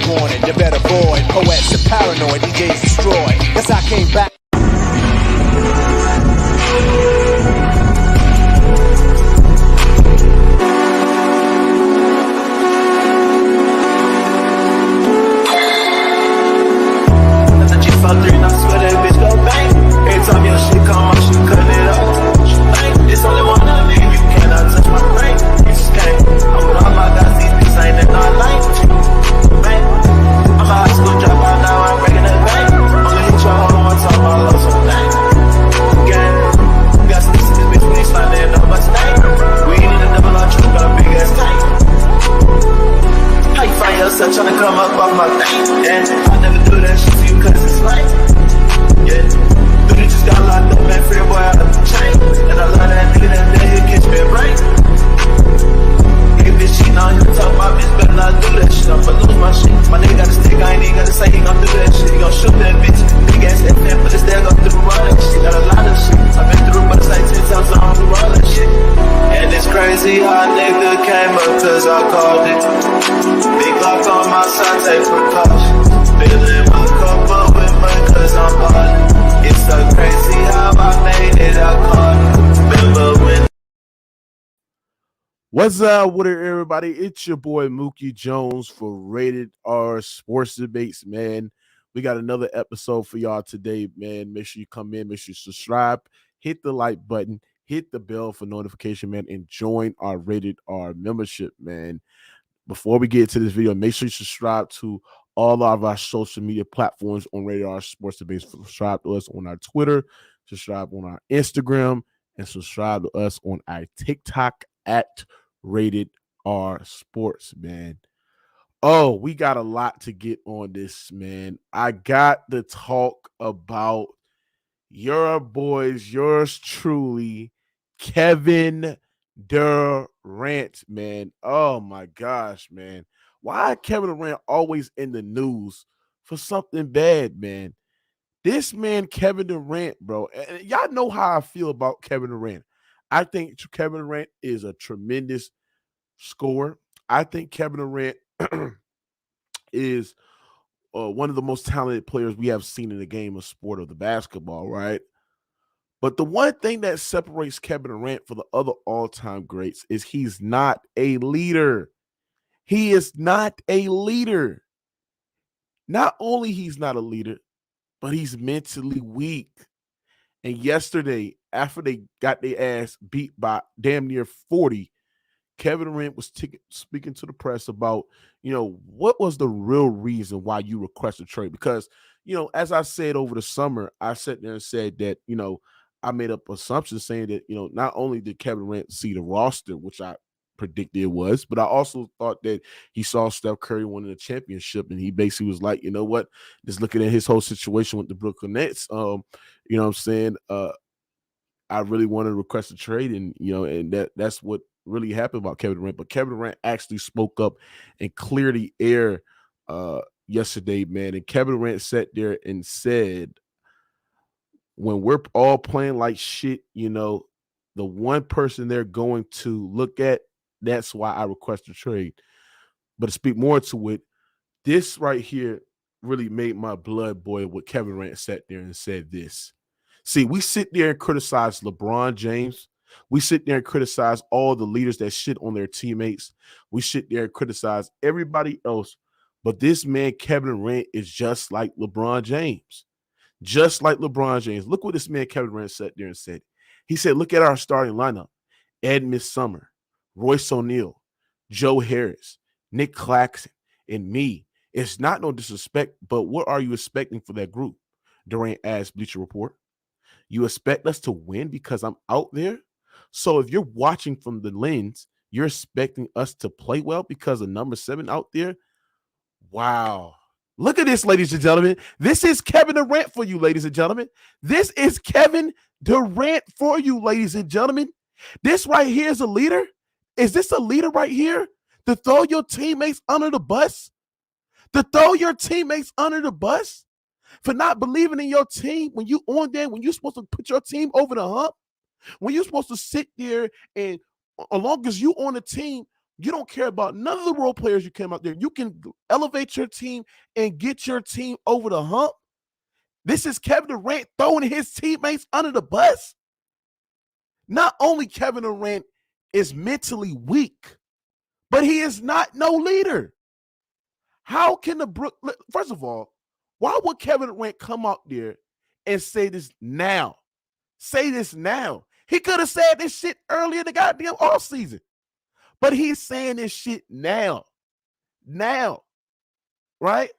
warning, you better avoid. Poets are paranoid, DJs destroy. Yes, I came back. Time your shit come out, she cut it up. She think it's only one of me, you cannot touch my brain. You just can't. I'm with all my guys, these bitches ain't in our lane. Man, I'm a high school dropout, now I'm breaking the bank. Only hit your hoe one time, I love some things. Gang, we got some in this bitch, we ain't sliding up my stain. We ain't in a double R truck, got a big ass tank. How you find yourself trying to come up off my thing? And I never do that shit to you, cause it's like, yeah. Got locked up, man, free boy out of the chain. And I love that nigga that day, he catch me right. Nigga bitch cheating on you, talk about bitch, better not do that shit. I'm lose my shit. My nigga got a stick, I ain't even gotta say he gon' do that shit. He gon' shoot that bitch. Big ass FM, but it's there, go through all that shit. Got a lot of shit. I've been through, but it's like 10 times, so I don't do all that shit. And it's crazy how a nigga came up, cause I called it. Big lock on my side, take precautions. Filling my cup up with mud, cause I'm ballin'. It's so crazy how I made it, I caught it. Remember when. What's up with it, everybody? It's your boy Mookie Jones for Rated R Sports Debates, man. We got another episode for y'all today, man. Make sure you come in, make sure you subscribe, hit the like button, hit the bell for notification, man, and join our Rated R membership, man. Before we get to this video, make sure you subscribe to all of our social media platforms on Rated R Sports Debates. Subscribe to us on our Twitter, subscribe on our Instagram, and subscribe to us on our TikTok at Rated R Sports, man. Oh, we got a lot to get on this, man. I got to talk about your boys, yours truly, Kevin Durant, man. Oh my gosh, man. Why Kevin Durant always in the news for something bad, man? This man, Kevin Durant, bro, and y'all know how I feel about Kevin Durant. I think Kevin Durant is a tremendous scorer. I think Kevin Durant is one of the most talented players we have seen in the game of sport of the basketball, right? But the one thing that separates Kevin Durant from the other all-time greats is he's not a leader. He is not a leader. Not only he's not a leader, but he's mentally weak. And yesterday, after they got their ass beat by damn near 40, Kevin Durant was speaking to the press about, what was the real reason why you requested trade? Because, as I said over the summer, I sat there and said that, I made up assumptions saying that, not only did Kevin Durant see the roster, which I predicted it was, but I also thought that he saw Steph Curry winning the championship, and he basically was like, you know what, just looking at his whole situation with the Brooklyn Nets, you know what I'm saying, I really wanted to request a trade, and and that's what really happened about Kevin Durant. But Kevin Durant actually spoke up and cleared the air yesterday, man. And Kevin Durant sat there and said, when we're all playing like shit, the one person they're going to look at, that's why I request a trade. But to speak more to it, this right here really made my blood boil when Kevin Durant sat there and said this. See, we sit there and criticize LeBron James. We sit there and criticize all the leaders that shit on their teammates. We sit there and criticize everybody else. But this man, Kevin Durant, is just like LeBron James. Just like LeBron James. Look what this man, Kevin Durant, sat there and said. He said, look at our starting lineup. Ed Miss Summer, Royce O'Neal, Joe Harris, Nick Claxton, and me. It's not no disrespect, but what are you expecting for that group? Durant asked Bleacher Report. You expect us to win because I'm out there? So if you're watching from the lens, you're expecting us to play well because of number 7 out there? Wow. Look at this, ladies and gentlemen. This is Kevin Durant for you, ladies and gentlemen. This is Kevin Durant for you, ladies and gentlemen. This right here is a leader? Is this a leader right here to throw your teammates under the bus? To throw your teammates under the bus? For not believing in your team when you on there, when you're supposed to put your team over the hump? When you're supposed to sit there and as long as you on the team, You don't care about none of the role players you came out there. You can elevate your team and get your team over the hump. This is Kevin Durant throwing his teammates under the bus. Not only Kevin Durant is mentally weak, but he is not no leader. How can first of all, why would Kevin Durant come out there and say this now? Say this now. He could have said this shit earlier in the goddamn offseason. But he's saying this shit now. Now. Right?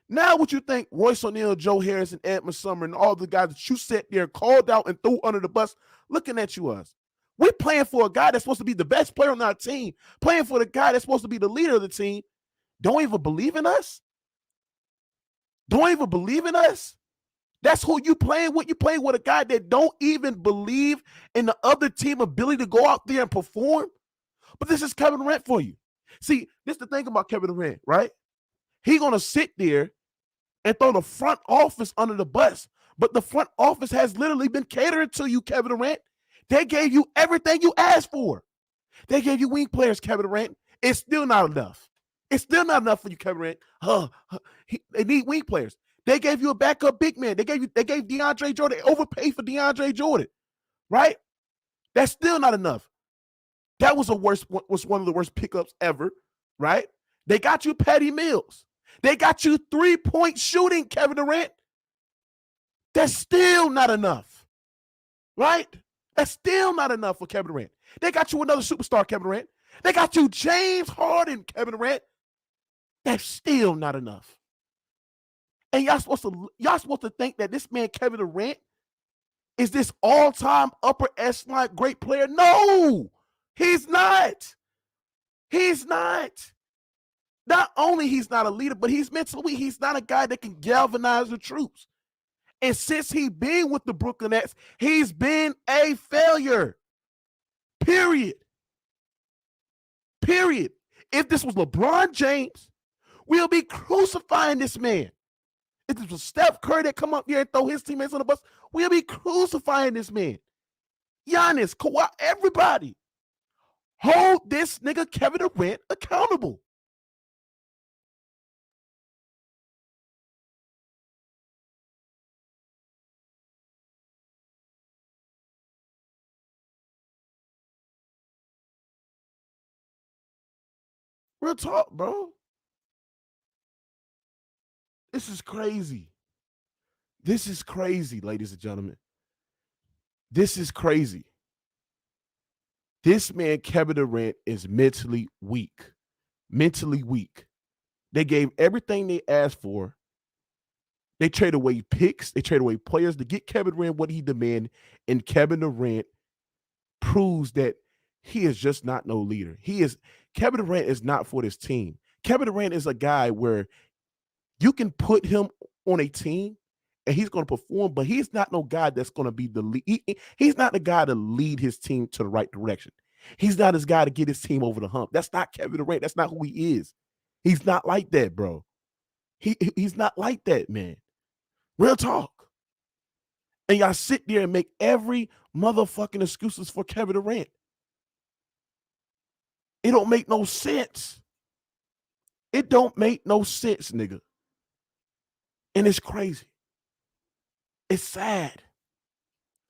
Now what you think Royce O'Neal, Joe Harris, and Edmund Summer and all the guys that you sat there, called out, and threw under the bus, looking at you us. We're playing for a guy that's supposed to be the best player on our team, playing for the guy that's supposed to be the leader of the team. Don't even believe in us? Don't even believe in us? That's who you playing with? You playing with a guy that don't even believe in the other team ability to go out there and perform? But this is Kevin Durant for you. See, this is the thing about Kevin Durant, right? He's going to sit there and throw the front office under the bus. But the front office has literally been catering to you, Kevin Durant. They gave you everything you asked for. They gave you wing players, Kevin Durant. It's still not enough. It's still not enough for you, Kevin Durant. They need wing players. They gave you a backup big man. They gave DeAndre Jordan. They overpaid for DeAndre Jordan, right? That's still not enough. That was one of the worst pickups ever, right? They got you Patty Mills. They got you 3-point shooting, Kevin Durant. That's still not enough, right? That's still not enough for Kevin Durant. They got you another superstar, Kevin Durant. They got you James Harden, Kevin Durant. That's still not enough. And y'all supposed to think that this man, Kevin Durant, is this all-time upper echelon great player? No, he's not. He's not. Not only he's not a leader, but he's mentally, he's not a guy that can galvanize the troops. And since he's been with the Brooklyn Nets, he's been a failure. Period. Period. If this was LeBron James, we'll be crucifying this man. If this was Steph Curry that come up here and throw his teammates on the bus, we'll be crucifying this man. Giannis, Kawhi, everybody. Hold this nigga Kevin Durant accountable. Real talk, bro. This is crazy. This is crazy, ladies and gentlemen. This is crazy. This man, Kevin Durant, is mentally weak. Mentally weak. They gave everything they asked for. They traded away picks. They traded away players to get Kevin Durant what he demanded. And Kevin Durant proves that he is just not no leader. Kevin Durant is not for this team. Kevin Durant is a guy where you can put him on a team and he's going to perform, but he's not no guy that's going to be the lead. He's not the guy to lead his team to the right direction. He's not his guy to get his team over the hump. That's not Kevin Durant. That's not who he is. He's not like that, bro. He's not like that, man. Real talk. And y'all sit there and make every motherfucking excuses for Kevin Durant. It don't make no sense. It don't make no sense, nigga. And it's crazy. It's sad.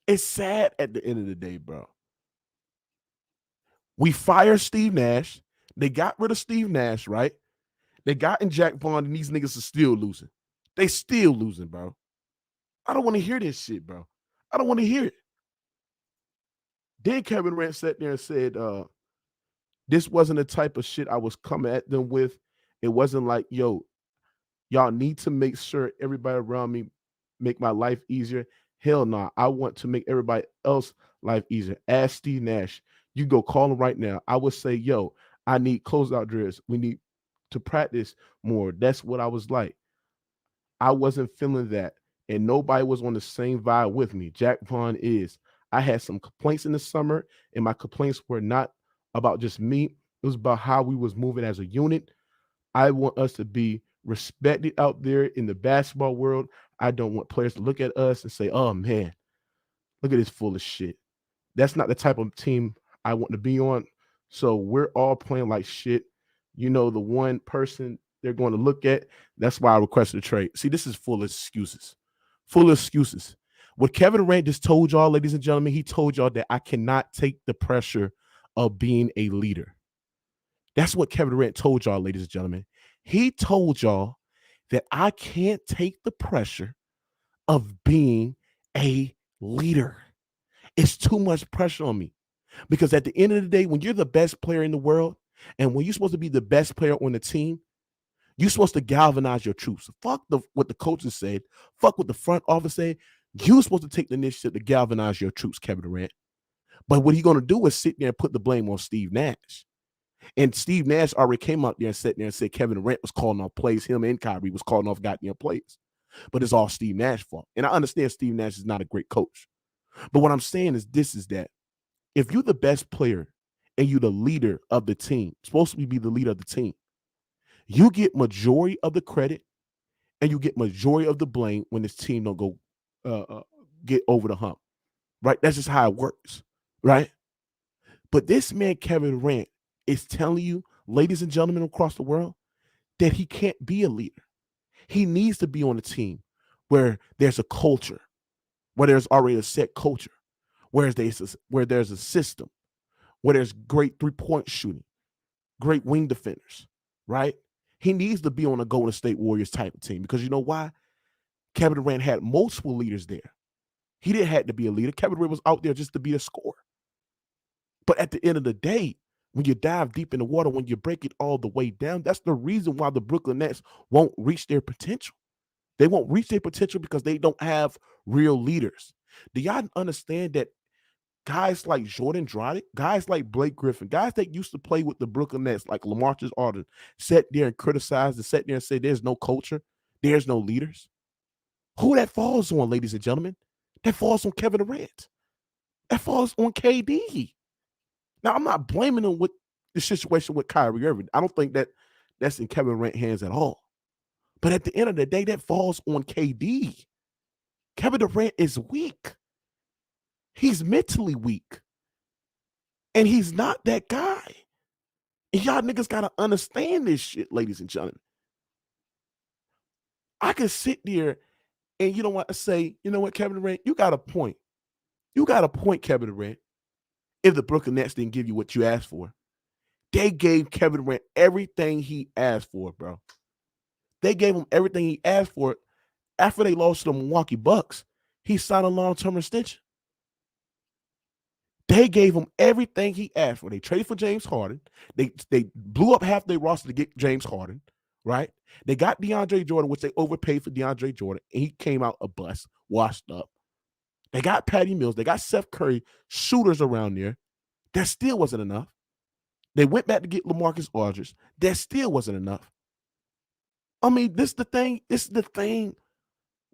It's sad at the end of the day, bro. We fired Steve Nash. They got rid of Steve Nash, right? They got in Jack Vaughn, and these niggas are still losing. They still losing, bro. I don't want to hear this shit, bro. I don't want to hear it. Then Kevin Durant sat there and said, this wasn't the type of shit I was coming at them with. It wasn't like, yo, y'all need to make sure everybody around me make my life easier. Hell no. Nah. I want to make everybody else life easier. Ask Steve Nash. You go call him right now. I would say, yo, I need closeout drills. We need to practice more. That's what I was like. I wasn't feeling that. And nobody was on the same vibe with me. Jack Vaughn is. I had some complaints in the summer, and my complaints were not about just me. It was about how we was moving as a unit. I want us to be respected out there in the basketball world. I don't want players to look at us and say, oh, man, look at this full of shit. That's not the type of team I want to be on. So we're all playing like shit. You know, the one person they're going to look at. That's why I requested a trade. See, this is full of excuses. Full of excuses. What Kevin Durant just told y'all, ladies and gentlemen, he told y'all that I cannot take the pressure of being a leader. That's what Kevin Durant told y'all, ladies and gentlemen. He told y'all that I can't take the pressure of being a leader. It's too much pressure on me. Because at the end of the day, when you're the best player in the world, and when you're supposed to be the best player on the team, you're supposed to galvanize your troops. Fuck what the coaches said. Fuck what the front office said. You're supposed to take the initiative to galvanize your troops, Kevin Durant. But what he's going to do is sit there and put the blame on Steve Nash. And Steve Nash already came out there and sat there and said Kevin Durant was calling off plays. Him and Kyrie was calling off goddamn plays. But it's all Steve Nash's fault. And I understand Steve Nash is not a great coach. But what I'm saying is that if you're the best player and you're the leader of the team, supposed to be the leader of the team, you get majority of the credit and you get majority of the blame when this team don't go get over the hump, right? That's just how it works, right? But this man, Kevin Durant, is telling you, ladies and gentlemen across the world, that he can't be a leader. He needs to be on a team where there's a culture, where there's already a set culture, where there's a system, where there's great three-point shooting, great wing defenders, right? He needs to be on a Golden State Warriors type of team because you know why? Kevin Durant had multiple leaders there. He didn't have to be a leader. Kevin Durant was out there just to be a scorer. But at the end of the day, when you dive deep in the water, when you break it all the way down, that's the reason why the Brooklyn Nets won't reach their potential. They won't reach their potential because they don't have real leaders. Do y'all understand that guys like Jordan Dragic, guys like Blake Griffin, guys that used to play with the Brooklyn Nets, like LaMarcus Aldridge, sat there and criticized and sat there and said there's no culture, there's no leaders? Who that falls on, ladies and gentlemen? That falls on Kevin Durant. That falls on KD. Now, I'm not blaming him with the situation with Kyrie Irving. I don't think that's in Kevin Durant's hands at all. But at the end of the day, that falls on KD. Kevin Durant is weak. He's mentally weak. And he's not that guy. And y'all niggas got to understand this shit, ladies and gentlemen. I can sit there and you know what I say, you know what, Kevin Durant, you got a point. You got a point, Kevin Durant. If the Brooklyn Nets didn't give you what you asked for, they gave Kevin Durant everything he asked for, bro. They gave him everything he asked for. After they lost to the Milwaukee Bucks, he signed a long-term extension. They gave him everything he asked for. They traded for James Harden. They blew up half their roster to get James Harden, right? They got DeAndre Jordan, which they overpaid for DeAndre Jordan, and he came out a bust, washed up. They got Patty Mills. They got Seth Curry, shooters around there. That still wasn't enough. They went back to get LaMarcus Aldridge. That still wasn't enough. I mean, this is the thing. This is the thing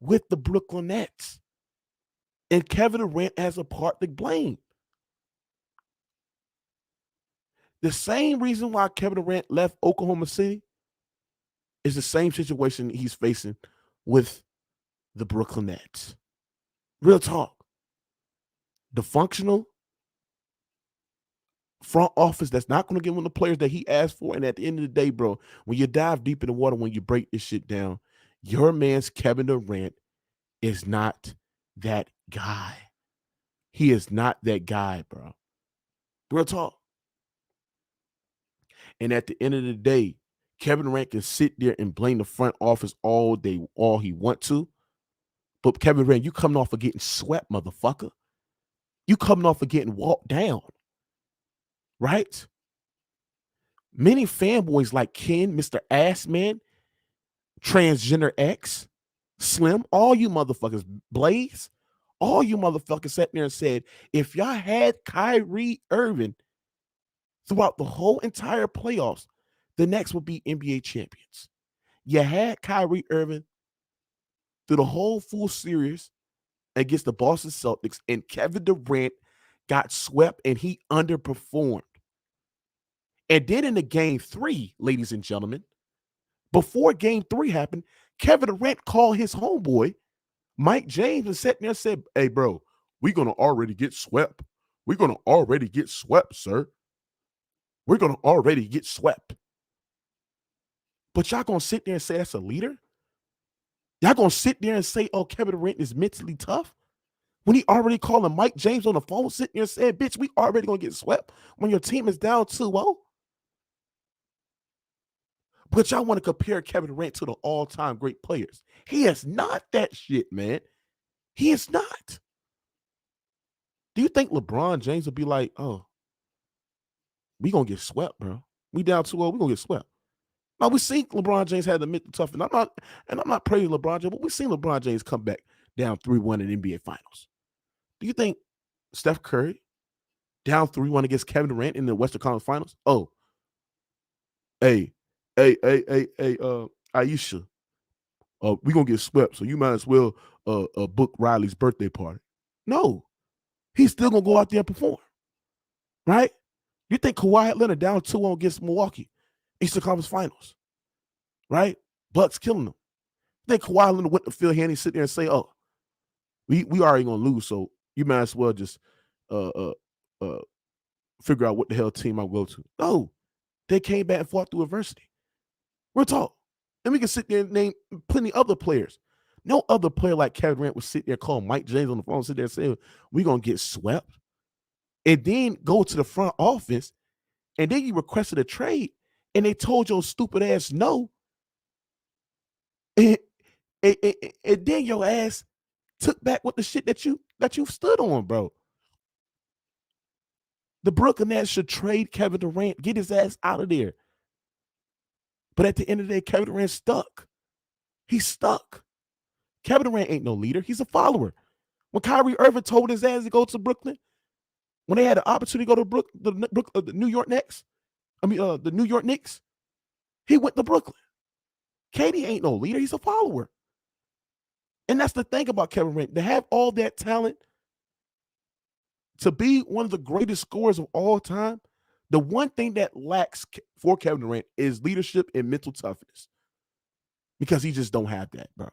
with the Brooklyn Nets. And Kevin Durant has a part to blame. The same reason why Kevin Durant left Oklahoma City is the same situation he's facing with the Brooklyn Nets. Real talk. The functional front office that's not going to give him the players that he asked for. And at the end of the day, bro, when you dive deep in the water, when you break this shit down, your man's Kevin Durant is not that guy. He is not that guy, bro. Real talk. And at the end of the day, Kevin Durant can sit there and blame the front office all day, all he want to. But Kevin Durant, you coming off of getting swept, motherfucker. You coming off of getting walked down. Right? Many fanboys like Ken, Mr. Assman, Transgender X, Slim, all you motherfuckers, Blaze, all you motherfuckers sat there and said, if y'all had Kyrie Irving throughout the whole entire playoffs, the Nets would be NBA champions. You had Kyrie Irving through the whole full series against the Boston Celtics, and Kevin Durant got swept and he underperformed. And then in the game 3, ladies and gentlemen, before game 3 happened, Kevin Durant called his homeboy, Mike James, and sat there and said, hey, bro, we're going to already get swept. We're going to already get swept, sir. we're going to already get swept. But y'all going to sit there and say that's a leader? Y'all going to sit there and say, oh, Kevin Durant is mentally tough? When he already calling Mike James on the phone, sitting there and saying, bitch, we already going to get swept when your team is down 2-0? But y'all want to compare Kevin Durant to the all-time great players. He is not that shit, man. He is not. Do you think LeBron James will be like, oh, we going to get swept, bro? We down 2-0, we going to get swept. Now, we seen LeBron James had the mental toughness. I'm not praising LeBron James, but we seen LeBron James come back down 3-1 in NBA Finals. Do you think Steph Curry down 3-1 against Kevin Durant in the Western Conference Finals? Oh, hey, Aisha, we gonna get swept, so you might as well book Riley's birthday party. No, he's still gonna go out there and perform, right? You think Kawhi Leonard down 2-1 against Milwaukee, Eastern Conference Finals, right? Bucks killing them. You think Kawhi Leonard went to Phil Haney, sit there and say, oh, we already gonna lose, so you might as well just figure out what the hell team I'll go to. No, they came back and fought through adversity. Real talk. And we can sit there and name plenty of other players. No other player like Kevin Durant would sit there, call Mike James on the phone, sit there and say, we're going to get swept. And then go to the front office, and then you requested a trade, and they told your stupid ass no. And then your ass took back with the shit that you stood on, bro. The Brooklyn Nets should trade Kevin Durant, get his ass out of there. But at the end of the day, Kevin Durant's stuck. He's stuck. Kevin Durant ain't no leader. He's a follower. When Kyrie Irving told his ass to go to Brooklyn, when they had the opportunity to go to the New York Knicks, the New York Knicks, he went to Brooklyn. KD ain't no leader. He's a follower. And that's the thing about Kevin Durant. To have all that talent, to be one of the greatest scorers of all time, the one thing that lacks for Kevin Durant is leadership and mental toughness, because he just don't have that, bro.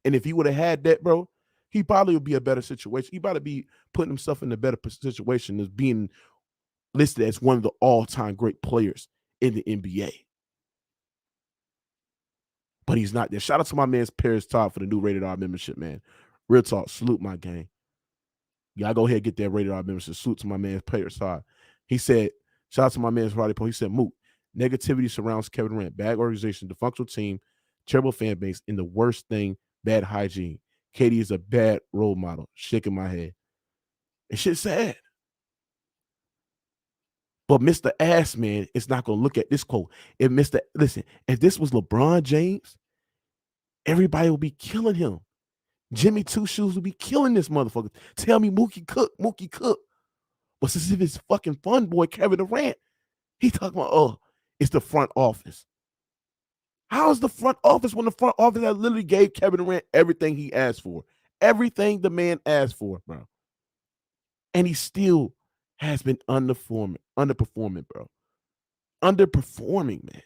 And if he would have had that, bro, he probably would be a better situation. He probably be putting himself in a better situation as being listed as one of the all-time great players in the NBA. But he's not there. Shout out to my man Paris Todd for the new Rated R membership, man. Real talk. Salute my gang. Y'all go ahead and get that Rated R membership. Salute to my man Paris Todd. He said, shout out to my man Roddy Poe. He said, Mook, negativity surrounds Kevin Durant. Bad organization, dysfunctional team, terrible fan base, and the worst thing, bad hygiene. KD is a bad role model. Shaking my head. And shit's sad. But Mr. Ass Man is not going to look at this quote. If this was LeBron James, everybody would be killing him. Jimmy Two Shoes would be killing this motherfucker. Tell me Mookie Cook. But since if it's fucking fun boy Kevin Durant, he talking about, oh, it's the front office. How is the front office when the front office that literally gave Kevin Durant everything he asked for? Everything the man asked for, bro. And he still has been underperforming, bro. Underperforming, man.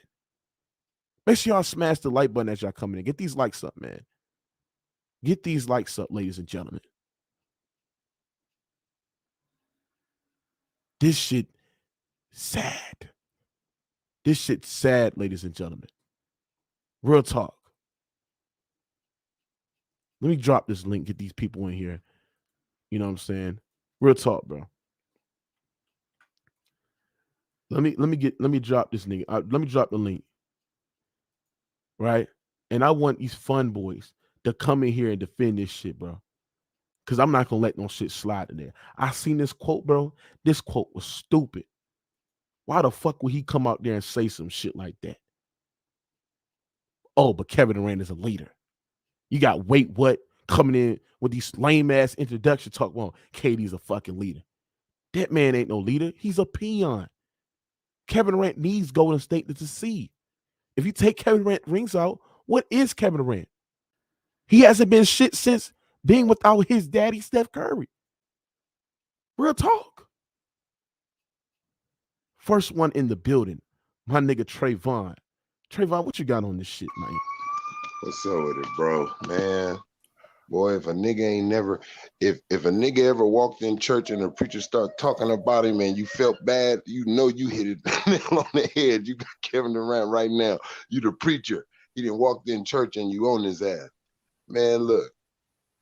Make sure y'all smash the like button as y'all coming in. Get these likes up, man. Get these likes up, ladies and gentlemen. This shit sad. This shit's sad, ladies and gentlemen. Real talk. Let me drop this link, get these people in here. You know what I'm saying? Real talk, bro. Let me drop this nigga. Let me drop the link. Right? And I want these fun boys to come in here and defend this shit, bro. Because I'm not going to let no shit slide in there. I seen this quote, bro. This quote was stupid. Why the fuck would he come out there and say some shit like that? Oh, but Kevin Durant is a leader. You got wait what coming in with these lame ass introduction talk. Well, KD's a fucking leader. That man ain't no leader. He's a peon. Kevin Durant needs Golden State to succeed. If you take Kevin Durant rings out, what is Kevin Durant? He hasn't been shit since being without his daddy, Steph Curry. Real talk. First one in the building, my nigga Trayvon. Trayvon, what you got on this shit, man? What's up with it, bro? Man, Boy, if a nigga ain't never, if a nigga ever walked in church and the preacher start talking about him and you felt bad, you know you hit it nail on the head. You got Kevin Durant right now. You the preacher. He didn't walk in church and you on his ass. Man, look,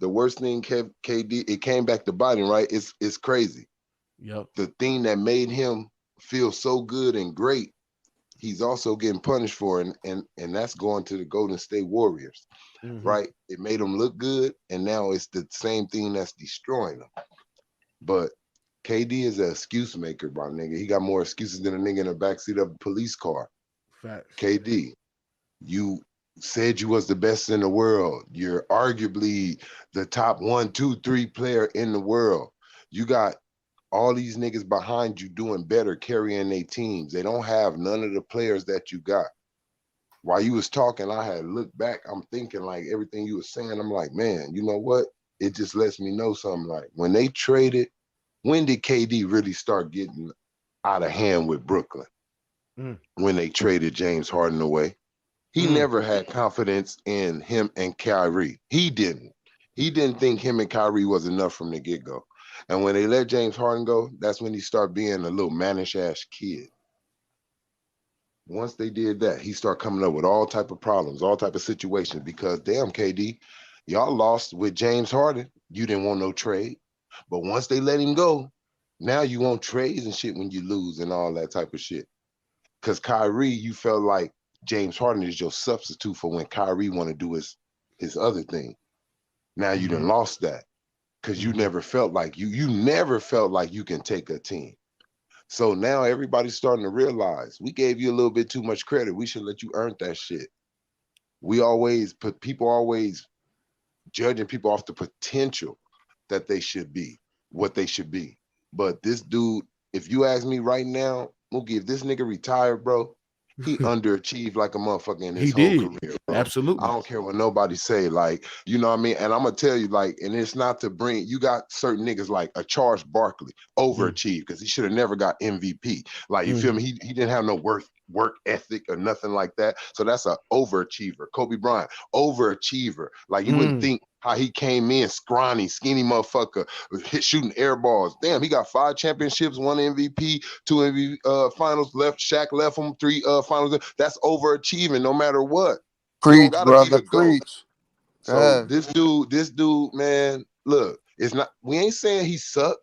the worst thing KD, it came back to bite him, right? It's crazy. Yep. The thing that made him feel so good and great, he's also getting punished for, and that's going to the Golden State Warriors. Right? It made them look good, and now it's the same thing that's destroying them. But KD is an excuse maker, my nigga. He got more excuses than a nigga in the backseat of a police car. Facts. KD, you said you was the best in the world. You're arguably the top 1, 2, 3 player in the world. You got all these niggas behind you doing better, carrying their teams. They don't have none of the players that you got. While you was talking, I had looked back. I'm thinking like everything you were saying. I'm like, man, you know what? It just lets me know something. Like when they traded, when did KD really start getting out of hand with Brooklyn? When they traded James Harden away. He never had confidence in him and Kyrie. He didn't. He didn't think him and Kyrie was enough from the get-go. And when they let James Harden go, that's when he started being a little mannish-ass kid. Once they did that, he started coming up with all type of problems, all type of situations, because damn, KD, y'all lost with James Harden. You didn't want no trade. But once they let him go, now you want trades and shit when you lose and all that type of shit. Because Kyrie, you felt like James Harden is your substitute for when Kyrie want to do his other thing. Now you done lost that because you never felt like you never felt like you can take a team. So now everybody's starting to realize we gave you a little bit too much credit. We should let you earn that shit. We always put people always judging people off the potential that they should be, what they should be. But this dude, if you ask me right now, Mookie, if this nigga retired, bro, he underachieved like a motherfucker in his whole career, bro. Absolutely. I don't care what nobody say, like, you know what I mean? And I'm gonna tell you, like, and it's not to bring, you got certain niggas like a Charles Barkley overachieved because he should have never got MVP. Like, you feel me? He didn't have no work ethic or nothing like that. So that's an overachiever. Kobe Bryant, overachiever. Like, you wouldn't think how he came in scrawny, skinny motherfucker, shooting air balls. Damn, he got 5 championships, 1 MVP, 2 MVP finals left. Shaq left him 3 finals. That's overachieving no matter what. Preach, brother, preach. So this dude, man, look, it's not, we ain't saying he sucked.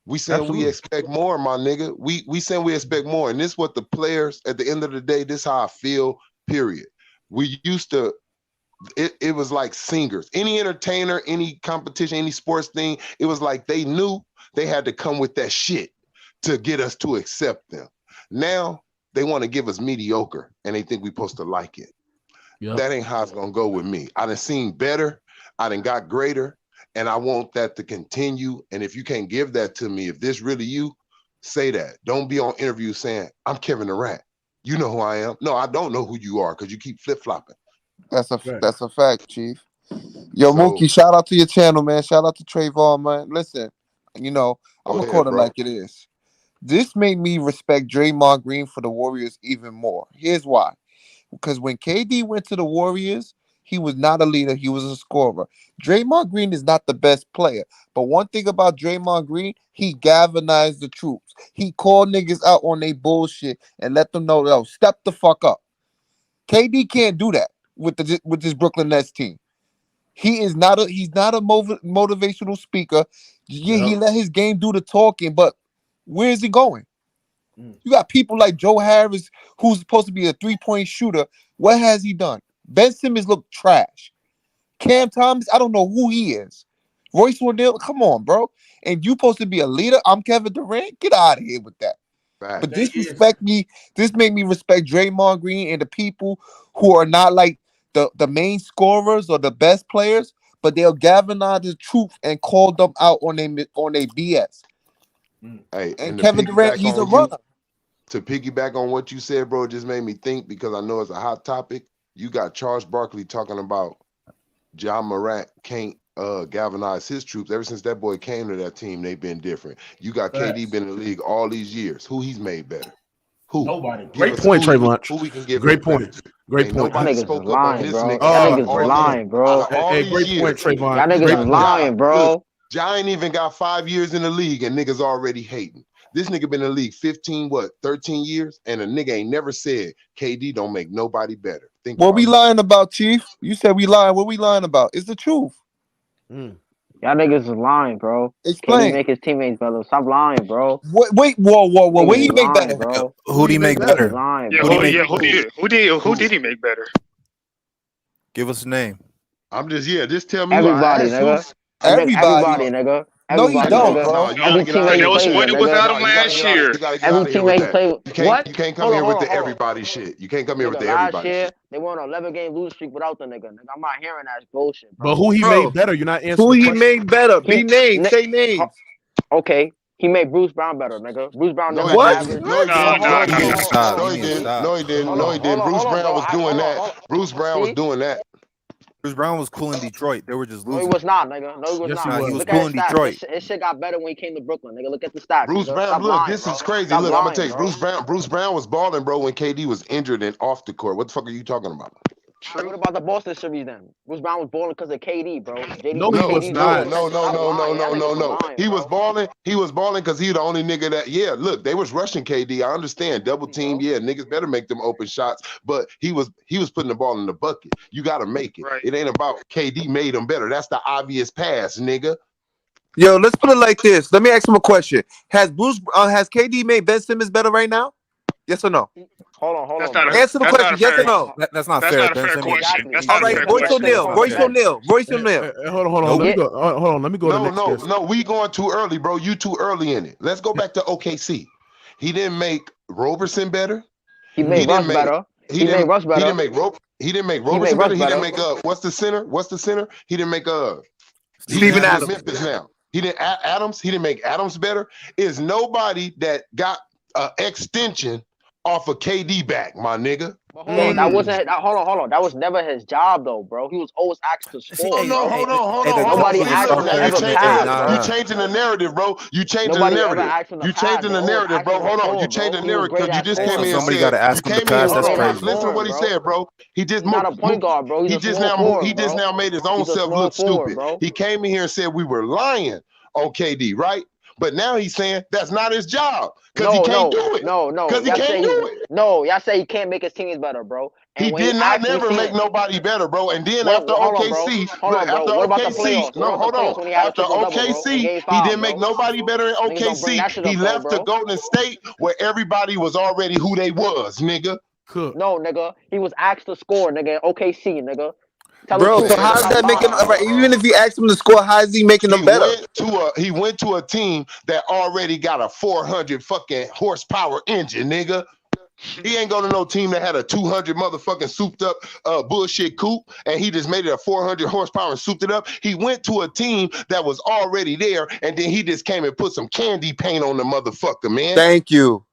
We saying we expect more, my nigga. We saying we expect more. And this is what the players, at the end of the day, this is how I feel, period. We used to, it was like singers. Any entertainer, any competition, any sports thing, it was like they knew they had to come with that shit to get us to accept them. Now, they want to give us mediocre, and they think we supposed to like it. Yep. That ain't how it's going to go with me. I done seen better. I done got greater. And I want that to continue. And if you can't give that to me, if this really you, say that. Don't be on interviews saying, I'm Kevin Durant. You know who I am. No, I don't know who you are because you keep flip-flopping. That's a fact, Chief. Yo, Mookie, shout out to your channel, man. Shout out to Trayvon, man. Listen, you know, I'm going to call it like it is. This made me respect Draymond Green for the Warriors even more. Here's why. Because when KD went to the Warriors, he was not a leader. He was a scorer. Draymond Green is not the best player. But one thing about Draymond Green, he galvanized the troops. He called niggas out on their bullshit and let them know, yo, step the fuck up. KD can't do that with this Brooklyn Nets team. He's not a motivational speaker. Yeah, he let his game do the talking, but where is he going? You got people like Joe Harris, who's supposed to be a 3-point shooter. What has he done? Ben Simmons looked trash. Cam Thomas, I don't know who he is. Royce O'Neal, come on, bro. And you supposed to be a leader? I'm Kevin Durant? Get out of here with that. Right. But this made me respect Draymond Green and the people who are not like the main scorers or the best players, but they'll galvanize the truth and call them out on their BS. Hey, and Kevin Durant, he's a runner. To piggyback on what you said, bro, it just made me think, because I know it's a hot topic. You got Charles Barkley talking about John Morant can't galvanize his troops. Ever since that boy came to that team, they've been different. You got KD been in the league all these years. Who he's made better? Who? Nobody. Great point, Trayvon. Who we can give great point. Great Ain't point. nobody Y'all niggas spoke is up on lying, this bro. nigga Y'all out of niggas is all lying, these, bro. out of all Hey, these great point, years. Trayvon. Y'all niggas Great is point. lying, bro. Look, Ja ain't even got 5 years in the league and niggas already hating. This nigga been in the league 13 years, and a nigga ain't never said KD don't make nobody better. Think What about we it. lying about, Chief? You said we lying. What we lying about? It's the truth. Mm. Y'all niggas is lying, bro. Can he Explain. make his teammates better? Stop lying, bro. Wait, whoa. What Niggas he is make lying, better? bro. Who do you make Niggas better? is lying, Yeah, bro. Who do you make? who did he make better? Give us a name. I'm just tell me who I Everybody, asked nigga. Everybody. nigga. No, you Everybody, don't, nigga. bro. Every teammate he plays with, It was nigga. out of last year. You gotta get Every out of here with teammate he that. play with. What? You can't come Hold here on, with hold the on. everybody shit. You can't come here with Nigga, the last everybody year, shit. they won an 11-game losing streak without the nigga. I'm not hearing that bullshit, bro. But who he Bro, made better? You're not answering who the he question. made better? He- Be names. Ni- Say names. Okay, he made Bruce Brown better, nigga. Bruce Brown No, never he What? averaged. didn't. No, he didn't. No, No, he You need to didn't. stop. No, You he need to didn't. stop. No, he didn't. Hold No, on, he didn't. hold on, Bruce hold on, Brown bro. was doing Hold that. on. Bruce Brown was See? doing that. Bruce Brown was cool in Detroit. They were just No, he losing. was not, nigga. No, he was Yes, he not. Nah, was. he was Look cool at in his stats. Detroit. His shit got better when he came to Brooklyn, nigga. Look at the stats, Bruce nigga. Brown, Stop look, lying, this bro. is crazy. Stop Look, I'm gonna lying, tell you, bro. Bruce Brown was balling, bro, when KD was injured and off the court. What the fuck are you talking about? What about the Boston series then? Bruce Brown was balling because of KD, bro. No, he was KD's not. Stop lying. Y'all niggas was lying, He bro. was balling. He was balling because he the only nigga that. Yeah, look, they was rushing KD. I understand double team. Bro. Yeah, niggas better make them open shots. But he was putting the ball in the bucket. You got to make it. Right. It ain't about KD made him better. That's the obvious pass, nigga. Yo, let's put it like this. Let me ask him a question. Has KD made Ben Simmons better right now? Yes or no? Hold That's on, not bro. a Answer the that's not question. a Yes or fair no? That's not that's fair. not a Ben fair Simmons. question. That's All not a right, fair Royce question. O'Neal. Royce O'Neal. Hold on. Nope. Hold on. Let me go to the next guest. No, we going too early, bro. You too early in it. Let's go back to OKC. He didn't make Roberson better. He made Russ better. He didn't make Roberson better. Russ He didn't better. make what's the center? He didn't make Steven he's Adams. with Memphis now. He didn't Adams. He didn't make Adams better. Is nobody that got extension off of KD back, my nigga. But hold on, that wasn't. Hold on. That was never his job, though, bro. He was always asked to See, score. hey, bro. hey, Nobody the asked star him to players ever make. pass, Nah, bro. You changing the narrative, bro. You changing Nobody the ever narrative. asked him to You pass. changing They the always narrative, asked bro. him to Hold on. You score, changing bro. the He was narrative because great you at just Hey, came so in and somebody said got to ask him to pass. That's crazy. Listen to what he said, bro. He just He's not a point guard, bro. He's he a just small now forward, he just bro. now made his own He's a self small look forward, stupid. bro. He came in here and said we were lying on KD, right? But now he's saying that's not his job because he can't do it. No. Because he can't do it. No, y'all say he can't make his teams better, bro. And He when did not actually never seen make it, nobody better, bro. And then What- after hold on, bro. OKC, Hold on, bro. after What about the OKC, playoffs? What about the playoffs when he had a After triple-double, bro? In OKC, Game he 5, didn't bro. make nobody better in Niggas don't bring OKC. that shit He up, though, left to bro. Golden State where everybody was already who they was, nigga. Cook. No, nigga. He was asked to score, nigga. In OKC, nigga. Tell Bro, the so truth, nigga. how's Stop that making lying, bro. even if he asked him to score, how is he making them better? He went to a team that already got a 400 fucking horsepower engine, nigga. He ain't going to no team that had a 200 motherfucking souped up bullshit coupe, and he just made it a 400 horsepower and souped it up. He went to a team that was already there, and then he just came and put some candy paint on the motherfucker, man. Thank you.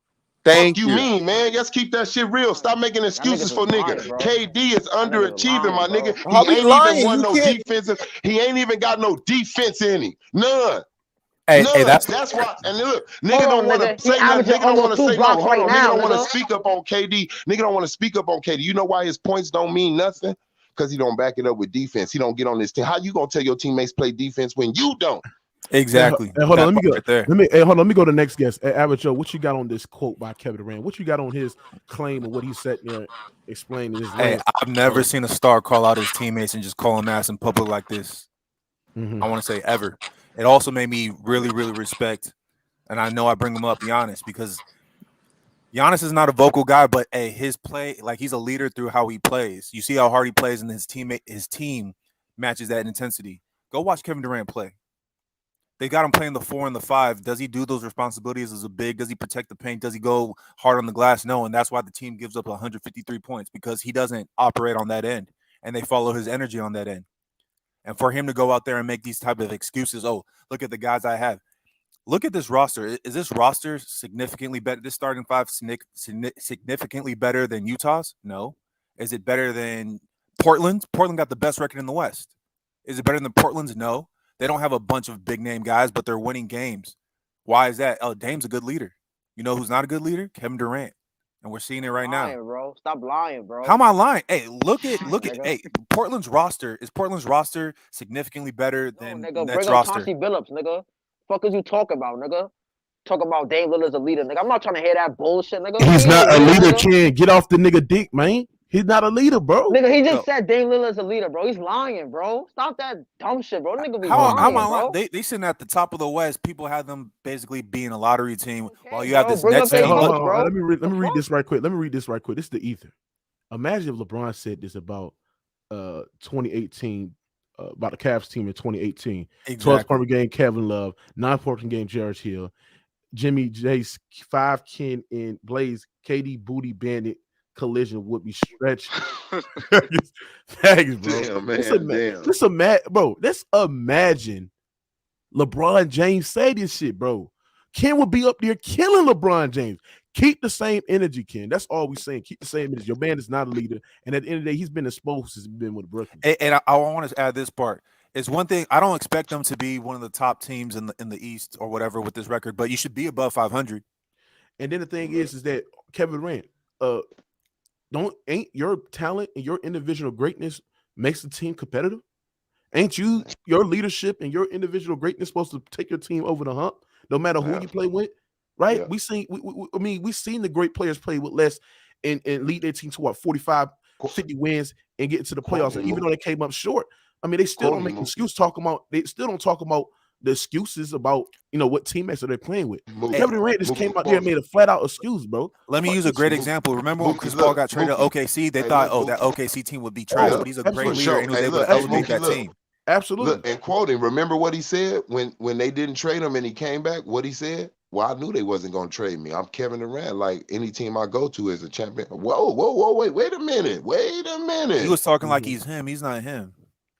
Fuck you mean, man? Let's keep that shit real. Stop making excuses for nigga. lying, bro. KD is underachieving, my nigga. How He we ain't lying? even won You no can't- defensive. He ain't even got no defense in him. None. Hey, None. that's why. And look, nigga Hold don't on, want to nigga. He say nothing. averaging Nigga don't want to almost 2 say no. blocks Hold right on. now, Nigga don't want to nigga. speak up on KD. Nigga don't want to speak up on KD. You know why his points don't mean nothing? Because he don't back it up with defense. He don't get on this team. How you gonna tell your teammates play defense when you don't? exactly. Hey, hold on, let me go. Right there. Let me go to the next guest. Hey, Average Joe, what you got on this quote by Kevin Durant? What you got on his claim and what he said there explaining his Hey, rant? I've never seen a star call out his teammates and just call him ass in public like this. Mhm. I want to say ever. It also made me really, really respect, and I know I bring him up Giannis because Giannis is not a vocal guy, but hey, his play, like he's a leader through how he plays. You see how hard he plays, and his team matches that intensity. Go watch Kevin Durant play. They got him playing the 4 and the 5. Does he do those responsibilities as a big? Does he protect the paint? Does he go hard on the glass? No, and that's why the team gives up 153 points because he doesn't operate on that end, and they follow his energy on that end. And for him to go out there and make these type of excuses, oh, look at the guys I have. Look at this roster. Is this roster significantly better? This starting 5 significantly better than Utah's? No. Is it better than Portland? Portland got the best record in the West. Is it better than Portland's? No. They don't have a bunch of big name guys, but they're winning games. Why is that? Oh, Dame's a good leader. You know who's not a good leader? Kevin Durant. and we're seeing it right now. Bro. Stop lying, bro. How am I lying? Hey, look at hey, Portland's roster. Is Portland's roster significantly better than nigga, Nets bring up roster? Chauncey Billups, nigga. Fuck is you talking about, nigga? Talk about Dame Lillard's a leader, nigga. I'm not trying to hear that bullshit, nigga. He's not a leader, Ken. Get off the nigga dick, man. He's not a leader, bro. Nigga, he just said Dame Lillard's a leader, bro. He's lying, bro. Stop that dumb shit, bro. Nigga be lying, bro. They sitting at the top of the West. People have them basically being a lottery team, while you bro, have this bring Nets up team. their Hold on, bro. let me read this right quick. This is the ether. Imagine if LeBron said this about 2018, about the Cavs team in 2018. Exactly. 12th point game, Kevin Love. 9th point game, Jarrett Hill. Jimmy J's 5 Ken and Blaze KD booty bandit collision would be stretched. Thanks, bro. Damn, man. Let's imagine LeBron James say this shit, bro. Ken would be up there killing LeBron James. Keep the same energy, Ken. That's all we're saying. Keep the same energy. Your man is not a leader, and at the end of the day, he's been exposed since he's been with Brooklyn. And I want to add this part. It's one thing, I don't expect them to be one of the top teams in the East or whatever with this record, but you should be above 500. And then the thing is that Kevin Durant, ain't your talent and your individual greatness makes the team competitive? Ain't your leadership and your individual greatness supposed to take your team over the hump, no matter who you play with? Right? Yeah. We've seen the great players play with less and lead their team to what 45, 50 wins and get into the playoffs. And even though they came up short, I mean, they still don't make an excuse talk about the excuses about what teammates are they playing with. Kevin Durant just came out there and made a flat out excuse, bro. Let me use a great example. Remember when Chris Paul got traded to OKC? They thought, that OKC team would be trash, but he's a great leader and he was able to elevate that team. Absolutely. Look, and quoting, remember what he said when they didn't trade him and he came back? What he said? Well, I knew they wasn't going to trade me. I'm Kevin Durant. Like, any team I go to is a champion. Whoa, wait a minute. He was talking like he's him. He's not him.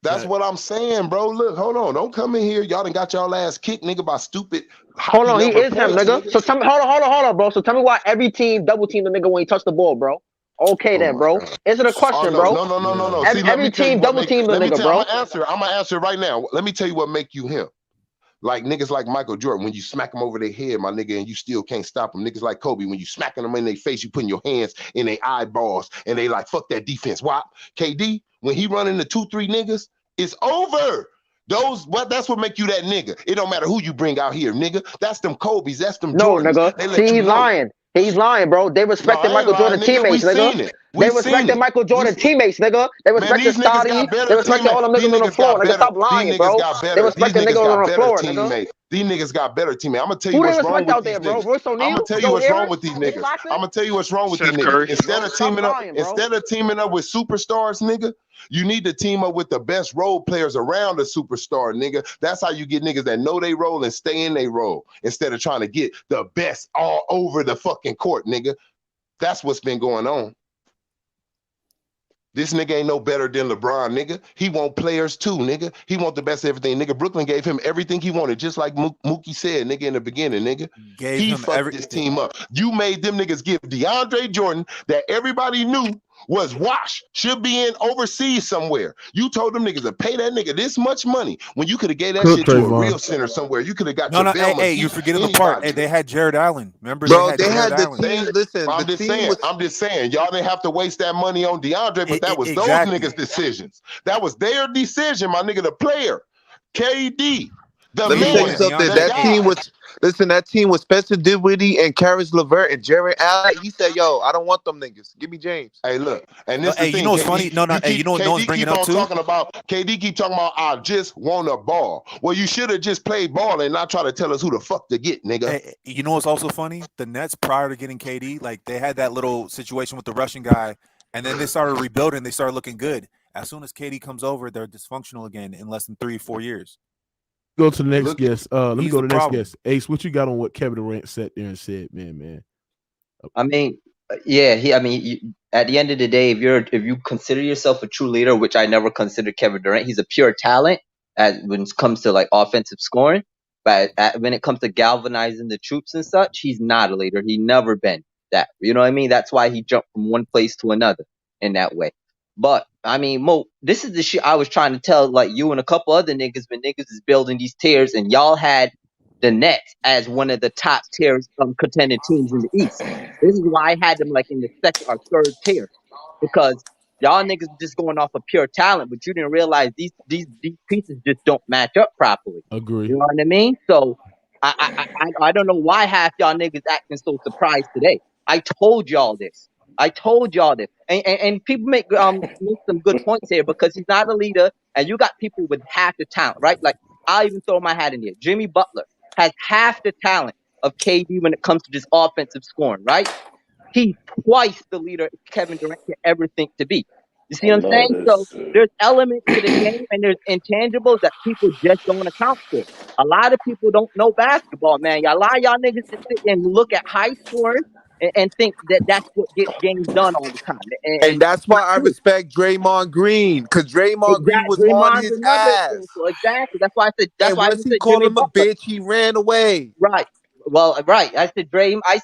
That's what I'm saying, bro. Look, hold on. Don't come in here. Y'all done got y'all ass kicked, nigga, by stupid. Hold on, he is him, nigga. So tell me, hold on, bro. So tell me why every team double team the nigga when he touched the ball, bro. Okay, then, bro. Answer the question, bro. No. Every team double team the nigga, bro. I'm gonna answer right now. Let me tell you what make you him. Like niggas like Michael Jordan, when you smack them over their head, my nigga, and you still can't stop them. Niggas like Kobe, when you smacking them in their face, you putting your hands in their eyeballs, and they like, fuck that defense. Why? KD, when he running the 2-3 niggas, it's over. That's what make you that nigga. It don't matter who you bring out here, nigga. That's them Kobe's. That's them Jordans. No, nigga. See, he's lying. He's lying, bro. They respected Michael Jordan teammates, nigga. They respected Michael Jordan teammates, nigga. They respected Scotty. They respected all them niggas on the floor, nigga. Stop lying, bro. They respected niggas on the floor, nigga. These niggas got better teammates. I'm gonna tell you what's wrong with these niggas. I'm gonna tell you what's wrong with these niggas. I'm gonna tell you what's wrong with these niggas. Instead of teaming up with superstars, nigga, you need to team up with the best role players around the superstar, nigga. That's how you get niggas that know they role and stay in they role instead of trying to get the best all over the fucking court, nigga. That's what's been going on. This nigga ain't no better than LeBron, nigga. He want players too, nigga. He want the best of everything, nigga. Brooklyn gave him everything he wanted, just like Mookie said, nigga, in the beginning, nigga. He fucked this team up. You made them niggas give DeAndre Jordan that everybody knew was washed, should be in overseas somewhere. You told them niggas to pay that nigga this much money when you could have gave that shit to a real center somewhere. You could have got your hey, you're forgetting the part. Hey, they had Jared Allen. Remember, bro, they had the team. Listen, I'm just saying, y'all didn't have to waste that money on DeAndre, but that was those niggas' decisions. That was their decision, my nigga, the player, KD. Let me tell you something. That team was Spencer Dinwiddie and Karis LeVert and Jared Allen. He said, "Yo, I don't want them niggas. Give me James." Hey, look, and this. Hey, you know what's funny? No one's bringing up too. KD keep talking about, I just want a ball. Well, you should have just played ball and not try to tell us who the fuck to get, nigga. Hey, you know what's also funny? The Nets, prior to getting KD, like they had that little situation with the Russian guy, and then they started rebuilding. They started looking good. As soon as KD comes over, they're dysfunctional again in less than 3-4 years. Go to the next guest. Let me go to the next guest. Ace, what you got on what Kevin Durant sat there and said, man? I mean, yeah, at the end of the day, if you consider yourself a true leader, which I never considered Kevin Durant, he's a pure talent when it comes to like offensive scoring. But when it comes to galvanizing the troops and such, he's not a leader. He never been that. You know what I mean? That's why he jumped from one place to another in that way. But I mean, Mo, this is the shit I was trying to tell like you and a couple other niggas when niggas is building these tiers and y'all had the Nets as one of the top tier contending teams in the East. This is why I had them like in the second or third tier, because y'all niggas just going off of pure talent, but you didn't realize these pieces just don't match up properly. Agree. You know what I mean? So I don't know why half y'all niggas acting so surprised today. I told y'all this. And people make some good points here, because he's not a leader, and you got people with half the talent, right? Like, I'll even throw my hat in here. Jimmy Butler has half the talent of KD when it comes to just offensive scoring, right? He's twice the leader Kevin Durant can ever think to be. You see what I'm saying? So there's elements to the game and there's intangibles that people just don't account for. A lot of people don't know basketball, man. A lot of y'all niggas just sit and look at high scoring and think that that's what gets games done all the time. And And that's why I respect Draymond Green, because Draymond Green was on Draymond's his another ass. example. Exactly. That's why I said. That's And why I once even he said called Jimmy him a Butler. bitch, he ran away. Right. Well, right. I said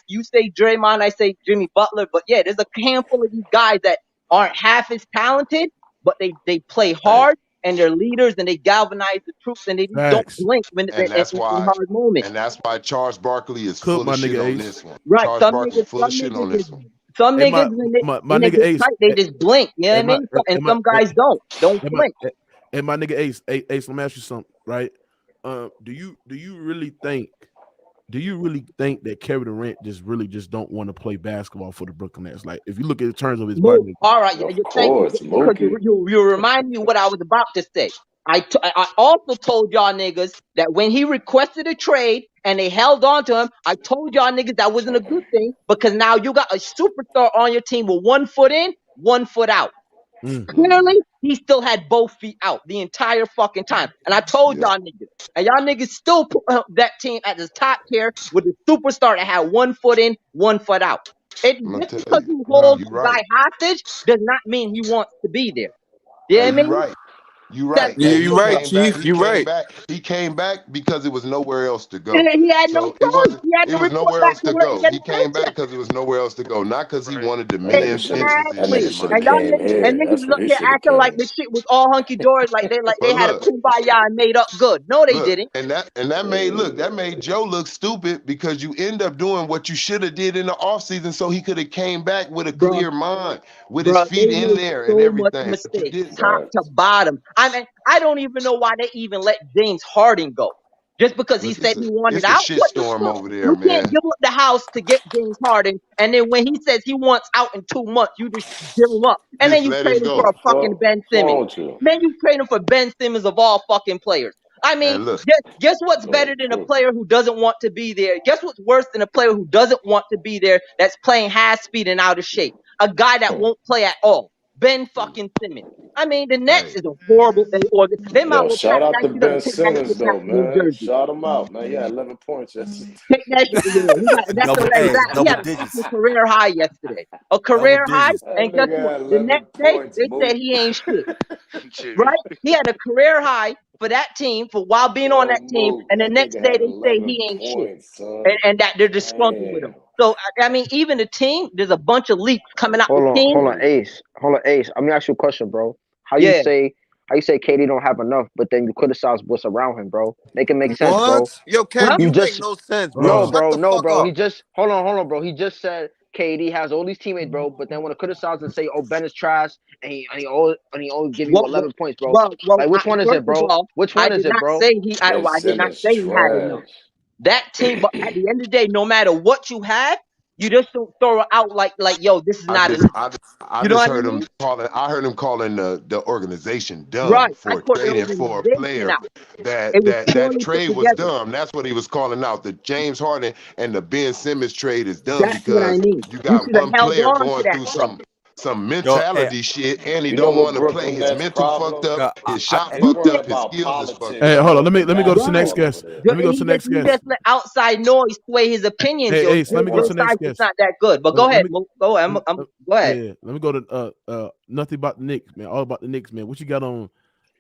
you say Draymond, I say Jimmy Butler. But yeah, there's a handful of these guys that aren't half as talented, but they play hard and they're leaders and they galvanize the troops and they just don't blink when and that's in why hard moments. And that's why Charles Barkley is Cook, full of shit on Ace. this one. Right. Charles Barkley full of shit on this one. Some niggas when they get Ace, tight, they just blink. You know what I mean? And some guys don't blink. And my nigga Ace, let me ask you something, right? Do you really think that Kevin Durant just don't want to play basketball for the Brooklyn Nets? Like, if you look at the terms of his body. All right, you're saying, because you remind me what I was about to say. I also told y'all niggas that when he requested a trade and they held on to him, I told y'all niggas that wasn't a good thing, because now you got a superstar on your team with 1 foot in, 1 foot out. Clearly, he still had both feet out the entire fucking time. And I told y'all niggas. And y'all niggas still put that team at the top tier with a superstar that had 1 foot in, 1 foot out. Just because you hold the guy hostage does not mean he wants to be there. You know what I mean? Right. You right. Yeah, you right, Chief. You right. He came back because it was nowhere else to go. He had no choice. It was nowhere else to go. He came back because it was nowhere else to go, not because he wanted the millions, inches, and shit. And y'all niggas look here acting like the shit was all hunky dory, like they had a kumbaya and made up good. No, they didn't. And that made Joe look stupid, because you end up doing what you should have did in the offseason, so he could have came back with a clear mind, with his feet in there and everything. Mistakes, top to bottom. I mean, I don't even know why they even let James Harden go. Just because he said he wanted out. It's a shitstorm over there, man. You can't give up the house to get James Harden, and then when he says he wants out in 2 months, you just give him up. And then you trade him for a fucking Ben Simmons. Then you trade him for Ben Simmons of all fucking players. I mean, guess what's better than a player who doesn't want to be there? Guess what's worse than a player who doesn't want to be there, that's playing high speed and out of shape? A guy that won't play at all. Ben fucking Simmons. I mean, the Nets is a horrible thing. They might well shout out to Ben Simmons, though, man. Shout him out, man. Yeah, 11 points yesterday. Take that shit. He had a fucking career high yesterday. A career high, and guess what? The next day, they said he ain't shit. Right? He had a career high for that team while being on that team, and the next day they say he ain't shit, and that they're disgruntled with him. So I mean, even the team, there's a bunch of leaks coming out. Hold on, Ace. Let me ask you a question, bro. How you say KD don't have enough, but then you criticize what's around him, bro? Make it make sense, bro. Yo, Ken, you make no sense, bro. No, bro. He just hold on, bro. He just said KD has all these teammates, bro, but then want to criticize and say, "Oh, Ben is trash," and he only give you 11 points, bro. Like, which one is it, bro? Which one is it, bro? I did not say he had enough. That team, but at the end of the day, no matter what you have, you just don't throw it out like yo, this is not enough. I heard him calling the organization dumb for trading for a player. That trade was dumb. That's what he was calling out. The James Harden and the Ben Simmons trade is dumb, because you got one player going through some mentality shit, and he don't want to play. His mental fucked up, his shot fucked up, his skills is fucked up. Hey, hold on. Let me go to the next guest. He just let outside noise sway his opinion. Hey, Ace, let me go to the next guest. It's not that good, but go ahead. Go ahead. Go ahead. Yeah, let me go to nothing about the Knicks, man. All about the Knicks, man. What you got on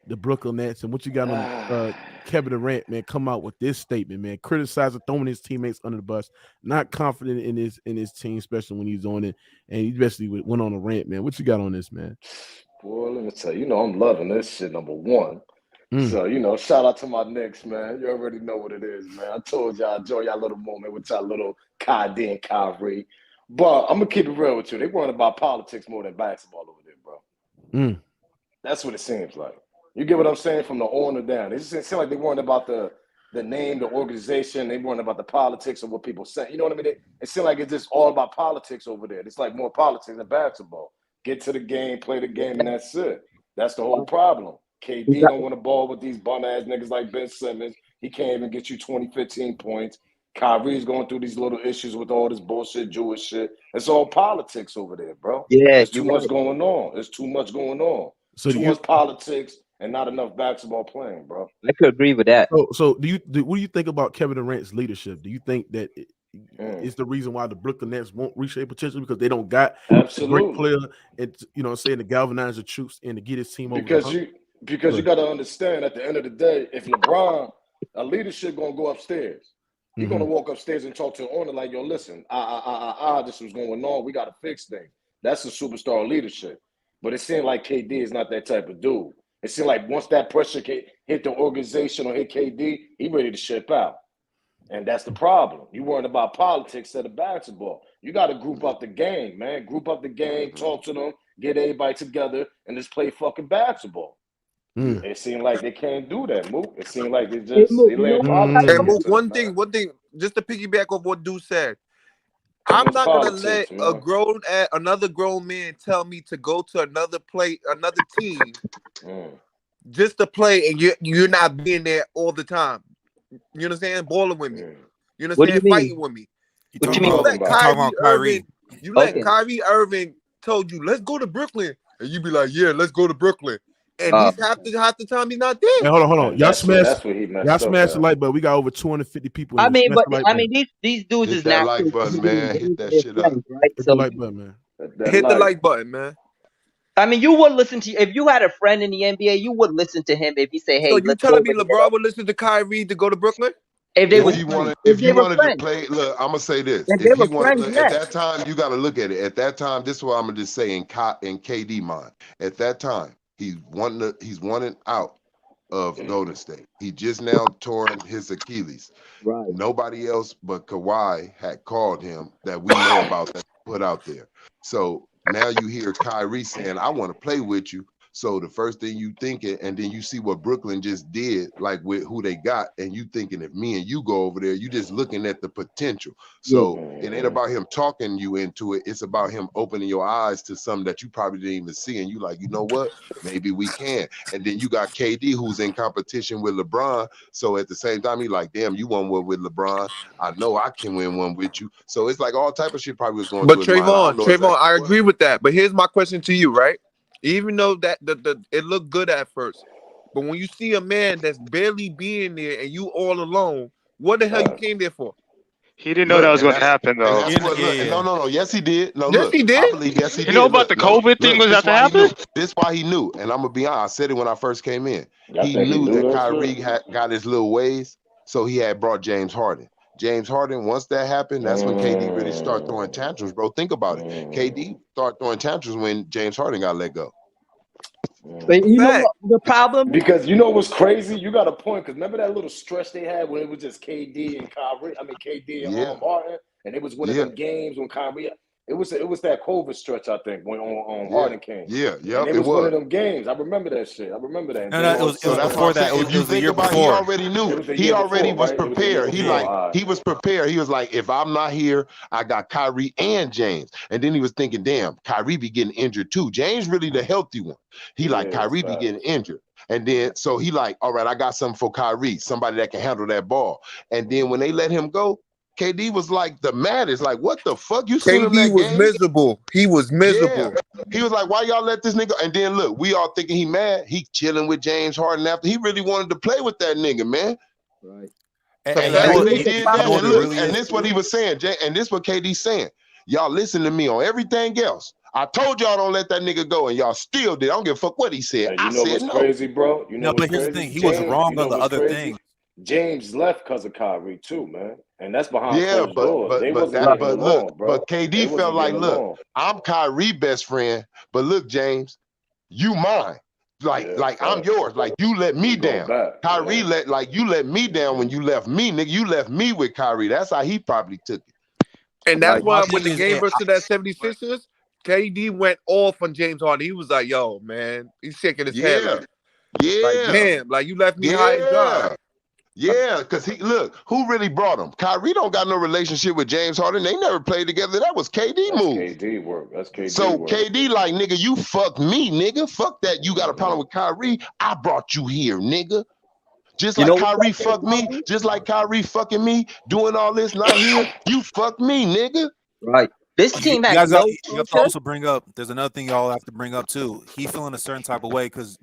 the Brooklyn Nets, and what you got on Kevin Durant, man? Come out with this statement, man. Criticizing, throwing his teammates under the bus, not confident in his team, especially when he's on it, and he basically went on a rant, man. What you got on this, man? Boy, let me tell you, I'm loving this shit. Number one, So, you know, shout out to my Knicks, man. You already know what it is, man. I told y'all, enjoy y'all little moment with y'all little KD and Kyrie. But I'm going to keep it real with you. They worrying about politics more than basketball over there, bro. That's what it seems like. You get what I'm saying? From the owner down. It just seems like they worrying about the name, the organization. They worrying about the politics of what people say. You know what I mean? It seems like it's just all about politics over there. It's like more politics than basketball. Get to the game, play the game, and that's it. That's the whole problem. KD don't want to ball with these bum-ass niggas like Ben Simmons. He can't even get you 20, 15 points. Kyrie's going through these little issues with all this bullshit, Jewish shit. It's all politics over there, bro. Yeah, There's too much going on. There's too much going on. So too much politics and not enough basketball playing, bro. I could agree with that. So what do you think about Kevin Durant's leadership? Do you think that it's the reason why the Brooklyn Nets won't reach their potential because they don't got a great player and, you know, saying to galvanize the troops and to get his team over? Because you got to understand, at the end of the day, if LeBron, a leadership gonna go upstairs. He's gonna walk upstairs and talk to the owner like, yo, listen, this was going on. We got to fix things. That's the superstar leadership. But it seemed like KD is not that type of dude. It seemed like once that pressure hit the organization or hit KD, he ready to ship out. And that's the problem. You worrying about politics instead of basketball. You got to group up the game, man. Group up the game, talk to them, get everybody together, and just play fucking basketball. It seemed like they can't do that, Mook. It seemed like they let politics. And Mook, one thing, just to piggyback off what Dude said. I'm not gonna let another grown man tell me to go to another team just to play, and you're not being there all the time. You understand? Balling with me. You understand? Fighting with me. What you mean? You let Kyrie Irving told you, let's go to Brooklyn, and you be like, yeah, let's go to Brooklyn. And he's half the time he's not there. Hey, hold on. Y'all smashed the light button. We got over 250 people. I mean, these dudes hit is that not like button, man. Hit that shit up. Right? Hit the like button, man. Hit the like button, man. I mean, you would listen to if you had a friend in the NBA, you would listen to him if he say, "Hey." So you telling me LeBron would listen to Kyrie to go to Brooklyn? If you wanted to play, look, I'm gonna say this. If you wanted, at that time, you got to look at it. At that time, this is what I'm gonna just say in KD mind. At that time, he's wanting out of Golden State. He just now torn his Achilles. Right. Nobody else but Kawhi had called him that we know about that put out there. So now you hear Kyrie saying, "I want to play with you." So the first thing you thinking, and then you see what Brooklyn just did, like with who they got, and you thinking if me and you go over there, you just looking at the potential. So it ain't about him talking you into it. It's about him opening your eyes to something that you probably didn't even see. And you like, you know what? Maybe we can. And then you got KD who's in competition with LeBron. So at the same time, he like, damn, you won one with LeBron. I know I can win one with you. So it's like all type of shit probably was going through his mind. But Trayvon, I agree with that. But here's my question to you, right? Even though that it looked good at first, but when you see a man that's barely being there and you all alone, what the hell you came there for? He didn't know that was going to happen, though. No. Yes, he did. No, yes, look, he did. I believe, yes, he did. You know about the COVID thing was that to happen? This why he knew. And I'm going to be honest. I said it when I first came in. He knew that Kyrie got his little ways, so he had brought James Harden. James Harden, once that happened, that's when KD really started throwing tantrums, bro. Think about it. KD started throwing tantrums when James Harden got let go. But you know what the problem? Because you know what's crazy? You got a point. Because remember that little stretch they had when it was just KD and Kyrie? I mean, KD and Harden, and it was winning them games when Kyrie. It was that COVID stretch, I think, when Harden came. It was one of them games. I remember that shit. I remember that. No, it was before that. It was the year before. He already knew. He already was prepared. He was prepared. He was like, if I'm not here, I got Kyrie and James. And then he was thinking, damn, Kyrie be getting injured too. James really the healthy one. He like Kyrie be getting injured. And then so he like, all right, I got something for Kyrie, somebody that can handle that ball. And then when they let him go, KD was like the maddest. Like, what the fuck? You seen him that was game? miserable. He was miserable. Yeah. He was like, why y'all let this nigga? And then look, we all thinking he mad. He chilling with James Harden after he really wanted to play with that nigga, man. Right. And that's what he did. And this what he was saying. And this what KD's saying. Y'all listen to me on everything else. I told y'all don't let that nigga go, and y'all still did. I don't give a fuck what he said. Hey, you know what's crazy, bro? You know but here's the thing. He was wrong on the other thing. James left because of Kyrie too, man. And that's behind closed doors. But KD felt like, look, I'm Kyrie's best friend, but look, James, you mine. Like I'm yours. Like you let me down. Kyrie you let me down when you left me, nigga. You left me with Kyrie. That's how he probably took it. And that's why when the game versus that 76ers, KD went off on James Harden. He was like, yo, man. He's shaking his head like, damn, like you left me high and dry. Yeah, because who really brought him? Kyrie don't got no relationship with James Harden. They never played together. That was KD move. KD work. That's KD so work. KD like, nigga, you fuck me, nigga. Fuck that. You got a problem with Kyrie. I brought you here, nigga. Just like Kyrie fucked me, just like Kyrie fucking me, doing all this not here. You fuck me, nigga. Right. This team you guys have to also bring up. There's another thing y'all have to bring up too. He feeling a certain type of way because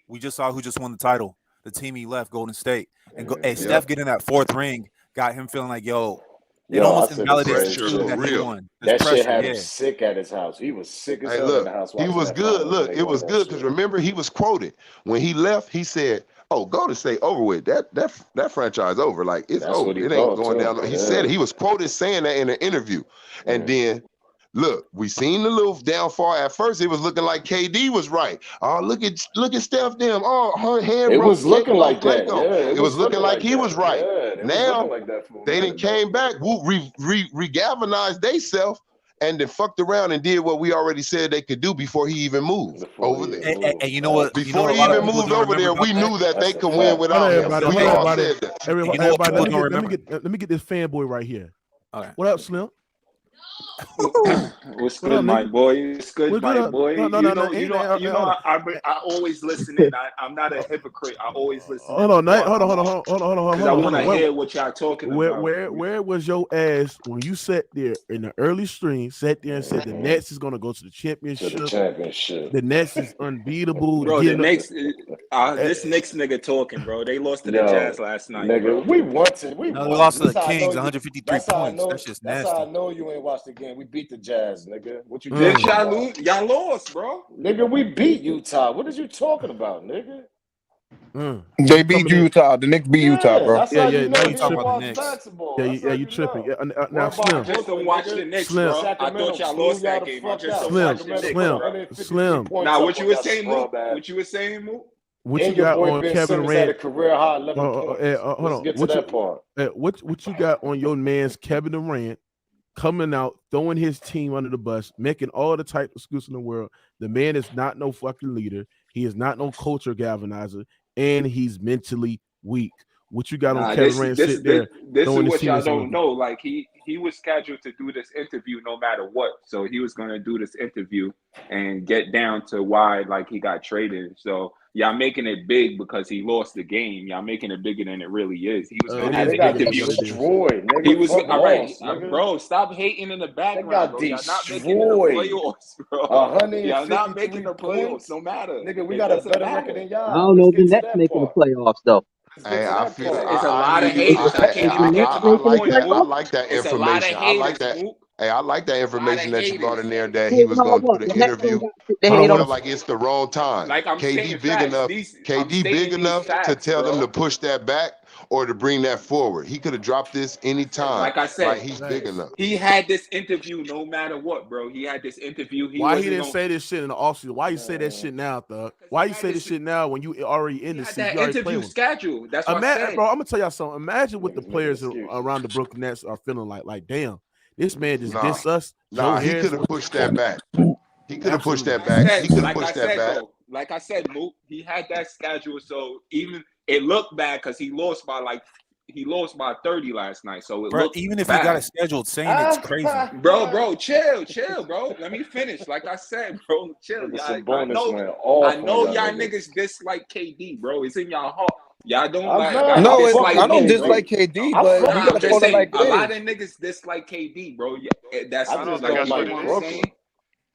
we just saw who just won the title. The team he left, Golden State, and Steph getting that 4th ring got him feeling like, it almost invalidates the team that he won. That shit had him sick at his house. He was sick as hell in the house. He was good. Look, it was good because remember he was quoted when he left. He said, "Oh, Golden State over with. That franchise over. Like it's over. It ain't going down." He said it. He was quoted saying that in an interview, and then. Look, we seen the little downfall. At first, it was looking like KD was right. Oh, look at Steph. Them. Oh, her hand. It was looking like that. It was looking like he was right. Now they didn't came back. Regalvanized themselves and then fucked around and did what we already said they could do before he even moved over there. And you know what? Before he even moved over there, we knew that they could win without him. We all said that. Everybody, let me get this fanboy right here. Okay. What up, Slim? What's good, my boy? It's good, my boy. I always listen in. I'm not a hypocrite. I always listen. Hold on. I want to hear what y'all talking about. Where was your ass when you sat there in the early stream? Sat there and said the Nets is gonna go to the championship. The Nets is unbeatable. Bro, the Knicks. This Knicks nigga talking, bro. They lost to the Jazz last night. Nigga, bro. We lost to the Kings, 153 points. That's just nasty. That's how I know you ain't watched the game. We beat the Jazz, nigga. What you did? Y'all lost, bro. Nigga, we beat Utah. What is you talking about, nigga? They beat Utah. The Knicks beat Utah, bro. Now you tripping. Now, Slim. Just to watch the Knicks, bro. I thought y'all lost that game. I just Slim. Now, what you were saying, Mook? What you got on Kevin Durant? A career high 11 points. Hold on. Get to that part. What you got on your man's Kevin Durant coming out, throwing his team under the bus, making all the type of excuses in the world? The man is not no fucking leader. He is not no culture galvanizer, and he's mentally weak. What you got on Kevin Durant sit there? This is what y'all don't know. Like he was scheduled to do this interview no matter what. So he was going to do this interview and get down to why like he got traded. So y'all making it big because he lost the game. Y'all making it bigger than it really is. He was going to have the interview. He was all right, bro. Stop hating in the background. Bro. Y'all not making the playoffs, bro. Y'all not making the playoffs. No matter. Nigga, we got a better record than y'all. I don't know the Nets making the playoffs though. Hey, I feel it's a lot of hate. I like that information. I like that. Hey, I like that information that you brought in there that he was going to do the interview. I feel like it's the wrong time. Like I'm KD big enough to tell them to push that back or to bring that forward. He could have dropped this anytime. Like I said, he's big enough. He had this interview no matter what, bro. He had this interview. Why he didn't say this shit in the offseason? Why you say that shit now, thug? Why you say this shit now when you already in the season? That interview schedule. That's what I said. Bro, I'm gonna tell y'all something. Imagine what the players around the Brooklyn Nets are feeling like. Like, damn, this man just dissed us. He could have pushed that back. He could have pushed that back. He could have pushed that back. Like I said, Mook, he had that schedule, so even it looked bad because he lost by 30 last night. So it looked even if bad. he got it scheduled, saying it's crazy. Bro, chill, bro. Let me finish. Like I said, bro, chill. I know y'all niggas dislike KD, bro. It's in y'all heart. Y'all don't I don't dislike KD, but I'm just saying a lot of niggas dislike KD, bro. That's not what I'm saying.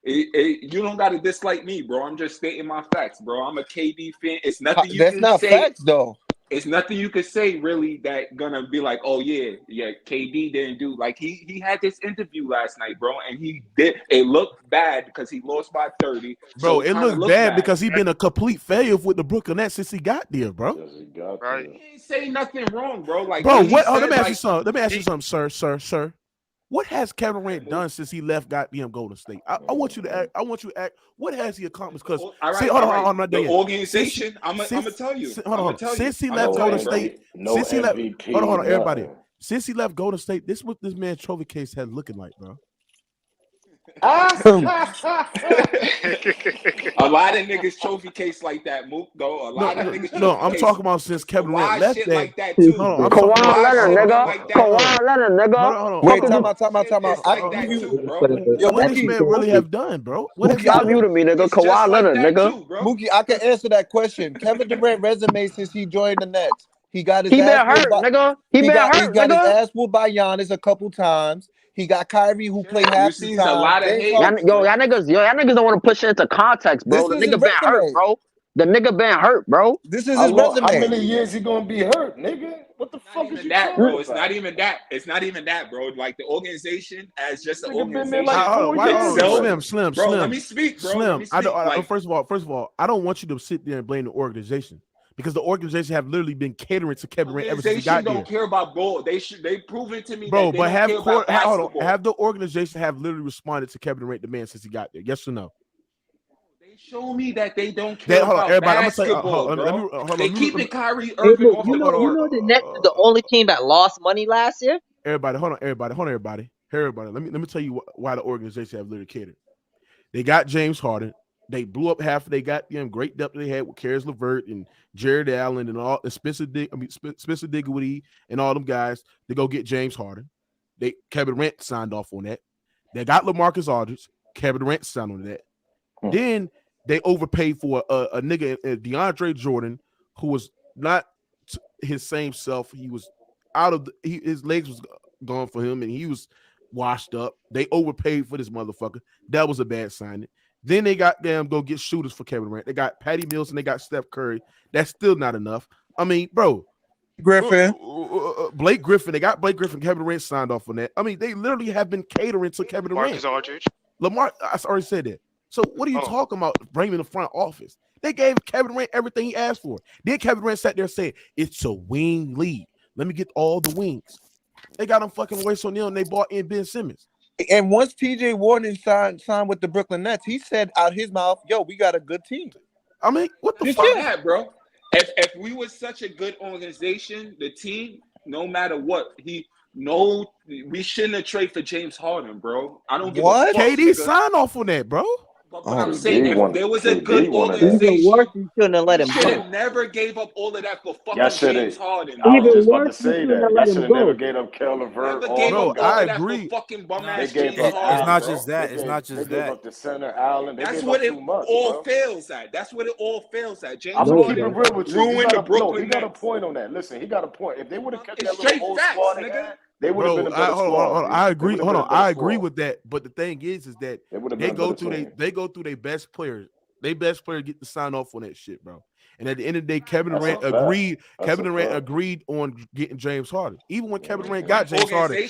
You don't gotta dislike me, bro. I'm just stating my facts, bro. I'm a KD fan. It's nothing you can say. That's not facts, though. It's nothing you could say really that gonna be like, oh yeah, KD didn't do like he had this interview last night, bro, and he did. It looked bad because he lost by 30. Bro, it looked bad because he been a complete failure with the Brooklyn Nets since he got there, bro. Right. He ain't say nothing wrong, bro. Like, bro, what? Oh, let me ask you something. Let me ask you something, sir. What has Kevin Durant done since he left goddamn Golden State? I want you to act. I want you to act. What has he accomplished? Because hold on, I'm not done yet. The organization. I'm gonna tell you. Hold on. Since he left Golden State, since he left, hold on, everybody. Since he left Golden State, this is what this man's trophy case had looking like, bro. A lot of niggas trophy case like that, Mook. Though a lot of niggas. No, I'm talking about since Kevin Durant left shit that. Like that too. Hold on, Kawhi Leonard, nigga. Kawhi Leonard, nigga. Hold on. Wait, time out. What this man really have done, bro? Stop muting me, nigga. Kawhi Leonard, nigga. Mookie, I can answer that question. Kevin Durant resume since he joined the Nets. He got his He been ass hurt, nigga. He got his ass whooped by Giannis a couple times. He got Kyrie, who played half the time. A lot of hate. Y'all niggas don't want to push it into context, bro. The nigga been hurt, bro. The nigga been hurt, bro. This is his resume. How many years he gonna be hurt, nigga? What the fuck is you talking bro? about? It's not even that. It's not even that, bro. Like the organization as just an organization. Slim. Bro, let me speak, bro. Slim. First of all, I don't want you to sit there and blame the organization. Because the organization have literally been catering to Kevin Durant ever since he got there. They don't care about goal. They proven to me bro, that they but don't care about basketball. Have the organization have literally responded to Kevin Durant demand since he got there? Yes or no? They show me that they don't care about basketball, bro. They keeping Kyrie Irving off the court. You know the Nets is the only team that lost money last year? Everybody. Let me tell you why the organization have literally catered. They got James Harden. They blew up half of they got great depth they had with Caris LeVert and Jared Allen and all Spencer Dinwiddie and all them guys to go get James Harden. Kevin Durant signed off on that. They got LaMarcus Aldridge. Kevin Durant signed on that. Then they overpaid for a nigga DeAndre Jordan who was not his same self. He was out of his legs was gone for him and he was washed up. They overpaid for this motherfucker. That was a bad signing. Then they got them go get shooters for Kevin Durant. They got Patty Mills and they got Steph Curry. That's still not enough. I mean, bro. Blake Griffin. They got Blake Griffin. Kevin Durant signed off on that. I mean, they literally have been catering to Kevin Durant. Marcus Aldridge. I already said that. So what are you talking about bringing the front office? They gave Kevin Durant everything he asked for. Then Kevin Durant sat there and said, it's a wing league. Let me get all the wings. They got him fucking Royce O'Neal and they bought in Ben Simmons. And once TJ Warren signed with the Brooklyn Nets, he said out his mouth, yo, we got a good team. I mean, what the fuck? That, bro? If we were such a good organization, the team, no matter what, we shouldn't have traded for James Harden, bro. I don't give a fuck. KD signed off on that, bro. But I'm saying if there was a good organization, you shouldn't have let him should have never gave up all of that for fucking James Harden. I was just about to say that. Y'all should have never gave up Kel LeVert. I agree. It's not just that. It's not just that. They gave up the center Allen. That's what it all fails at. That's what it all fails at. James Harden ruined the Brooklyn. He got a point on that. Listen, he got a point. If they would have kept that little old squad they had, they would have been a better squad. I agree. Hold on. I agree with that. But the thing is that they go through their best players. They best player get to sign off on that shit, bro. And at the end of the day, Kevin Durant agreed. Kevin Durant agreed on getting James Harden. Even when Kevin Durant got James Harden,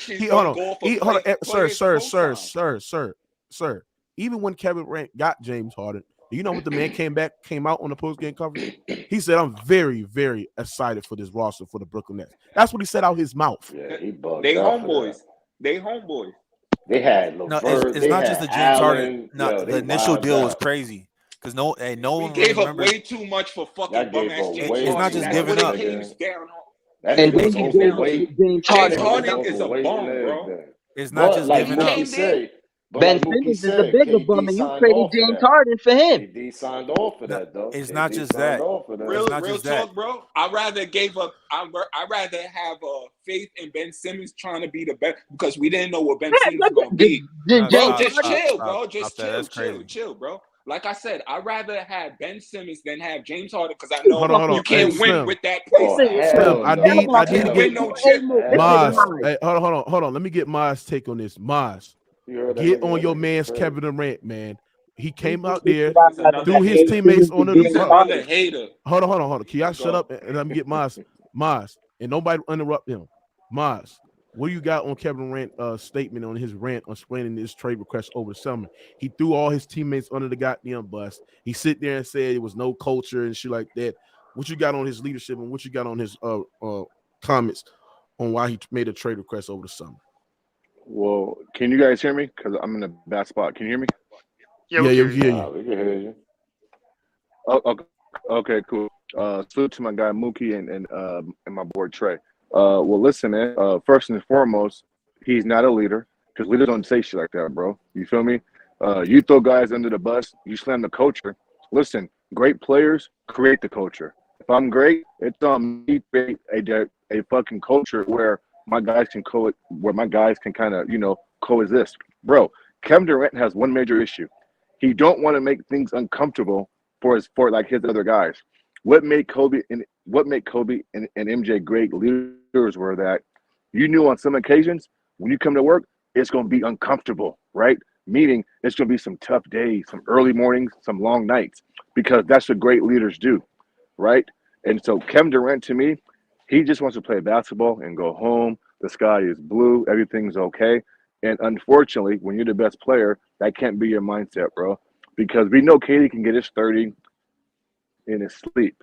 sir. Even when Kevin Durant got James Harden, you know what the man came out on the post game coverage? He said, "I'm very, very excited for this roster for the Brooklyn Nets." That's what he said out his mouth. Yeah, he bugged. They homeboys. They had LeVert. No, it's not just the James Harden. No, the initial deal was crazy. Because no one gave up way too much for fucking bum ass James Harden. It's not just giving up. And James Harden is a bum, bro. It's not just giving up. Ben Simmons is a bigger bum, and you traded James Harden for him. He signed off for that, though. It's not just that. Real talk, bro. I'd rather have faith in Ben Simmons trying to be the best because we didn't know what Ben Simmons was going to be. Just chill, bro. Just chill, bro. Like I said, I'd rather have Ben Simmons than have James Harden because I know you can't win with that play. I need to get no chip. Maz, hey, hold on. Let me get Maz' take on this. Maz, get on your man's Kevin Durant, man. He came out there, threw his teammates on the hater. Hold on. Can y'all shut up and let me get Maz? Maz, and nobody interrupt him. Maz, what do you got on Kevin Durant's statement on his rant on explaining this trade request over the summer? He threw all his teammates under the goddamn bus. He sit there and said it was no culture and shit like that. What you got on his leadership and what you got on his comments on why he made a trade request over the summer? Well, can you guys hear me? Because I'm in a bad spot. Can you hear me? Yeah, Yeah, we yeah, can we hear can you. hear you. We can hear you. Okay, cool. Salute to my guy Mookie and my boy Trey. Well, listen, man. First and foremost, he's not a leader because leaders don't say shit like that, bro. You feel me? You throw guys under the bus, you slam the culture. Listen, great players create the culture. If I'm great, it's on me to create a fucking culture where my guys can kind of coexist, bro. Kevin Durant has one major issue. He don't want to make things uncomfortable for like his other guys. What made Kobe and MJ great leaders were that you knew on some occasions when you come to work, it's going to be uncomfortable, right? Meaning it's going to be some tough days, some early mornings, some long nights, because that's what great leaders do, right? And so Kevin Durant, to me, he just wants to play basketball and go home. The sky is blue, everything's okay. And unfortunately, when you're the best player, that can't be your mindset, bro. Because we know Katie can get his 30 in his sleep,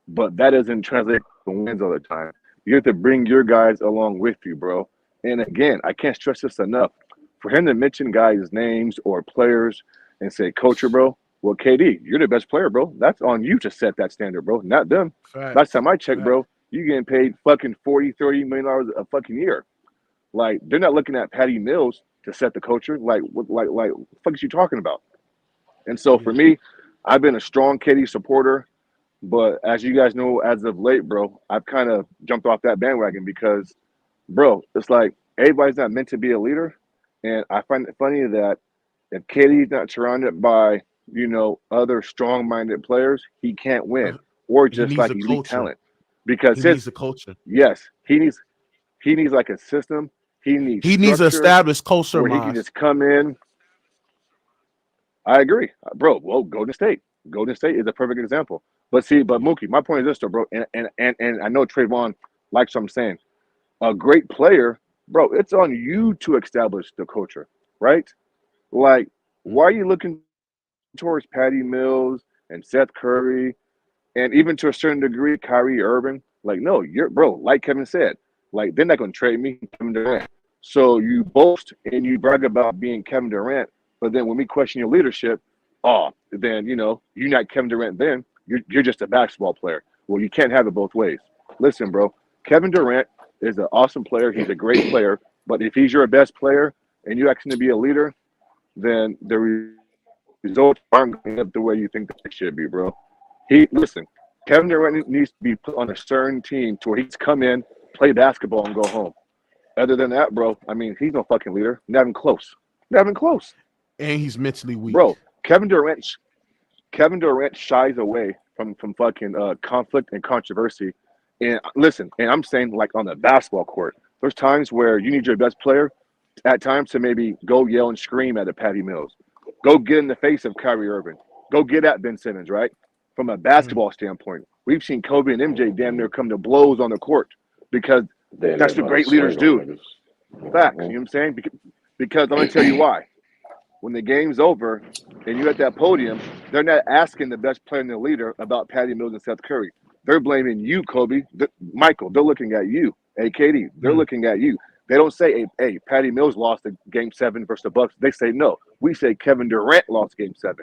but that doesn't translate to wins all the time. You have to bring your guys along with you, bro. And again, I can't stress this enough. For him to mention guys' names or players and say, "Coacher, bro," well, KD, you're the best player, bro. That's on you to set that standard, bro, not them. Last Facts. time I checked, Facts. bro, you getting paid fucking 40, $30 million a fucking year. Like, they're not looking at Patty Mills to set the culture. What the fuck is you talking about? And so for Yeah. me, I've been a strong KD supporter. But as you guys know, as of late, bro, I've kind of jumped off that bandwagon because, bro, it's like everybody's not meant to be a leader. And I find it funny that if KD's not surrounded by, other strong minded players, he can't win or He just needs like a elite culture. talent. Because He needs a culture. yes, he needs like a system, he needs He needs an structure established culture, where he can Mosh. just come in. I agree, bro. Well, Golden State. Golden State is a perfect example. But see, but Yeah. Mookie, my point is this, though, bro, and I know Trayvon likes what I'm saying. A great player, bro, it's on you to establish the culture, right? Like, why are you looking towards Patty Mills and Seth Curry and even to a certain degree, Kyrie Irving? Like, no, you're bro, like Kevin said, like they're not gonna trade me, Kevin Durant. So you boast and you brag about being Kevin Durant, but then when we question your leadership, then you're not Kevin Durant. Then you're just a basketball player. Well, you can't have it both ways. Listen, bro, Kevin Durant is an awesome player. He's a great player. But if he's your best player and you ask him to be a leader, then the results aren't going up the way you think they should be, bro. Listen, Kevin Durant needs to be put on a certain team to where he's come in, play basketball, and go home. Other than that, bro, I mean, he's no fucking leader. Not even close. Not even close. And he's mentally weak. Bro, Kevin Durant shies away from fucking conflict and controversy. And listen, and I'm saying like on the basketball court, there's times where you need your best player at times to maybe go yell and scream at a Patty Mills. Go get in the face of Kyrie Irving. Go get at Ben Simmons, right? From a basketball standpoint, we've seen Kobe and MJ damn near come to blows on the court because that's what great leaders do. Facts, you know what I'm saying? Because I'm going to tell you why. When the game's over and you're at that podium, they're not asking the best player and the leader about Patty Mills and Seth Curry. They're blaming you, Kobe. Michael, they're looking at you. Hey, Katie, they're looking at you. They don't say, hey, Patty Mills lost the game 7 versus the Bucks. They say, no. We say Kevin Durant lost game 7.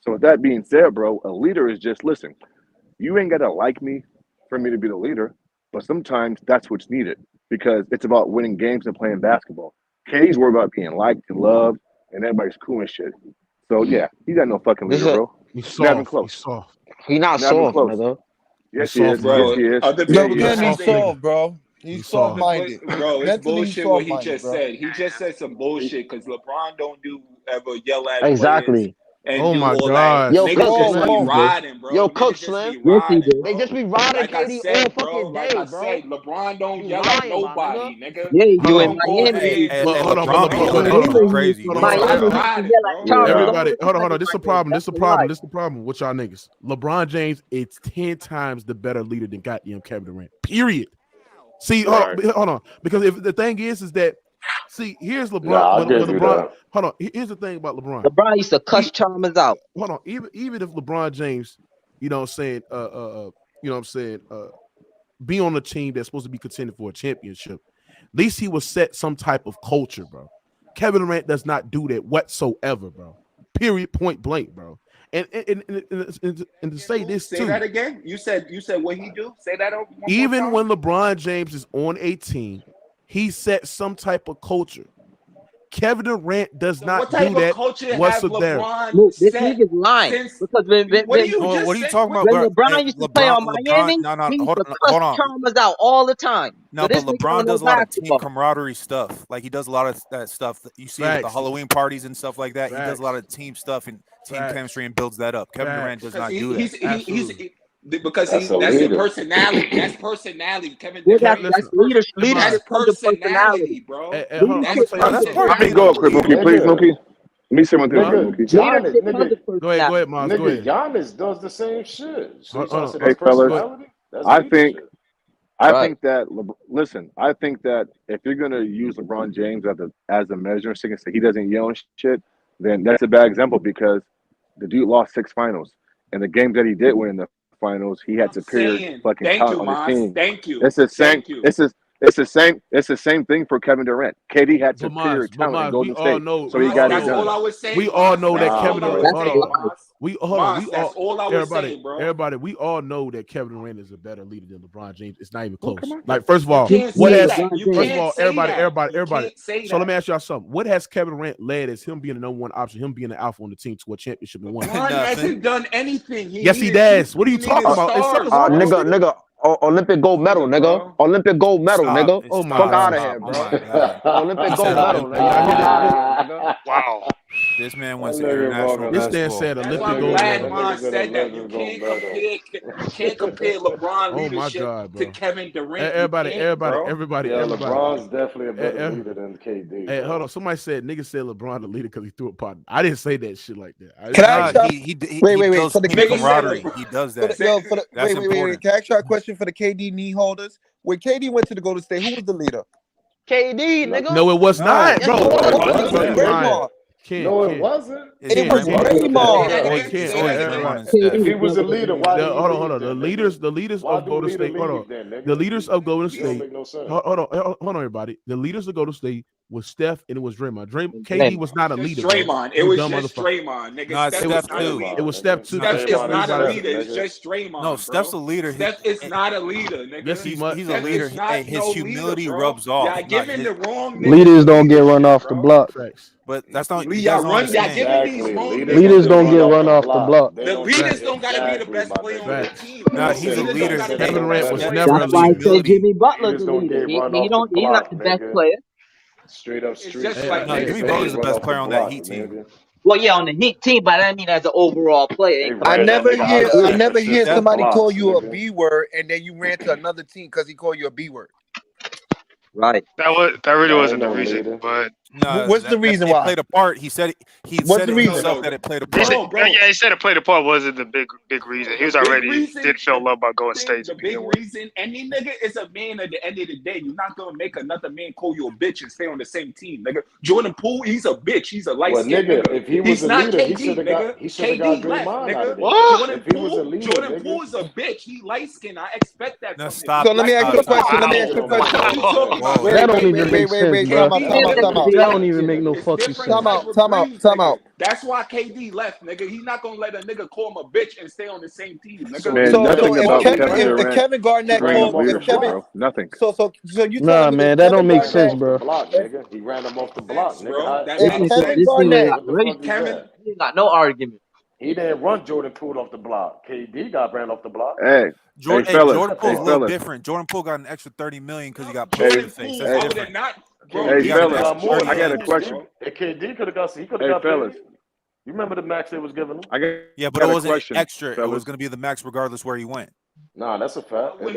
So with that being said, bro, a leader is just, listen, you ain't got to like me for me to be the leader, but sometimes that's what's needed because it's about winning games and playing basketball. Katie's worried about being liked and loved, and everybody's cool and shit. So yeah, he's not no fucking This leader, is a, bro. He's Not even soft. He's close. soft. he not Not even soft, close. nigga. He's Yes, he is. soft Yes, Bro, minded. he is. other Yeah, No, big, he the is. again, other he's Soft thing, nigga. soft, bro. He's He's soft soft. minded. It's Mentally, he's bullshit what soft he minded, just bro. said. He just said some bullshit because LeBron don't do ever yell at players Exactly. and Oh do my all that. Yo, gosh. Niggas Cook just Whoa, be Slim. whoa. riding, bro. Yo, Cook Niggas just Slim. be Yes, he riding, did. They just bro. be riding Like I KD all said, bro. fucking Like day, I bro. said, LeBron don't You yell at lying, my nigga. nobody, nigga. Yeah, he He Hold do in on. don't go Miami. there. And, But and hold on, but LeBron He be LeBron, don't yelling but at hold go, on. people bro. crazy. Hold You on, know hold what on, I'm He saying? hold on. riding, bro. Everybody, hold on, hold on. This is a problem. This is a problem. Right. This is a problem with y'all niggas. LeBron James is 10 times the better leader than goddamn Kevin Durant. Period. See, Right. hold on. Because if the thing is that see, here's LeBron, Nah, I but give you LeBron, that. hold on. Here's the thing about LeBron. LeBron used to cuss He, Chalmers out. hold on. Even if LeBron James, you know what I'm saying, you know what I'm saying, be on a team that's supposed to be contending for a championship, least he would set some type of culture, bro. Kevin Durant does not do that whatsoever, bro. Period, point blank, bro. And to say this too. Say that again. You said what he do? Say that over. Even when LeBron James is on a team, he sets some type of culture. Kevin Durant does not do that whatsoever. This nigga's lying because what are you talking about? When LeBron used to play on Miami, he used to cuss Chalmers out all the time. No, but LeBron does a lot of team camaraderie stuff. Like he does a lot of that stuff that you see at the Halloween parties and stuff like that. He does a lot of team stuff and team chemistry and builds that up. Kevin Durant does not do that. Because that's his personality. That's personality. Kevin Durant. That's leadership. That's personality, bro. Let me go, Chris Mookie, please, Mookie. Let me say one thing, Mookie. Go ahead, Miles. Go ahead. Giannis does the same shit. So hey, fellas, I think that I think that if you're gonna use LeBron James as a measuring stick and say he doesn't yell and shit, then that's a bad example because the dude lost 6 finals and the games that he did win in the finals, he had superior fucking talent on his team. Thank you. It's the same. It's the same thing for Kevin Durant. KD had superior talent in Golden State, so he got it done. We all know that Kevin Durant. That's all I was saying, bro. Everybody, we all know that Kevin Durant is a better leader than LeBron James. It's not even close. Like, first of all, everybody. So let me ask y'all something. What has Kevin Durant led as him being the number one option, him being the alpha on the team to a championship and one? LeBron hasn't done anything. Yes, he does. What are you talking about? Nigga. Olympic gold medal, nigga. Olympic gold medal, nigga. Oh my Fuck God. out of here, bro. Olympic gold medal, nigga. Wow. This man wants to international. This man said Olympic gold medal. Said that you can't compare LeBron leadership to Kevin Durant. Everybody. Yeah, LeBron's definitely a better leader than KD. Hey, hold on. Somebody said nigga said LeBron the leader because he threw a partner. I didn't say that shit like that. Can I ask wait. For the camaraderie, he does that. Wait. Can I ask you a question for the KD knee holders? When KD went to the Golden State, who was the leader? KD, nigga. No, it was not, bro. No, it wasn't. It was Draymond. If he was a leader, why? Hold on. The leaders of Golden State. Hold on. The leaders of Golden State. Hold on, everybody. The leaders of Golden State was Steph and it was Draymond. KD was not a leader. Draymond. It was just Draymond, nigga. No, Steph too. It was Steph too. Steph is not a leader. It's just Draymond. No, Steph's a leader. Steph is not a leader, nigga. Yes, he's a leader. His humility rubs off. Yeah, giving the wrong leaders don't get run off the block. But that's not. Leaders don't get run off the block. The leaders don't gotta be the best player on the team. No, he's a leader. Kevin Durant was never a That's why I leader. say Jimmy Butler's the leader. He's not the best player. Straight up street. Jimmy Butler's the best player on that Heat team. Well, yeah, on the Heat team, but I mean as an overall player. I never hear somebody call you a B word and then you ran to another team because he called you a B word. Right. That really wasn't the reason, but no, what's the reason why? It played a part. He said what's the reason? Himself that it played a part. He said it played a part wasn't the big reason. He was already did feel love about Golden State. The big reason, any nigga is a man at the end of the day. You're not gonna make another man call you a bitch and stay on the same team, nigga. Jordan Poole, he's a bitch. He's a light skinned nigga. If he was a leader, he should have got Draymond out of there. Jordan Poole is a bitch. He light skinned. I expect that. Now stop. So let me ask you a question. That don't even make sense, bro. That don't even make no fucking sense. Time out. That's why KD left, nigga. He's not gonna let a nigga call him a bitch and stay on the same team, nigga. If Kevin Garnett called nothing. So you nah, man, that don't make sense, bro. He ran him off the block, nigga. Kevin he got no argument. He didn't run Jordan Poole off the block. KD got ran off the block. Hey, Jordan Poole's a little different. Jordan Poole got an extra $30 million because he got punched in the face. That's different. Hey, fellas, I got a question. KD could have got. He could have got. Fellas. You remember the max they was giving him? Yeah, but it wasn't extra. It was going to be the max regardless where he went. Nah, that's a fact. If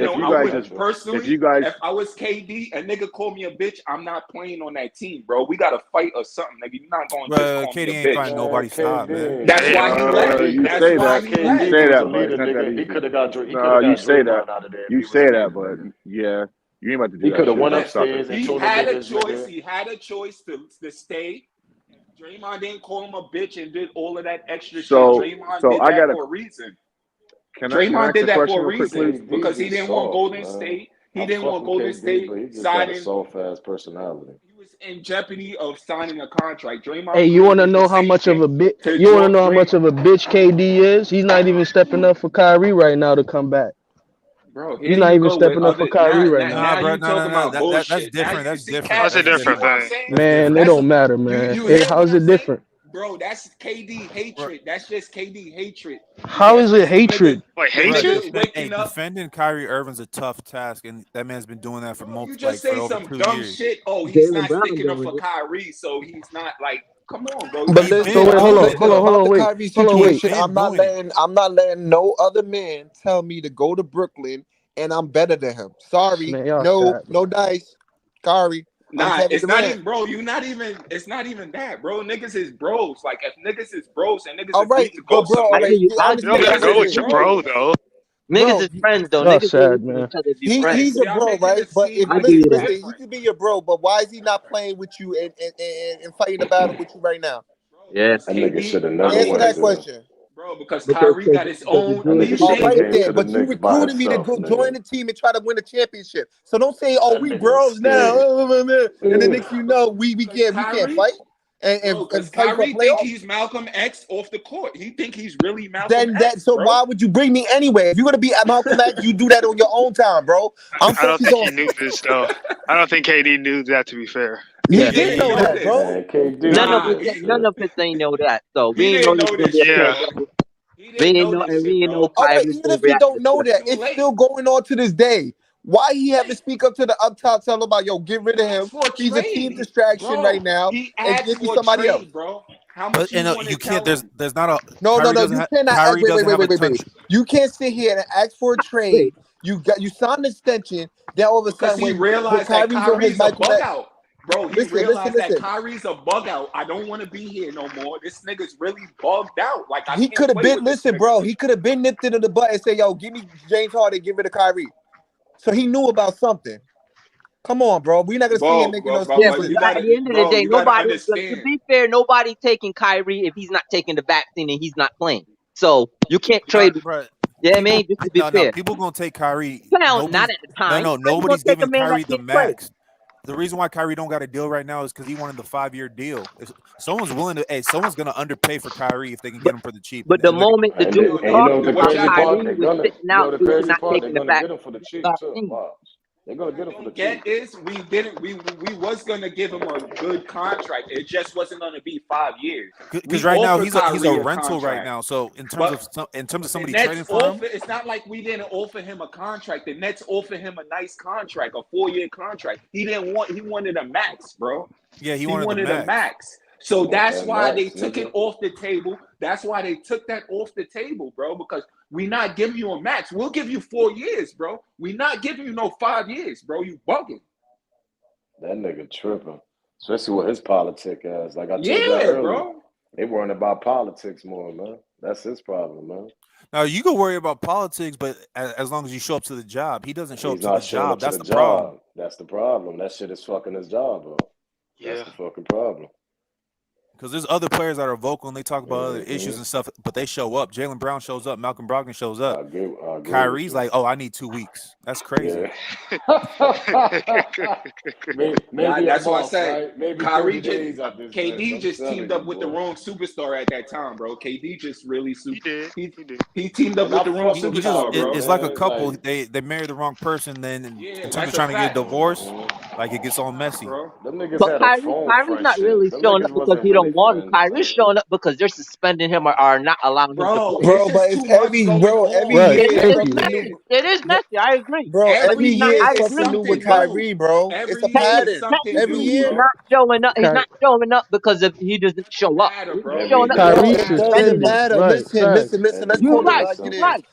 I was KD, a nigga call me a bitch, I'm not playing on that team, bro. We got to fight or something, nigga. You're not going to KD ain't fighting nobody stop, man. That's why he left. You say that. He could have got. No, you say that. You say that, but yeah. You ain't about to do that. He could have went upstairs. He had a choice. He had a choice to stay. Draymond didn't call him a bitch and did all of that extra shit. Draymond did that for a reason. Draymond did that for a reason because he didn't want Golden State. He didn't want Golden State but he just got a signing. soft ass personality. He was in jeopardy of signing a contract. Draymond. Hey, you want to know how much of a bitch? You want to know how much of a bitch KD is? He's not even stepping up for Kyrie right now to come back. Bro, he's not even stepping up for Kyrie right now. Now you talking about bullshit. That's different. That's different. That's a different thing. Man, it don't matter, man. How's it different? Bro, that's KD hatred. That's just KD hatred. How is it hatred? Wait, hatred? Hey, defending Kyrie Irving's a tough task, and that man's been doing that for You just say for some over 2 dumb years. shit. Oh, he's not sticking up for Kyrie, so he's not like. Come on, bro. But listen, hold on, wait. Kyrie situation, I'm not letting no other man tell me to go to Brooklyn and I'm better than him. Sorry, Man, no dice, Kyrie. Nah, it's not even, bro. You not even. It's not even that, bro. Niggas is bros. Like if niggas is bros and niggas agree to go somewhere, you don't gotta go with your bro though. Niggas is friends though. That's Niggas sad, with man. each other be friends. He's a bro, right? But if listen, he could be your bro, but why is he not playing with you and fighting the battle with you right now? Yes, That nigga should have never answer that question. Bro, because Kyrie got his own. All right, then, but you recruited me to go join the team and try to win a championship. So don't say, "Oh, we bros now," and the next you know, we can't fight. And Kyrie think he's Malcolm X off the court. He think he's really Malcolm X. So why would you bring me anyway? If you're gonna be at Malcolm X, you do that on your own time, bro. I don't think he knew this though. I don't think KD knew that. To be fair, he didn't know that, bro. None of us ain't know that. So we ain't know this. We ain't know. All right, even if you don't know that, it's still going on to this day. Why he have to speak up to the up top, tell him about get rid of him? He's a team distraction right now, and give me somebody else, bro. How much you can't. There's not a no. You cannot. Wait. You can't sit here and ask for a trade. You signed an extension. Then all of a sudden, he realized that Kyrie's a bug out. Bro, he realized that Kyrie's a bug out. I don't want to be here no more. This nigga's really bugged out. Like he could have been. Listen, bro. He could have been nipped into the butt and say, "Yo, give me James Harden, get rid of Kyrie." So he knew about something. Come on, bro. We're not gonna see him making those decisions. At the end of the day, nobody. To be fair, nobody taking Kyrie if he's not taking the vaccine and he's not playing. So you can't trade. Yeah, I mean, just to be fair. People gonna take Kyrie. Well, not at the time. No, nobody's giving Kyrie the max. The reason why Kyrie don't got a deal right now is because he wanted the 5-year deal. If someone's willing to, someone's gonna underpay for Kyrie if they can get him for the cheap. But the moment the dude was talking about Kyrie was sitting out, he was not taking the back. They're gonna get him for the cheap. We was gonna give him a good contract. It just wasn't gonna be 5 years. Because right now he's a rental right now. So in terms of somebody trading for him, it's not like we didn't offer him a contract. The Nets offered him a nice contract, a 4-year contract. He wanted a max, bro. Yeah, he wanted a max. So that's why they took it off the table. That's why they took that off the table, bro, because we not giving you a max. We'll give you 4 years, bro. We not giving you no 5 years, bro. You bugging. That nigga tripping. Especially with his politic ass. Like I told you earlier, bro. They worrying about politics more, man. That's his problem, man. Now you can worry about politics, but as long as you show up to the job, he doesn't show up to the job. That's the problem. That's the problem. That shit is fucking his job, bro. Yeah. That's the fucking problem. Because there's other players that are vocal and they talk about other issues and stuff, but they show up. Jaylen Brown shows up. Malcolm Brogdon shows up. I agree Kyrie's like, "Oh, I need 2 weeks." That's crazy. Yeah. maybe that's why I say right? Maybe Kyrie KD just teamed up with the wrong superstar at that time, bro. KD just really he teamed up with the wrong superstar, bro. It's like a couple. They marry the wrong person. Then in terms of trying to get a divorce, like it gets all messy. But Kyrie's not really showing up because he don't want him. Kyrie's showing up because they're suspending him or are not allowing him to play. Bro, but it's every year. It is messy. I agree. Bro, every year is something new with Kyrie, bro. It's a pattern. Every year. He's not showing up. He's not showing up because he doesn't show up. He's showing up. It doesn't matter. Listen. Let's You're right.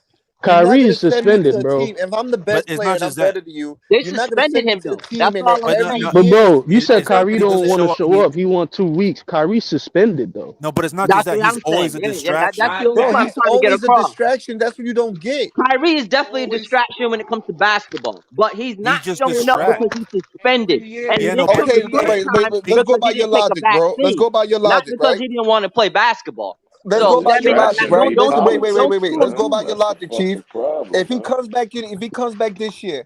Kyrie is suspended, bro. If I'm the best player and I'm better than you, they suspended him, though. That's all I'm saying. But bro, you said Kyrie don't want to show up. He want 2 weeks. Kyrie's suspended, though. No, but it's not just that. He's always a distraction. Bro, he's always a distraction. That's what you don't get. Kyrie is definitely a distraction when it comes to basketball, but he's not showing up because he's suspended. And okay, wait. Let's go by your logic, bro. Let's go by your logic, not because he didn't want to play basketball. Let's go by your logic, right? Wait. Let's go by your logic, Chief. If he comes back this year,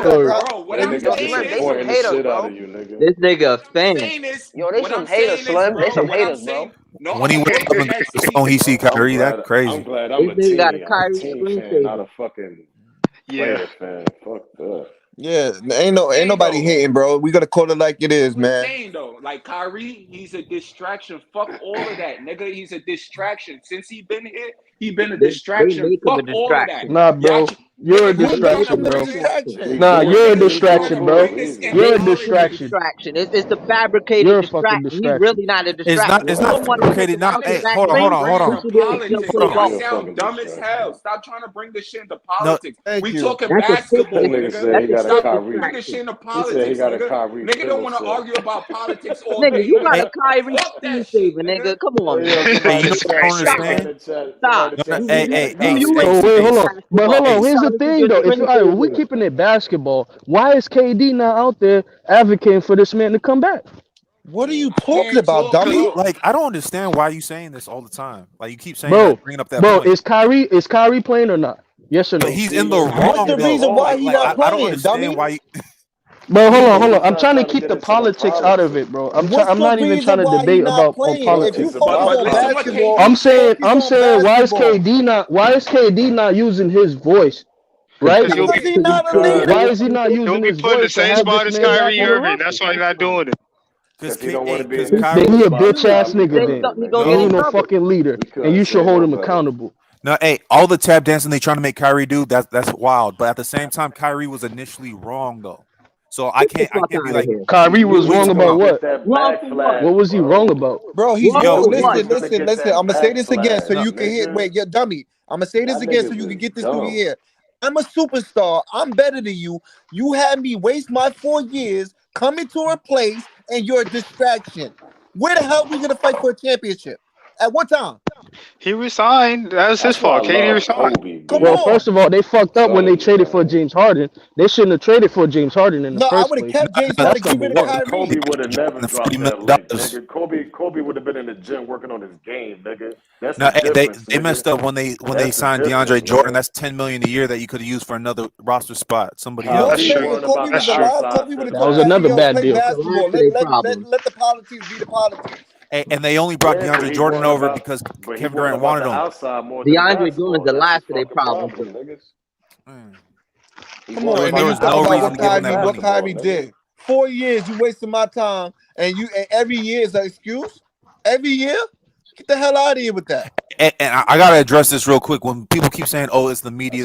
story. Bro, what I'm saying is, they some haters, bro. This nigga a fan. Yo, they some haters, Slim. They some haters, bro. No, when he wakes up and goes to the phone, he see Kyrie. That's crazy. I'm glad This nigga got a I'm a Kyrie team fan, screensaver. not a fucking player fan. Fuck that. Yeah, ain't nobody hating, bro. We gotta call it like it is, man. Saying though, like Kyrie, he's a distraction. Fuck all of that, nigga. He's a distraction. Since he been here, he been a distraction. Fuck all of that. Nah, bro. You're a distraction, bro. Nah, you're a distraction, bro. You're a distraction. It's the fabricated You're a fucking distraction. He's distraction. really not a distraction. It's not fabricated. Now, hey, hold on. You sound dumb as hell. Stop trying to bring this shit into politics. We talking basketball, nigga. Stop bringing this shit into politics, nigga. Nigga don't want to argue about politics all day. Nigga, you got a Kyrie screensaver, nigga. Come on, man. Hey, you know what I don't understand? Stop. Hey, Wait, hold on. But hold on. Here's the thing though. If we keeping it basketball, why is KD not out there advocating for this man to come back? What are you talking about, dummy? Like, I don't understand why you saying this all the time. Like, you keep saying that, bringing up that point. Is Kyrie playing or not? Yes or no? But he's in the wrong. What's the reason why he's not playing, I don't understand dummy? why. Bro, hold on. I'm trying to keep the politics out of it, bro. I'm not even trying to debate about politics. If you focus on basketball, I'm saying, why is KD not using his voice? Right? Because he's not a leader. Why is he not using his voice? He'll be put in the same spot as Kyrie Irving. That's why he's not doing it. Because he don't want to be in Then he a bitch ass nigga then. He ain't no fucking leader. And you should hold him accountable. No, hey, all the tap dancing they trying to make Kyrie do, that's wild. But at the same time, Kyrie was initially wrong though. So I can't be like Kyrie was wrong about what? What was he wrong about? Bro, he's listen. I'm gonna say this again so you can hear. Wait, you're dummy. I'm gonna say this again so you can get this through your ear. I'm a superstar. I'm better than you. You had me waste my 4 years coming to a place and you're a distraction. Where the hell are we gonna fight for a championship? At what time? He resigned. That was his fault. KD resigned. Well, first of all, they fucked up when they traded for James Harden. They shouldn't have traded for James Harden in the first place. I would have kept James Harden. Keep rid of Kyrie. Kobe would have never dropped that league, nigga. Kobe would have been in the gym working on his game, nigga. That's no, the difference, they messed up when they signed DeAndre Jordan. That's $10 million a year that you could have used for another roster spot. Somebody else. That was another bad deal. Let the politics be the politics. And they only brought DeAndre Jordan over because Kevin Durant wanted him. DeAndre Jordan's the last of their problems. Come on, and then you talk about what Kyrie did. 4 years, you wasted my time, and every year is an excuse. Every year, get the hell out of here with that. And I gotta address this real quick. When people keep saying, "Oh, it's the media,"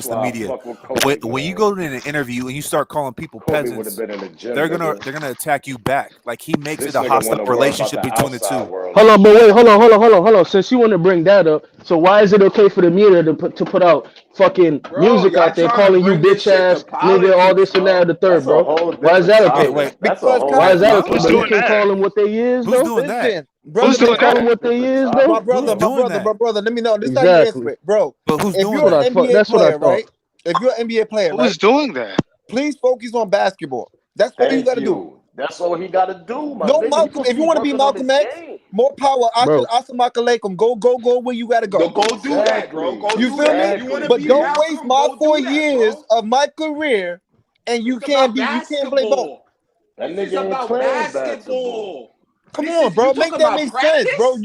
when you go to an interview and you start calling people peasants, they're gonna attack you back. Like he makes it a hostile relationship between the two. Hold on, but wait, hold on. Since you want to bring that up, so why is it okay for the media to put out fucking music out there calling you bitch ass nigga, all this and that, the third, bro? Why is that okay? Why is that okay? But you can call them what they is, though. Who's doing that? Brother, call them what they is, though. My brother. Let me know. This is how you answer it, bro. But who's doing that? If you're an NBA player, right? If you're an NBA player, who's doing that? Please focus on basketball. That's what you got to do. That's all he got to do, man. No, Malcolm. If you want to be Malcolm X, more power. Assalamu alaikum. Go where you got to go. Go do that, bro. You feel me? But don't waste my 4 years of my career, and you can't play ball. That nigga ain't playing basketball. Come on, bro. Make that make sense, bro.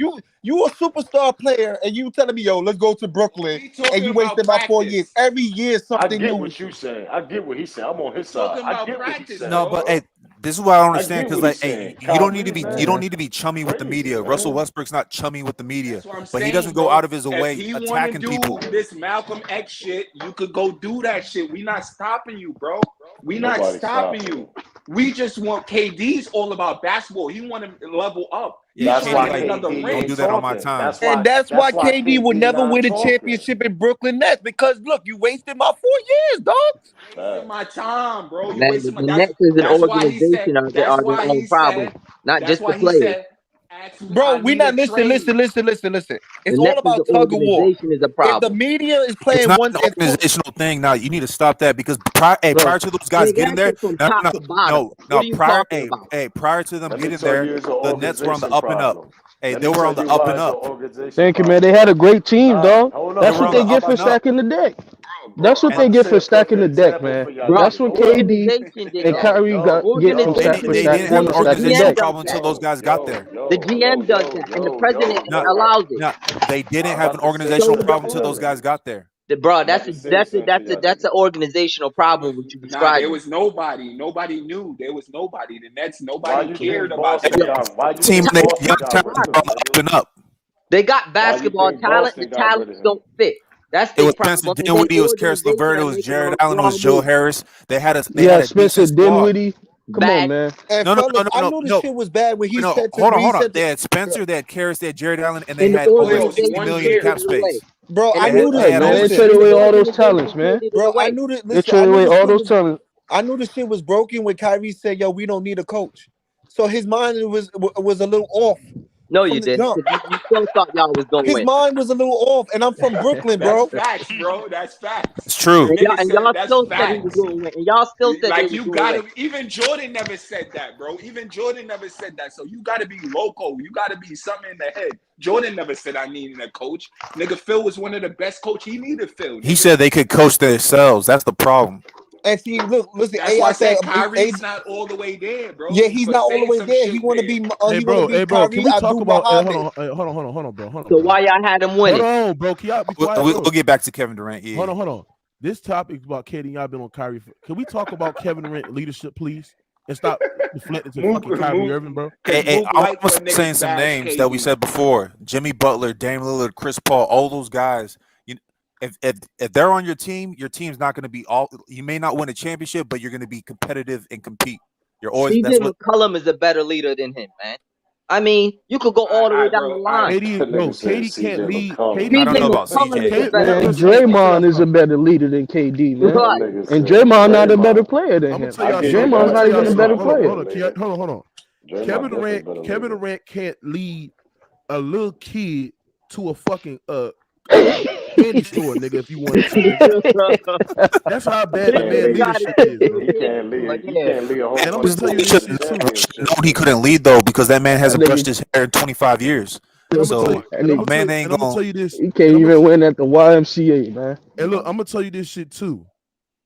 You a superstar player, and you telling me, yo, let's go to Brooklyn, and you wasted my 4 years. Every year something new. I get what you saying. I get what he's saying. I'm on his side. I get what he's saying. No, but hey, this is what I don't understand because like, hey, you don't need to be chummy with the media. Russell Westbrook's not chummy with the media, but he doesn't go out of his way attacking people. This Malcolm X shit, you could go do that shit. We not stopping you, bro. We not stopping you. We just want KD's all about basketball. He want to level up. Yeah, that's why KD don't do that on my time. That's why KD would never win a championship in Brooklyn Nets because look, you wasted my 4 years, dog. Wasting my time, bro. Man, the Nets is an organization are their own problem, not just the players. Bro, we not listen. It's all about tug of war. Is a problem. If the media is playing it's not one an organizational thing now, you need to stop that because prior to those guys getting there, prior to them getting there, the Nets were on the up and up. Hey, they were on the up and up. Thank you, man. They had a great team, dog. That's what they get for stacking the deck. That's what they get for stacking the deck, man. That's what KD and Kyrie get from stacking They didn't have an organizational problem until those guys got there. The GM does that, and the president allows it. No, they didn't have an organizational problem until those guys got there. Bro, that's an organizational problem which you described. There was nobody. Nobody knew. There was nobody. The Nets, nobody cared about that. Team they young talent up and up. They got basketball talent. The talents don't fit. That's it was Spencer Dinwiddie, it was Karis LeVert, it was Jared Allen, it was Joe Harris. They had us. Spencer Dinwiddie. Come on, man. No. I knew this shit was bad when he said to hold on. They had Spencer, they had Karis, they had Jared Allen, and they had over $60 million in cap space. Bro, I knew this. They traded away all those talents, man. Bro, I knew this. They traded away all those talents. I knew the shit was broken when Kyrie said, "Yo, we don't need a coach." So his mind was a little off. No, you didn't. You still thought y'all was gonna His win. mind was a little off, and I'm from Brooklyn, bro. That's facts, bro. That's facts. It's true. And y'all That's still said he was facts. gonna win. And y'all still said they Like was you gonna gotta. win. Even Jordan never said that, bro. Even Jordan never said that. So you gotta be local. You gotta be something in the head. Jordan never said I needed a coach. Nigga, Phil was one of the best coach. He needed Phil. Nigga. He said they could coach themselves. That's the problem. And see, listen. That's why I said Kyrie's not all the way there, bro. Yeah, he's not all the way there. He want to be. Hey, bro. Hey, bro. Can we talk about? Hold on, bro. Hold on. So why y'all had him winning? Hold on, bro. Can y'all be quiet, We'll get back to Kevin Durant. Yeah. Hold on. This topic is about KD. Y'all been on Kyrie. Can we talk about Kevin Durant leadership, please, and stop deflecting to fucking Kyrie Irving, bro? Hey, I was saying some names that we said before: Jimmy Butler, Dame Lillard, Chris Paul, all those guys. If they're on your team's not going to be all. You may not win a championship, but you're going to be competitive and compete. You're always. CJ McCollum is a better leader than him, man. I mean, you could go all the way down the line. KD can't lead. I don't know about CJ. Man, Draymond is a better leader than KD, man. Right. And Draymond not a better player than him. Draymond's not even a better player. Hold on. Kevin Durant can't lead a little kid to a fucking candy store, nigga, if you want to. That's how bad the man leadership is, bro. He can't lead a whole And I'm gonna tell you this shit too. No, he couldn't lead though because that man hasn't brushed his hair in 25 years. So man ain't gonna tell you this. He can't even win at the YMCA, man. And look, I'm gonna tell you this shit too.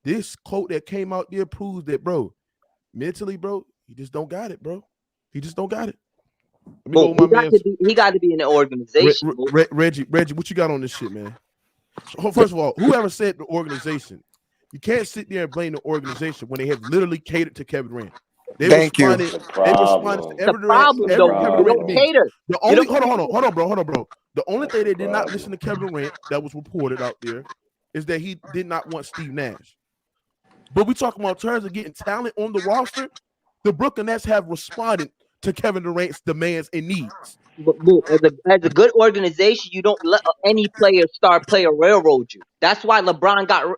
This quote that came out there proves that, bro, mentally, bro, he just don't got it, bro. He just don't got it. He got to be in the organization. Reggie, what you got on this shit, man? First of all, whoever said the organization, you can't sit there and blame the organization when they have literally catered to Kevin Durant. They responded to every Kevin Durant means. The only hold on, bro. The only thing they did not listen to Kevin Durant that was reported out there is that he did not want Steve Nash. But we talking about in terms of getting talent on the roster, the Brooklyn Nets have responded to Kevin Durant's demands and needs. But as a good organization, you don't let any star player railroad you. That's why LeBron got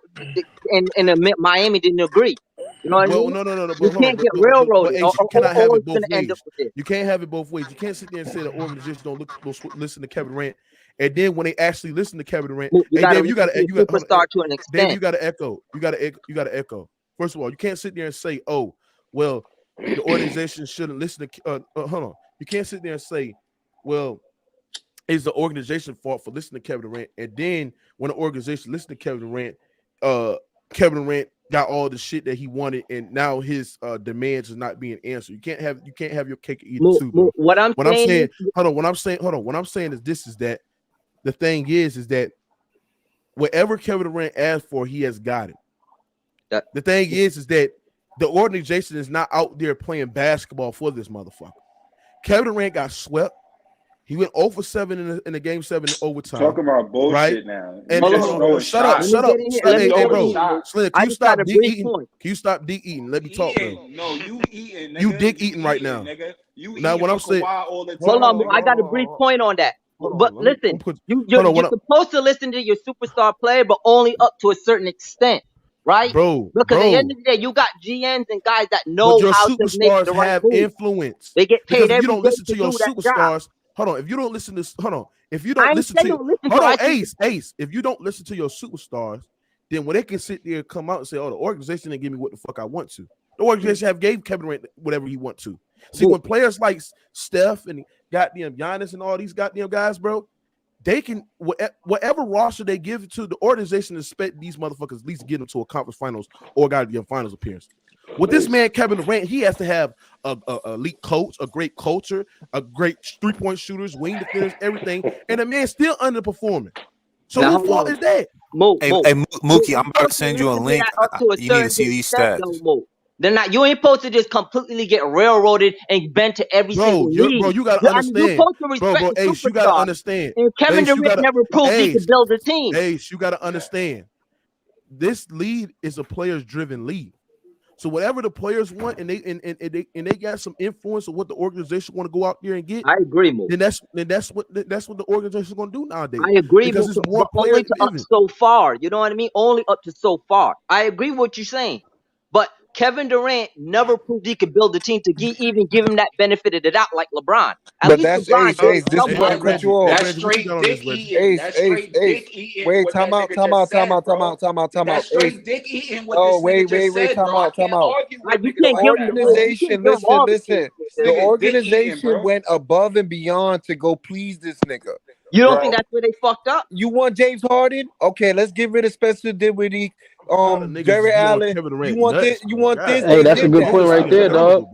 and Miami didn't agree. You know what I mean? No. You can't get railroaded. You cannot have it both ways. End up with this. You can't have it both ways. You can't sit there and say the organization don't listen to Kevin Durant, and then when they actually listen to Kevin Durant, you got superstar to an extent. Dave, you got to echo. You got to echo. First of all, you can't sit there and say, "Oh, well, the organization shouldn't listen to." Hold on. You can't sit there and say, "Well, it's the organization's fault for listening to Kevin Durant," and then when the organization listened to Kevin Durant, Kevin Durant got all the shit that he wanted, and now his demands is not being answered. You can't have your cake and eat it too, bro. What I'm saying is this: is that the thing is that whatever Kevin Durant asked for, he has got it. The thing is that the organization is not out there playing basketball for this motherfucker. Kevin Durant got swept. He went 0 for 7 in the game 7 in overtime. Talking about bullshit right? now. And shut up. Hey, bro. Slim, can you stop dick eating? Can you stop dick eating? Let me talk, bro. No, you eating. Nigga. You dick eating right now. Nigga. You now, what I'm saying. Hold on, I got a brief point on that. But listen, you're supposed to listen to your superstar player, but only up to a certain extent. Right, bro. Because at the end of the day, you got GMs and guys that know how to make the right have move. Influence. They get paid every day. If you don't listen to your superstars, hold on. If you don't listen to, if you don't listen to, Ace. If you don't listen to your superstars, then when they can sit there and come out and say, "Oh, the organization didn't give me what the fuck I want to," the organization have gave Kevin Durant whatever he want to. See, when players like Steph and goddamn Giannis and all these goddamn guys, bro. They can whatever roster they give to the organization, expect these motherfuckers at least get them to a conference finals or goddamn finals appearance. With this man Kevin Durant, he has to have a elite coach, a great culture, a great 3-point shooters, wing defenders, everything, and the man still underperforming. So whose fault is that? Hey, Mookie, I'm about to send you a link. You need to see these stats. They're not. You ain't supposed to just completely get railroaded and bent to every single league. Bro, you gotta understand. You're supposed to respect Ace, you gotta understand. And Kevin Durant never proved he could build a team. Ace, you gotta understand. This league is a players-driven league. So whatever the players want, and they got some influence of what the organization want to go out there and get. I agree, Mo. Then that's what the organization is going to do nowadays. I agree, because Mo, it's more only to up so far. You know what I mean? Only up to so far. I agree with what you're saying. But Kevin Durant never proved he could build the team to even give him that benefit of the doubt like LeBron. At But least that's LeBron gave Ace. This is why I cut you off. That's straight dick eating. That's Ace. straight dick eating. Wait, What time that out, nigga time just out, time said, out, time bro. out, time out, time out. That's Ace. straight dick eating what Oh, this nigga just wait, said, time bro. I out, time can't out. argue Like, with you niggas can't like give that, him bro. Organization, all the listen. This The nigga dick eating, organization bro. went above and beyond to go please this nigga. You don't Bro, think that's where they fucked up? you want James Harden? Okay, let's get rid of Spencer Dinwiddie, Jared Allen. You want this? You want this? Hey, They that's a did good that. point right there, dog.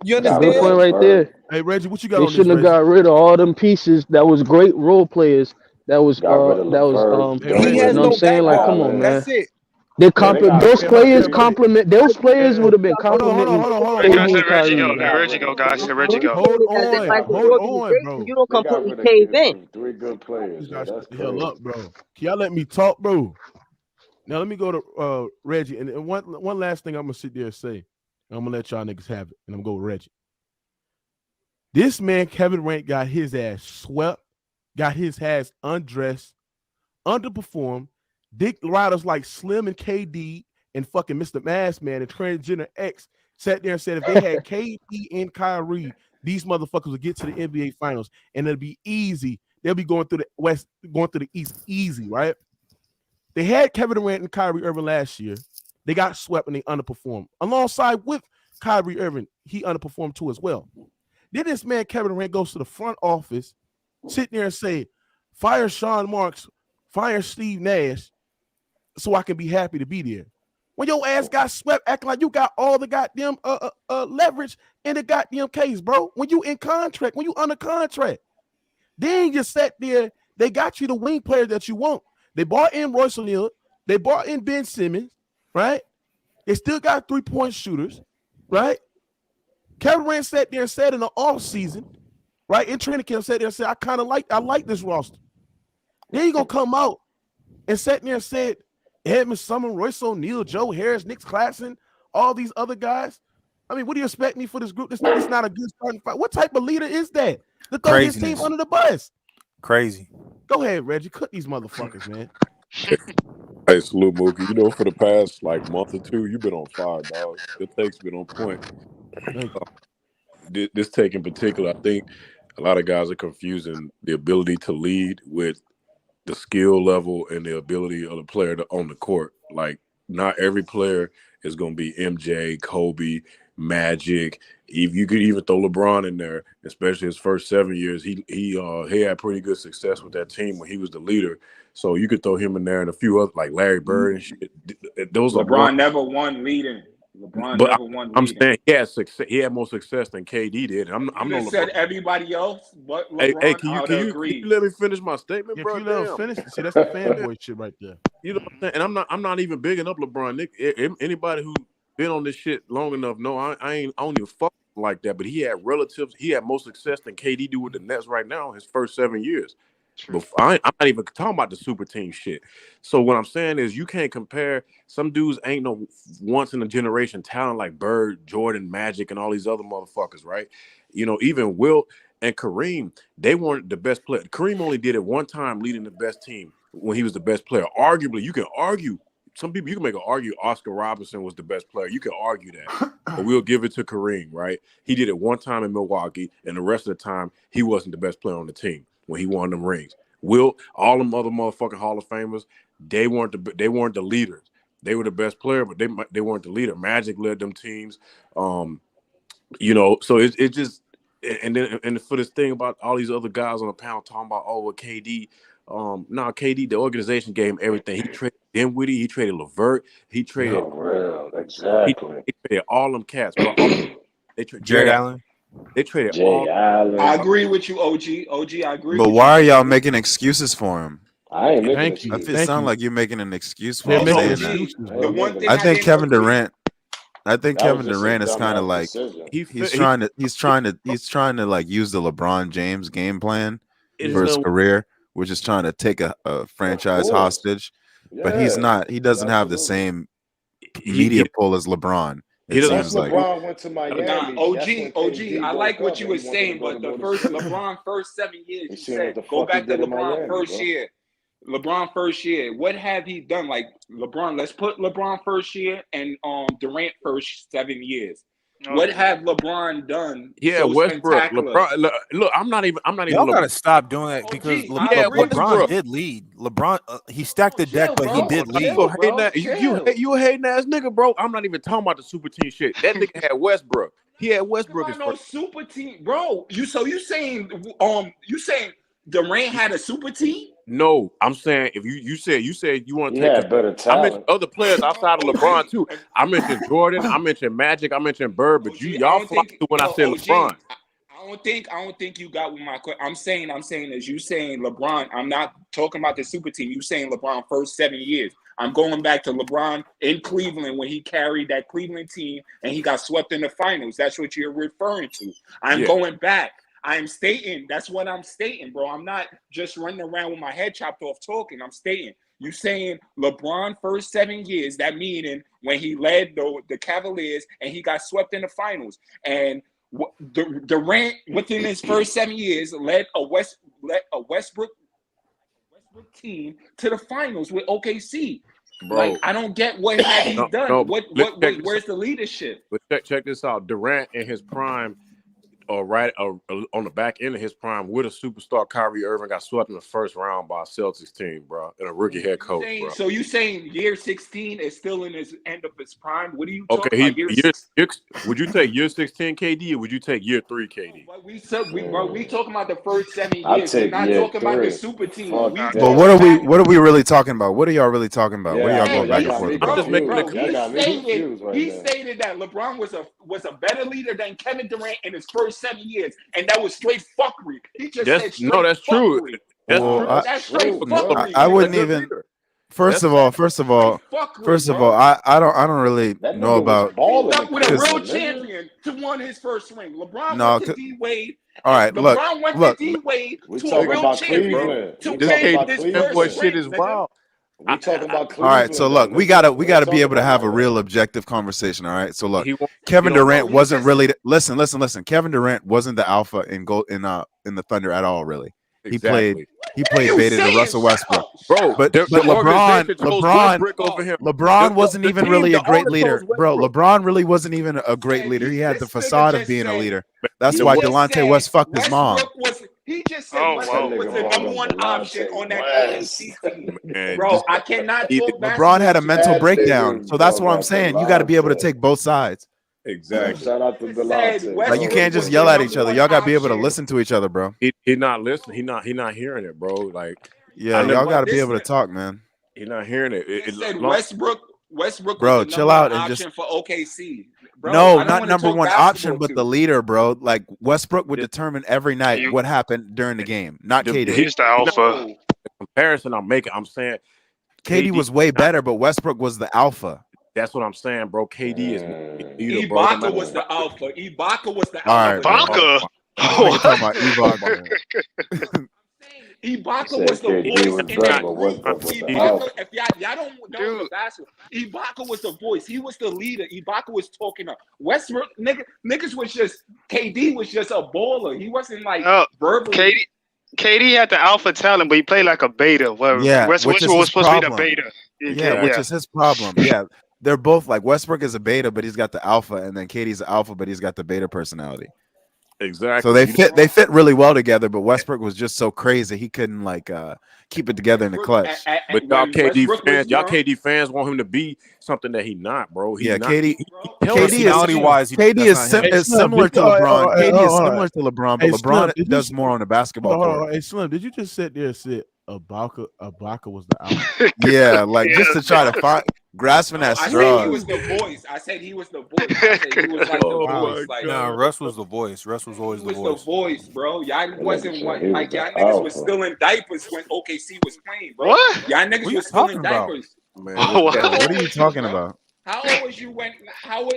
You That's a good point understand? right there. Hey Reggie, what you got They on this, shouldn't have Reggie? got rid of all them pieces that was great role players. That was Got rid of He has you know what I'm no saying? Like, come backbone. on, man. That's it. They those players complement those players would have been Hold complimenting on. KD Guys, and let Reggie Kyrie, go. man. Let Reggie go, guys. Let Reggie go. Hold As if like the on, organization, bro. you don't They got completely rid of cave in. three good players. You guys That's shut the hell crazy. up, bro. Can y'all let me talk, bro? Now let me go to Reggie, and one last thing I'm gonna sit there and say. I'm gonna let y'all niggas have it, and I'm gonna go with Reggie. This man, Kevin Durant, got his ass swept, got his ass undressed, underperformed. Dick riders like Slim and KD and fucking Mr. Mask Man and Transgender X sat there and said if they had KD and Kyrie, these motherfuckers would get to the NBA Finals, and it'll be easy. They'll be going through the West, going through the East easy, right? They had Kevin Durant and Kyrie Irving last year. They got swept and they underperformed. Alongside with Kyrie Irving, he underperformed too as well. Then this man, Kevin Durant, goes to the front office, sit there and say, fire Sean Marks, fire Steve Nash, so I can be happy to be there. When your ass got swept, acting like you got all the goddamn leverage in the goddamn case, bro. When you in contract, when you under contract. Then you sat there, they got you the wing player that you want. They bought in Royce O'Neal, they bought in Ben Simmons, right? They still got 3-point shooters, right? Kevin Durant sat there and said in the offseason, right? In training camp, sat there and said, I like this roster. Then you gonna come out and sat there and said, Edmund Sumner, Royce O'Neal, Joe Harris, Nick Claxton, all these other guys. I mean, what do you expect me for this group? This not a good starting fight. What type of leader is that? To throw his team under the bus. Crazy. Go ahead, Reggie. Cook these motherfuckers, man. Hey, salute, Mookie. You know, for the past month or two, you've been on fire, dog. Your take's been on point. This take in particular, I think a lot of guys are confusing the ability to lead with the skill level and the ability of the player on the court. Like, not every player is going to be MJ, Kobe, Magic. You could even throw LeBron in there, especially his first 7 years. He had pretty good success with that team when he was the leader. So you could throw him in there and a few other, like Larry Bird and shit. Those LeBron never won leading. I'm saying he had success. He had more success than KD did. I'm no said LeBron. everybody else, but LeBron. Hey, can you let me finish my statement, bro? If you let him finish, see, that's the fanboy shit right there. You know what I'm saying? And I'm not even bigging up LeBron. Nick, anybody who been on this shit long enough, no, I don't even fuck like that. But he had more success than KD do with the Nets right now in his first 7 years. I'm not even talking about the super team shit. So what I'm saying is you can't compare. Some dudes ain't no once in a generation talent like Bird, Jordan, Magic, and all these other motherfuckers, right? You know, even Wilt and Kareem, they weren't the best player. Kareem only did it one time leading the best team when he was the best player. Arguably, you can argue. Some people, you can make an argue Oscar Robertson was the best player. You can argue that. But we'll give it to Kareem, right? He did it one time in Milwaukee, and the rest of the time, he wasn't the best player on the team when he won them rings. Wilt, all them other motherfucking Hall of Famers, they weren't the leaders. They were the best player, but they weren't the leader. Magic led them teams. You know, so it just and for this thing about all these other guys on the panel talking about KD. KD, the organization gave him everything. He traded Dinwiddie, he traded LeVert, he traded exactly. He traded all them cats, bro. They traded Jared Allen. They traded Jay all. Allen. I agree with you, OG. I agree. But with why are you. y'all making excuses for him? I ain't making Thank you. excuses. It sounds like you're making an excuse for They're him making saying excuses, that. bro. The one thing I think didn't Kevin agree- Durant. I think That Kevin was just Durant a is kind of dumbass like decision. he's trying to like use the LeBron James game plan for his no- career, which is trying to take a franchise course. hostage. But he's Yeah, not. He doesn't have the absolutely. same media pull as LeBron. It doesn't- seems Once like. LeBron went to Miami, Nah, that's when OG, KD I woke like what up you and were he wanted saying, to go but to the Golden first State. LeBron first 7 years, You you seen what said the go fuck he back to did in LeBron Miami, first bro. year. LeBron first year. What have he done? Like LeBron, let's put LeBron first year and Durant first 7 years. What have LeBron done? Yeah, so Westbrook. spectacular? LeBron. Look, I'm not even. Y'all gotta stop doing that because LeBron did lead. LeBron, he stacked the deck, but he did lead. You a hating ass nigga, bro. I'm not even talking about the super team shit. That nigga had Westbrook. He had Westbrook as no super team, bro. You saying Durant had a super team? No, I'm saying if you said you want to take better talent. I mentioned other players outside of LeBron too. I mentioned Jordan, I mentioned Magic, I mentioned Bird, but y'all flocked to when I said LeBron. I don't think you got with my question. I'm saying is you saying LeBron. I'm not talking about the super team. You saying LeBron first 7 years. I'm going back to LeBron in Cleveland when he carried that Cleveland team and he got swept in the finals. That's what you're referring to. I'm going back. I'm stating, that's what I'm stating, bro. I'm not just running around with my head chopped off talking. I'm stating, you saying LeBron first 7 years, that meaning when he led the Cavaliers and he got swept in the finals. And Durant, within his first 7 years, led a Westbrook team to the finals with OKC. Bro, like, I don't get what have he done. No, where's the leadership? But check this out. Durant in his prime, on the back end of his prime with a superstar, Kyrie Irving got swept in the first round by a Celtics team, bro, and a rookie head coach, bro. So you saying year 16 is still in his end of his prime? What are you talking about? Would you take year 16 KD or would you take year 3 KD? We talking about the first 7 years. We're not talking about the super team. But what are we really talking about? What are y'all really talking about? What are y'all going back and forth about? He stated that LeBron was a better leader than Kevin Durant in his first 7 years, and that was straight fuckery. He just said straight that's true. That's straight fuckery. I wouldn't even. First of all, I don't really know about. With a real champion to won his first ring. LeBron went to D Wade. All right, LeBron went to D Wade to a real champion. This fanboy shit is wild. We talking about Cleveland. All right, so look, we gotta be able to have a real objective conversation. All right, so look, Kevin Durant wasn't really listen. Kevin Durant wasn't the alpha in the Thunder at all. Really, he played beta to Russell Westbrook, bro. But LeBron wasn't even really a great leader, bro. LeBron really wasn't even a great leader. He had the facade of being a leader. That's why Delonte West fucked his mom. He just said Westbrook was the number one option on that OKC team. Bro, I cannot talk LeBron had a mental breakdown. So that's what I'm saying. You got to be able to take both sides. Exactly. Shout out to Delonte. Like, you can't just yell at each other. Y'all got to be able to listen to each other, bro. He not listening. He not hearing it, bro. Like, yeah, y'all got to be able to talk, man. He not hearing it. It said Westbrook bro, was the chill out and option just for OKC. Bro, no, not number one option, but the leader, bro. Like, Westbrook would determine every night what happened during the game, not KD. He's the alpha. The comparison I'm making, I'm saying KD was way better, but Westbrook was the alpha. That's what I'm saying, bro. KD is leader, bro. Ibaka was the alpha. Ibaka was the alpha. Ibaka? What are you talking about? Ibaka. Ibaka was the voice. If y'all don't know the basketball, Ibaka was the voice. He was the leader. Ibaka was talking up. Westbrook, niggas was just, KD was just a baller. He wasn't like verbally. KD had the alpha talent, but he played like a beta. Westbrook was supposed to be the beta. Yeah, which is his problem. Yeah, they're both like, Westbrook is a beta, but he's got the alpha, and then KD's the alpha, but he's got the beta personality. Exactly. So they fit really well together, but Westbrook was just so crazy he couldn't keep it together in the clutch. But y'all KD fans want him to be something that he's not, bro. KD is similar to LeBron. KD is similar to LeBron, but LeBron does more on the basketball court. Hey, Slim, did you just sit there and say Ibaka was the alpha? Yeah, like just to try to grasping at straws. I said he was the voice. I said he was the voice. Like, nah, Russ was the voice. Russ was always the voice. He was the voice, bro. Y'all wasn't like y'all niggas was still in diapers when OKC was playing, bro. What? Y'all niggas was still in diapers. Man, what are you talking about? How old was you when? How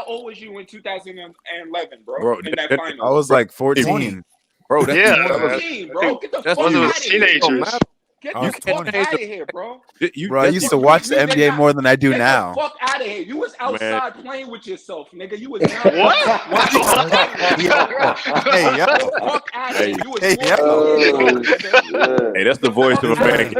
old was you in 2011, bro? In that final, I was like 14. Bro, that's 14, bro. Get the fuck out of here. Teenagers. Get the fuck out of here, bro. Bro, I used to watch the NBA more than I do now. Get the fuck out of here. You was outside playing with yourself, nigga. You was down watching Hey, yo. Get the fuck out of here. You was 14 years old, nigga. Hey, that's the voice of a man.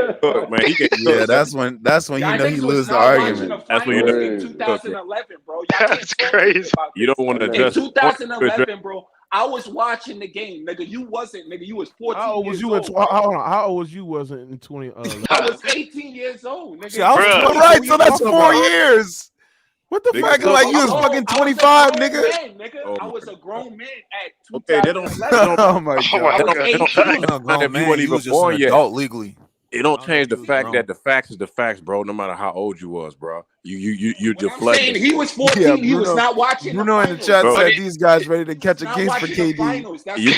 Man, he can Yeah, that's when you know he lose the argument. That's when you know. In 2011, bro. That's crazy. You don't want to adjust. In 2011, bro. I was watching the game, nigga. You wasn't, nigga. You was 14 How old was years you? old. How old was you? Wasn't in 20? I was 18 years old, nigga. See, I was all right, so that's 4 years. What the fuck? Like you was fucking 25, nigga. I was a grown man at 2011. Okay, they don't. Oh my god. If you weren't even born yet, adult legally. It don't change the fact that the facts is the facts, bro. No matter how old you was, bro. You deflecting. He was 14. Yeah, he was not watching. Bruno in the chat said these guys ready to catch a case for KD. You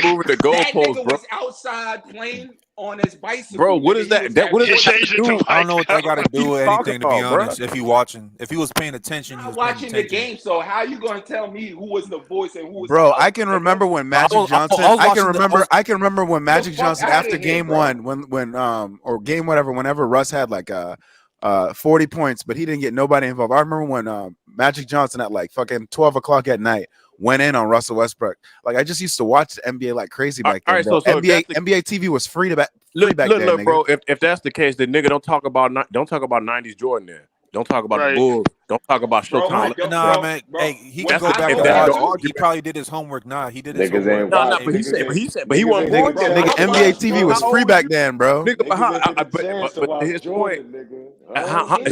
moving the goalpost, bro. Was outside playing on his bicycle. Bro, what is that? What is that to do? I don't know what they got to do with anything, to be honest. If you watching, if he was paying attention, he was watching the game. So how you gonna tell me who was the voice and who was? Bro, I can remember when Magic Johnson. I can remember when Magic Johnson after game one, when or game whatever, whenever Russ had like 40 points, but he didn't get nobody involved. I remember when Magic Johnson at like fucking 12 o'clock at night went in on Russell Westbrook. Like I just used to watch the NBA like crazy back then. All right, so NBA TV was free back then. Look, bro. If that's the case, then nigga don't talk about 90s Jordan then. Don't talk about the Bulls. Don't talk about Showtime. Nah, man. Hey, he can go back and watch. He probably did his homework. Nah, he did his homework. But he wasn't born yet. Nigga, NBA TV was free back then, bro. Nigga, but his point.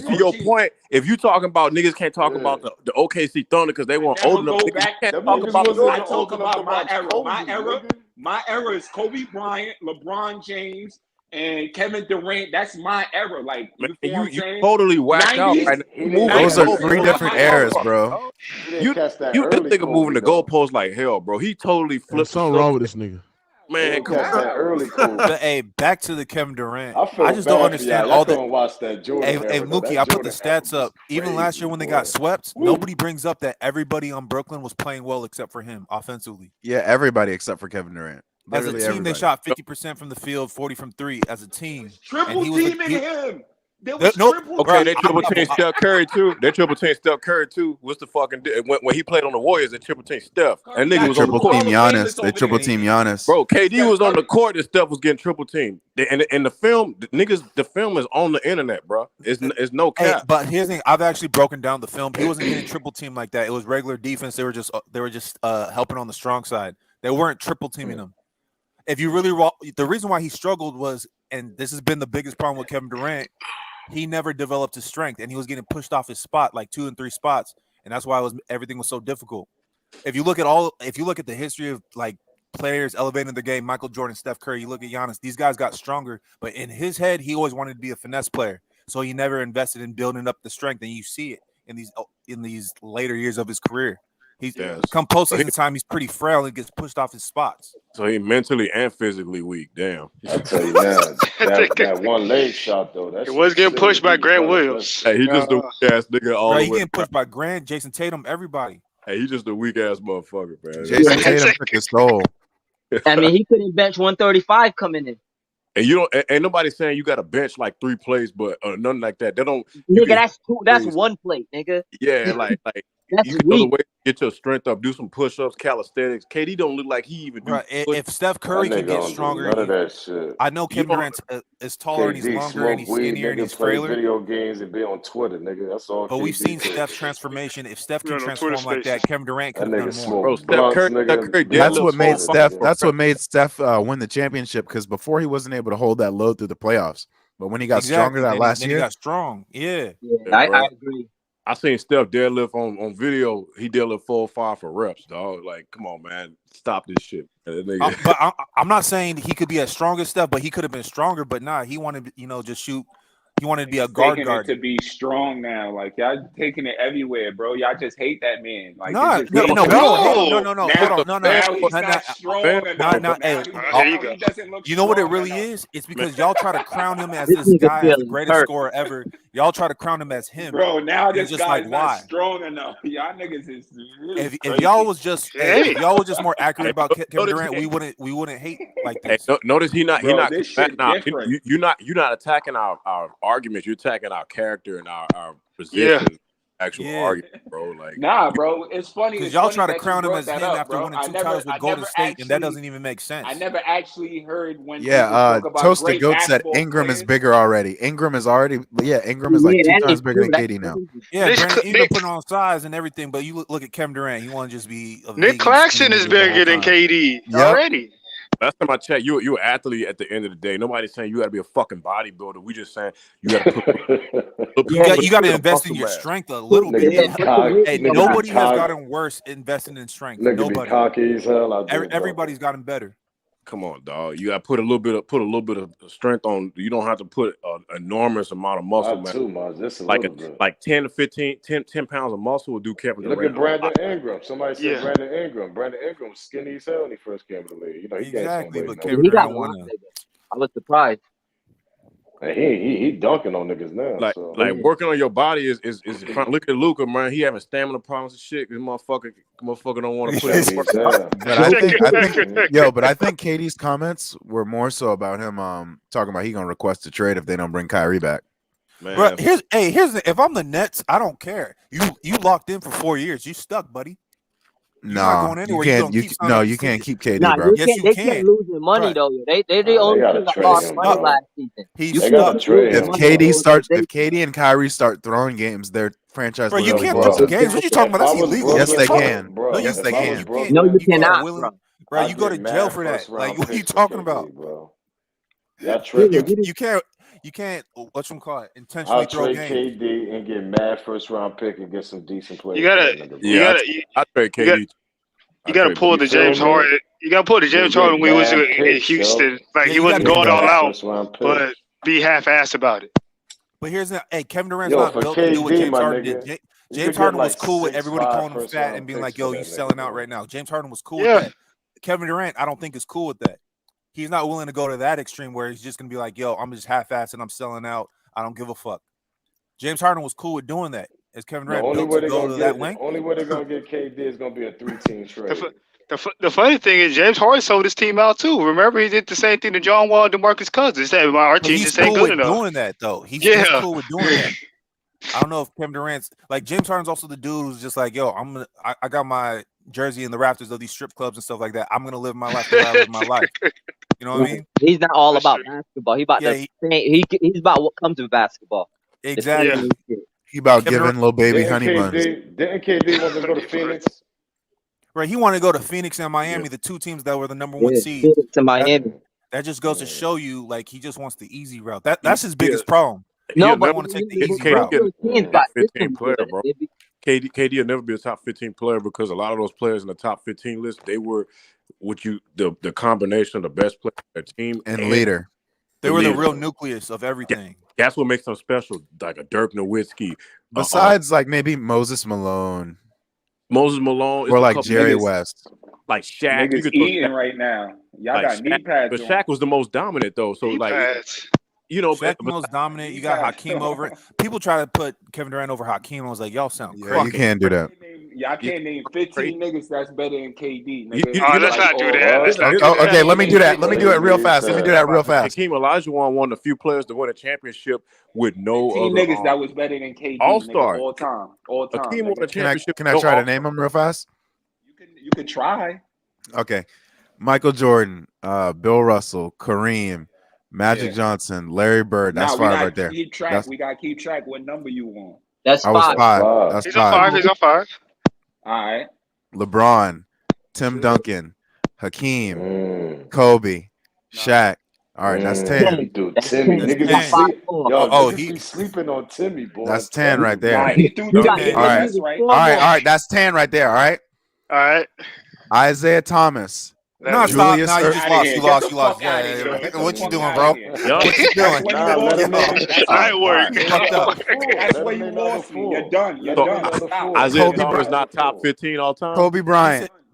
To your point, if you talking about niggas can't talk about the OKC Thunder because they weren't old enough. I talk about my era. My era is Kobe Bryant, LeBron James, and Kevin Durant. That's my era. Like you totally whacked out right now. Those are three different eras, bro. This nigga moving the goalposts like hell, bro. He totally flipped. Something wrong with this nigga. Man, come on. But hey, back to the Kevin Durant. I just don't understand all the. Hey, Mookie, I put the stats up. Even last year when they got swept, nobody brings up that everybody on Brooklyn was playing well except for him offensively. Yeah, everybody except for Kevin Durant. As a team, they shot 50% from the field, 40 from three. As a team, triple teaming him. Okay, they triple team Steph Curry too. They triple team Steph Curry too. What's the fucking when he played on the Warriors? They triple team Steph. And nigga was on the court. Triple team Giannis. They triple team Giannis. Bro, KD was on the court and Steph was getting triple team. And the film, the film is on the internet, bro. It's no cap. Hey, but here's the thing: I've actually broken down the film. He wasn't getting triple team like that. It was regular defense. They were just helping on the strong side. They weren't triple teaming him. If you really, the reason why he struggled was, and this has been the biggest problem with Kevin Durant. He never developed his strength, and he was getting pushed off his spot like 2 and 3 spots, and that's why everything was so difficult. If you look at the history of like players elevating the game, Michael Jordan, Steph Curry, you look at Giannis, these guys got stronger, but in his head, he always wanted to be a finesse player, so he never invested in building up the strength, and you see it in these later years of his career. Come postseason time, he's pretty frail and gets pushed off his spots. So he mentally and physically weak. Damn. I tell you that one leg shot though. It was getting pushed by Grant Williams. Hey, he just a weak ass nigga. He getting pushed by Grant, Jason Tatum, everybody. Hey, he just a weak ass motherfucker, man. Jason Tatum took his soul. I mean, he couldn't bench 135 coming in. And you don't. Ain't nobody saying you got to bench like 3 plays, but nothing like that. They don't. Nigga, that's 2. That's 1 plate, nigga. Yeah, like. That's you know the way to get your strength up, do some push-ups, calisthenics. KD don't look like he even do. Right. If Steph Curry can get stronger, none of that shit. I know Kevin Durant is taller and he's longer and he's skinnier and he's frailer. Video games and be on Twitter, nigga. That's all. But we've seen Steph's transformation. If Steph can transform like that, Kevin Durant could have done more. Bro, Steph Curry, that's what made Steph win the championship, because before he wasn't able to hold that load through the playoffs. But when he got stronger that last year, he got strong. Yeah, I agree. I seen Steph deadlift on video. He deadlift 4-5 for reps, dog. Like, come on, man, stop this shit. But I'm not saying he could be as strong as Steph, but he could have been stronger. But nah, he wanted, just shoot. He wanted to be a guard. To be strong now, like y'all taking it everywhere, bro. Y'all just hate that man. Like, no. Hold on. Now he's not strong enough. You know what it really is? It's because y'all try to crown him as this guy, as the greatest scorer ever. Y'all try to crown him as him, bro. Now this just guy's like, not why? strong enough. Y'all niggas is really If y'all was just if y'all was just more accurate about Kevin Durant, we wouldn't hate like this. Hey, notice he not This shit different. You're not attacking our arguments. You're attacking our character and our position. Actual argument, bro. Like, nah, bro. It's funny because y'all try to that crown you him brought as that him up, after bro. winning 2 titles with Golden State, and that doesn't even make sense. I never actually heard when people Yeah, talk about Toast the great Goat said basketball Ingram players. is bigger already. Ingram is like 2 times bigger than KD now. Yeah, Brandon Ingram putting on size and everything, but you look at Kevin Durant. He want to just be a Nick Claxton is bigger than KD already. Last time I checked, you an athlete at the end of the day. Nobody's saying you got to be a fucking bodybuilder. We just saying you got to put. you got to invest in your strength a little bit. Hey, nobody has gotten worse investing in strength. Nobody. Cocky as hell. Everybody's gotten better. Come on, dog. You got to put a little bit of strength on. You don't have to put an enormous amount of muscle. Not too much. Just a like little bit. Like 10 to 15, 10 pounds of muscle will do Kevin Durant. Look at Brandon Ingram. Somebody said Brandon Ingram. Brandon Ingram was skinny as hell when he first came to the league. You know, he gained some weight. But Kevin Durant won. I was surprised. And he dunking on niggas now. Like working on your body is look at Luka, man. He having stamina problems and shit. This motherfucker don't want to put his work. But I think KD's comments were more so about him talking about he gonna request a trade if they don't bring Kyrie back. Man. Bro, if I'm the Nets, I don't care. You locked in for 4 years. You stuck, buddy. No, you can't. You can't keep KD, bro. Yes, you can. They kept losing money though. They're the only team that lost money last season. If KD and Kyrie start throwing games, their franchise. Bro, you can't throw games. What you talking about? That's illegal. Yes, they can. Yes, they can. No, you cannot, bro. You go to jail for that. Like, what are you talking about, bro? You can't. What's them call it? Intentionally throw games. I'll trade KD and get mad first round pick and get some decent players. I trade KD. You gotta pull the James Harden. You gotta pull the James Harden when he was in Houston. Like he wasn't going all out, but be half-assed about it. But here's the Kevin Durant's not built to do what James Harden did. James Harden was cool with everybody calling him fat and being like, "Yo, you selling out right now." James Harden was cool with that. Kevin Durant, I don't think is cool with that. He's not willing to go to that extreme where he's just gonna be like, "Yo, I'm just half-assed and I'm selling out. I don't give a fuck." James Harden was cool with doing that. Is Kevin Durant built to go to that length? Only way they're gonna get KD is gonna be a 3-team trade. The funny thing is James Harden sold his team out too. Remember, he did the same thing to John Wall and DeMarcus Cousins. He said, "Our team just ain't good enough." Doing that though, he's cool with doing that. I don't know if Kevin Durant's like James Harden's also the dude who's just like, "Yo, I got my jersey in the rafters of these strip clubs and stuff like that. I'm gonna live my life the way I live my life." You know what I mean? He's not all about basketball. He's about what comes with basketball. Exactly. He about giving little baby honey buns. Didn't KD want to go to Phoenix? Right, he wanted to go to Phoenix and Miami, the two teams that were the number one seed. To Miami. That just goes to show you, like, he just wants the easy route. That's his biggest problem. No, but want to take the easy route. 15 player, bro. KD will never be a top 15 player because a lot of those players in the top 15 list, they were the combination of the best player on their team and leader. They were the real nucleus of everything. That's what makes them special, like a Dirk Nowitzki. Besides, like maybe Moses Malone, or like Jerry West, like Shaq. Niggas eating right now. Y'all got knee pads. But Shaq was the most dominant though. So Shaq the most dominant. You got Hakeem over it. People try to put Kevin Durant over Hakeem. I was like, y'all sound crazy. You can't do that. Y'all can't name 15 niggas that's better than KD. Let's not do that. Okay, let me do that. Let me do it real fast. Hakeem Olajuwon one of the few players to win a championship with no 15 niggas that was better than KD. All-star. All time. Hakeem won a championship. Can I try to name them real fast? You can try. Okay. Michael Jordan, Bill Russell, Kareem, Magic Johnson, Larry Bird. That's 5 right there. We got to keep track what number you want. That's 5. I was 5. That's 5. He's on 5. All right. LeBron, Tim Duncan, Hakeem, Kobe, Shaq. All right, that's 10. Dude, Timmy, niggas be sleeping on Timmy, boy. That's 10 right there. All right, that's 10 right there. All right. Isaiah Thomas. No, stop. No, you just lost. Yeah. What you doing, bro? What you doing? I work. That's where you lost me. You're done. Isaiah Thomas not top 15 all time. Kobe Bryant.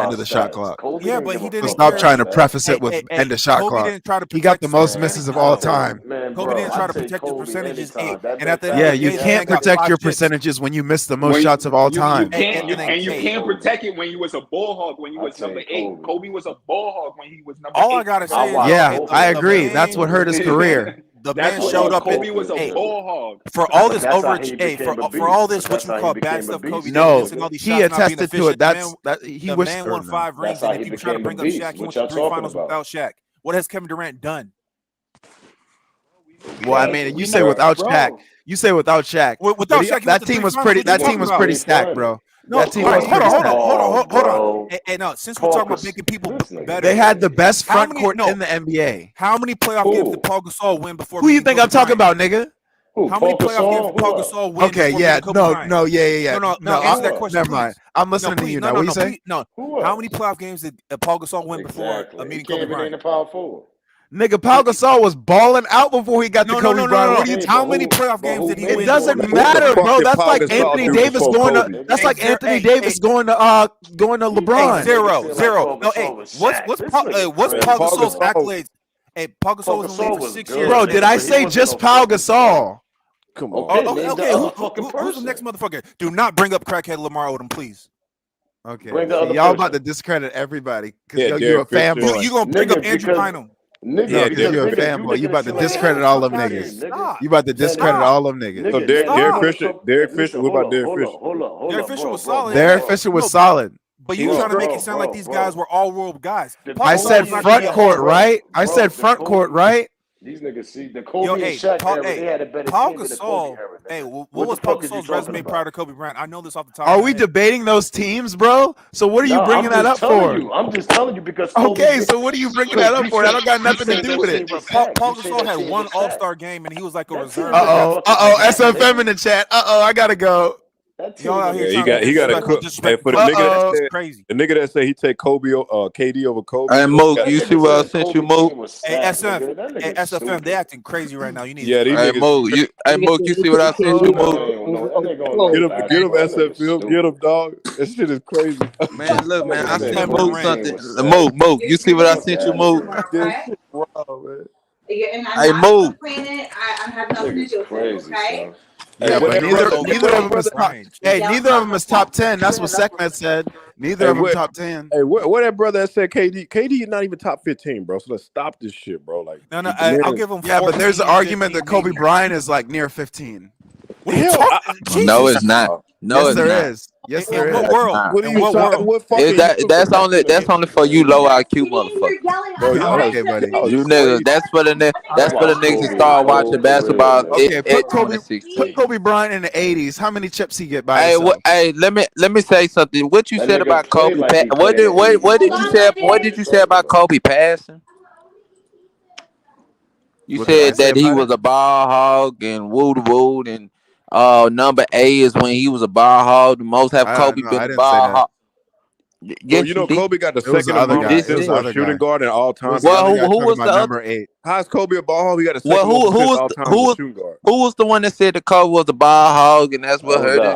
end of the shot clock. Yeah, but he didn't Stop care. trying to preface it with end of shot Kobe clock. didn't try to He got protect the his most misses of all time. Kobe didn't try to protect his percentages. And at the end Yeah, of the you day, can't protect your percentages when you miss the most shots of all time. You can't protect it when you was a ball hog when you was number 8. Kobe was a ball hog when he was number 8. All I gotta say is, yeah, I agree. That's what hurt his career. the man showed up. Kobe was a ball hog. For all this for all this what you call bad stuff, Kobe did, missing all these he shots, not being attested to efficient. He the wished man won 5 rings, and then people try to bring up Shaq. He went to 3 finals without Shaq. What has Kevin Durant done? Well, I mean, you say without Shaq. You say without Shaq. Without Shaq, that team was pretty. That team was pretty stacked, bro. No, that team was pretty stacked. Hold on. Hey, no, since we're talking about making people better, they had the best front court in the NBA. How many playoff games did Paul Gasol win before? Who you think I'm talking about, nigga? How many playoff games did Paul Gasol win? Okay, yeah, no, yeah. No, answer that question. Never mind. I'm listening to you now. What you say? No, how many playoff games did Paul Gasol win before meeting Kobe Bryant? The power forward. Nigga, Paul Gasol was balling out before he got to Kobe Bryant. What are you How many playoff games did he win? It doesn't matter, bro. That's like Anthony Davis going to. That's like Anthony Davis going to LeBron. Zero. No, what's Paul Gasol's accolades? Hey, Paul Gasol was in the league for 6 years. Bro, did I say just Paul Gasol? Come on. Okay. Who's the next motherfucker? Do not bring up crackhead Lamar Odom, please. Okay. Y'all about to discredit everybody because you're a fanboy. You gonna bring up Andrew Bynum? Nigga, you're a fanboy. You about to discredit all them niggas. You about to discredit all them niggas. So Derek Fisher. What about Derek Fisher? Hold on. Derek Fisher was solid. Derek Fisher was solid. But you trying to make it sound like these guys were all world guys. I said front court, right? I said front court, right? These niggas see the Kobe and Shaq era, they had a better Paul team than the Gasol. Kobe era. Hey, what was Paul Gasol's resume prior to Kobe Bryant? I know this off the top. Are we debating those teams, bro? So what are you bringing that up for? I'm just telling you because. Okay, so what are you bringing that up for? That don't got nothing to do with it. Paul Gasol had 1 All-Star game and he was like a reserve. SFM in the chat. I gotta go. Y'all out here he got a cook. Hey, for the nigga that said, crazy. The nigga that say he take KD over Kobe. Hey, Mo, you see what I sent you, Mo? Hey, SFM, they acting crazy right now. You need. Yeah, these niggas. Hey, Mo, you see what I sent you, Mo? Get him, SFM, get him, dog. That shit is crazy. Man, look, man, I sent Mo something. Mo, you see what I sent you, Mo? Wow, man. Hey, Mo. I have nothing to do with it, okay? Yeah, but neither of them is top. Hey, neither of them is top 10. That's what Sekhmet said. Neither of them top 10. Hey, what that brother that said KD is not even top 15, bro. So let's stop this shit, bro. Like, no, I'll give him. Yeah, but there's an argument that Kobe Bryant is like near 15. No, it's not. No, yes, there is. Yes, there is. What world? What are you talking? That's only for you low IQ motherfuckers. Okay, buddy. You niggas. That's for the niggas that start watching basketball. Okay, put Kobe Bryant in the 80s. How many chips he get by himself? Hey, let me say something. What you said about Kobe? What did you say about Kobe passing? You said that he was a ball hog and woo and number 8 is when he was a ball hog. The most have Kobe been a ball hog. Yes, you know Kobe got the second shooting guard in all time. Well, who was the number 8? How's Kobe a ball hog? He got a second shooting guard. Who was the one that said the Kobe was a ball hog and that's what hurt it?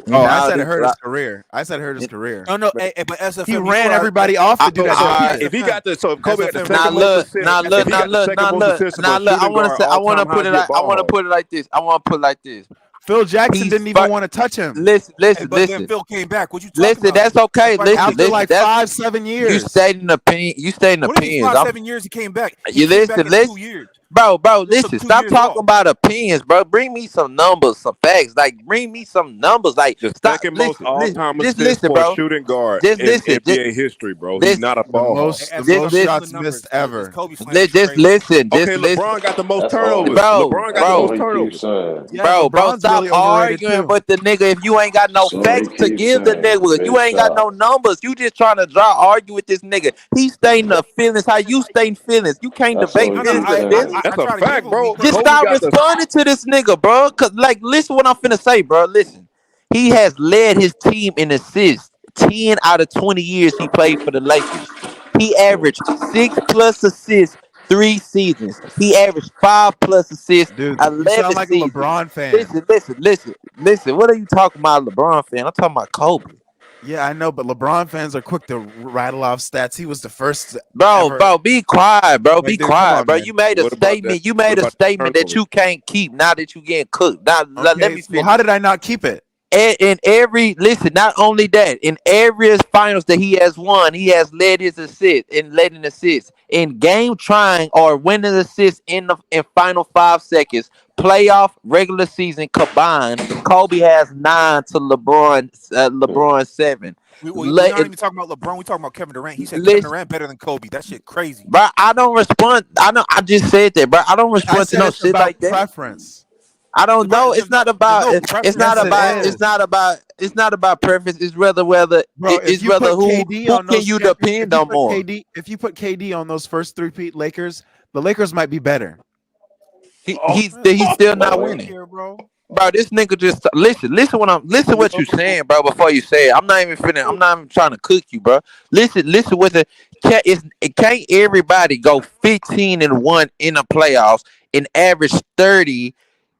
Oh, I said it hurt his career. No, but SFM, he ran everybody off to do that. If he got the if Kobe got the second most assists, I want to put it like this. Phil Jackson didn't even want to touch him. Listen. Then Phil came back. What you talking about? That's okay. After like 5-7 years. You stayed in the opinions. What do you mean 5-7 years he came back? You listen. 2 years. Bro, listen. Stop talking about opinions, bro. Bring me some numbers, some facts. Like, bring me some numbers. Like, the second most all-time assists for shooting guard in NBA history, bro. He's not a ball. The most shots missed ever. Just listen. Okay, LeBron got the most turnovers. LeBron got the most turnovers. Bro, stop arguing with the nigga if you ain't got no facts to give the nigga. You ain't got no numbers. You just trying to argue with this nigga. He stay in the feelings. How you stay in feelings? You can't debate feelings like this. That's a fact, bro. Just stop responding to this nigga, bro. Cause listen what I'm finna say, bro. Listen, he has led his team in assists 10 out of 20 years he played for the Lakers. He averaged 6+ assists 3 seasons. He averaged 5+ assists. Dude, 11 you sound like seasons. a LeBron fan. Listen. What are you talking about, LeBron fan? I'm talking about Kobe. Yeah, I know, but LeBron fans are quick to rattle off stats. He was the first. Bro, be quiet, bro. Be quiet, bro. Man. You made a statement. You made a statement that you can't keep now that you getting cooked. Now, let me finish. Well, how did I not keep it? in every listen, not only that, in every finals that he has won, he has led his assist and led an assist in game trying or winning assists in final 5 seconds. Playoff, regular season combined, Kobe has 9 to LeBron 7. We're not even talking about LeBron. We're talking about Kevin Durant. He said Kevin Durant better than Kobe. That shit crazy. Bro, I don't respond. I just said that, bro. I don't respond to no shit like that. Preference. I don't know. It's not about. It's not about. It's not about. It's not about preference. It's whether Bro, it's whether who can you depend on more. If you put KD on those first 3-peat Lakers, the Lakers might be better. He's still not winning, bro. This nigga just listen what you saying, bro. Before you say it, I'm not even trying to cook you, bro. Listen what can't everybody go 15-1 in the playoffs and average 30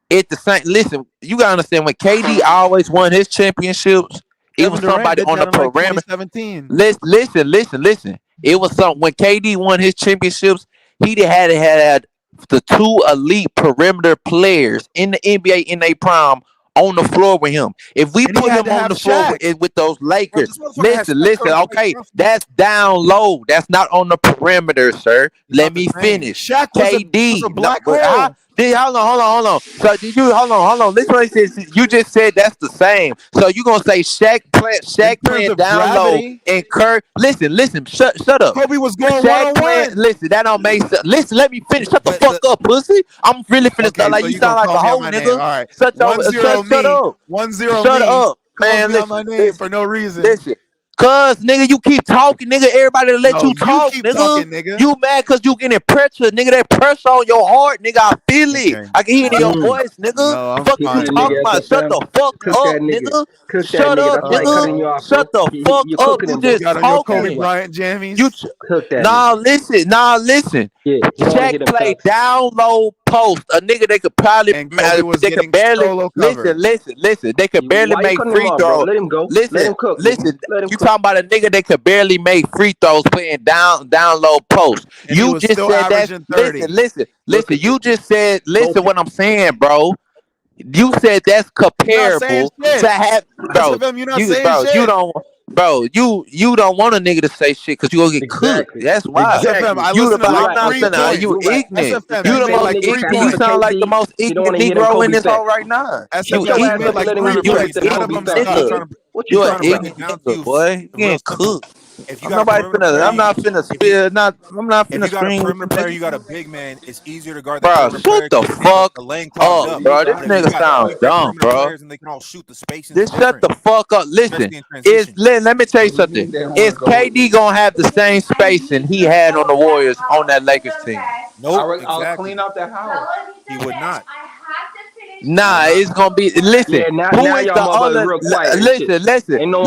at the same. Listen, you gotta understand when KD always won his championships, it was somebody on the perimeter. 2017. Listen. It was something when KD won his championships, he had the 2 elite perimeter players in the NBA in their prime on the floor with him. If we put him on the floor with those Lakers, listen. Okay, that's down low. That's not on the perimeter, sir. Let me finish. Shaq KD, was a black hole. Hold on. So did you hold on? Listen what he says. You just said that's the same. So you gonna say Shaq playing down low and Kirk? Listen. Shut up. Kobe was going Shaq playing. Listen, that don't make sense. Listen, let me finish. Shut the fuck up, pussy. I'm really finna start like you sound like a hoe, nigga. All right. Shut up. 1-0 Shut up, man. Listen, my name for no reason. Listen. Cause nigga, you keep talking, nigga. Everybody let you talk, keep nigga. Talking, nigga. You mad cause you getting pressure, nigga. That pressure on your heart, nigga. I feel it. I can hear it in your voice, nigga. No, Fuck you talking about? Shut the fuck up, nigga. Shut up, nigga. Shut the fuck up. You just talking. Bryant jammies. Nah, listen. Shaq play down low post. A nigga they could probably they could barely listen. They could barely make free throws. Let him go. Listen. You talking about a nigga that could barely make free throws playing down low post. And you just said that. Listen. You just said what I'm saying, bro. You said that's comparable to have, bro. You don't want a nigga to say shit because you gonna get cooked. That's why. You ignorant. You sound like the most ignorant Negro in this hole right now. You ignorant. You an ignorant nigga, boy. You getting cooked. I'm not finna spill. I'm not finna scream. If you got a perimeter player, you got a big man. It's easier to guard. Bro, shut the fuck up, bro. This nigga sounds dumb, bro. And they can all shoot the spaces. Just shut the fuck up. Listen, let me tell you something. Is KD gonna have the same spacing he had on the Warriors on that Lakers team? Nope. I'll clean out the house. He would not. Nah, it's gonna be. Listen, who is the other? Listen. No.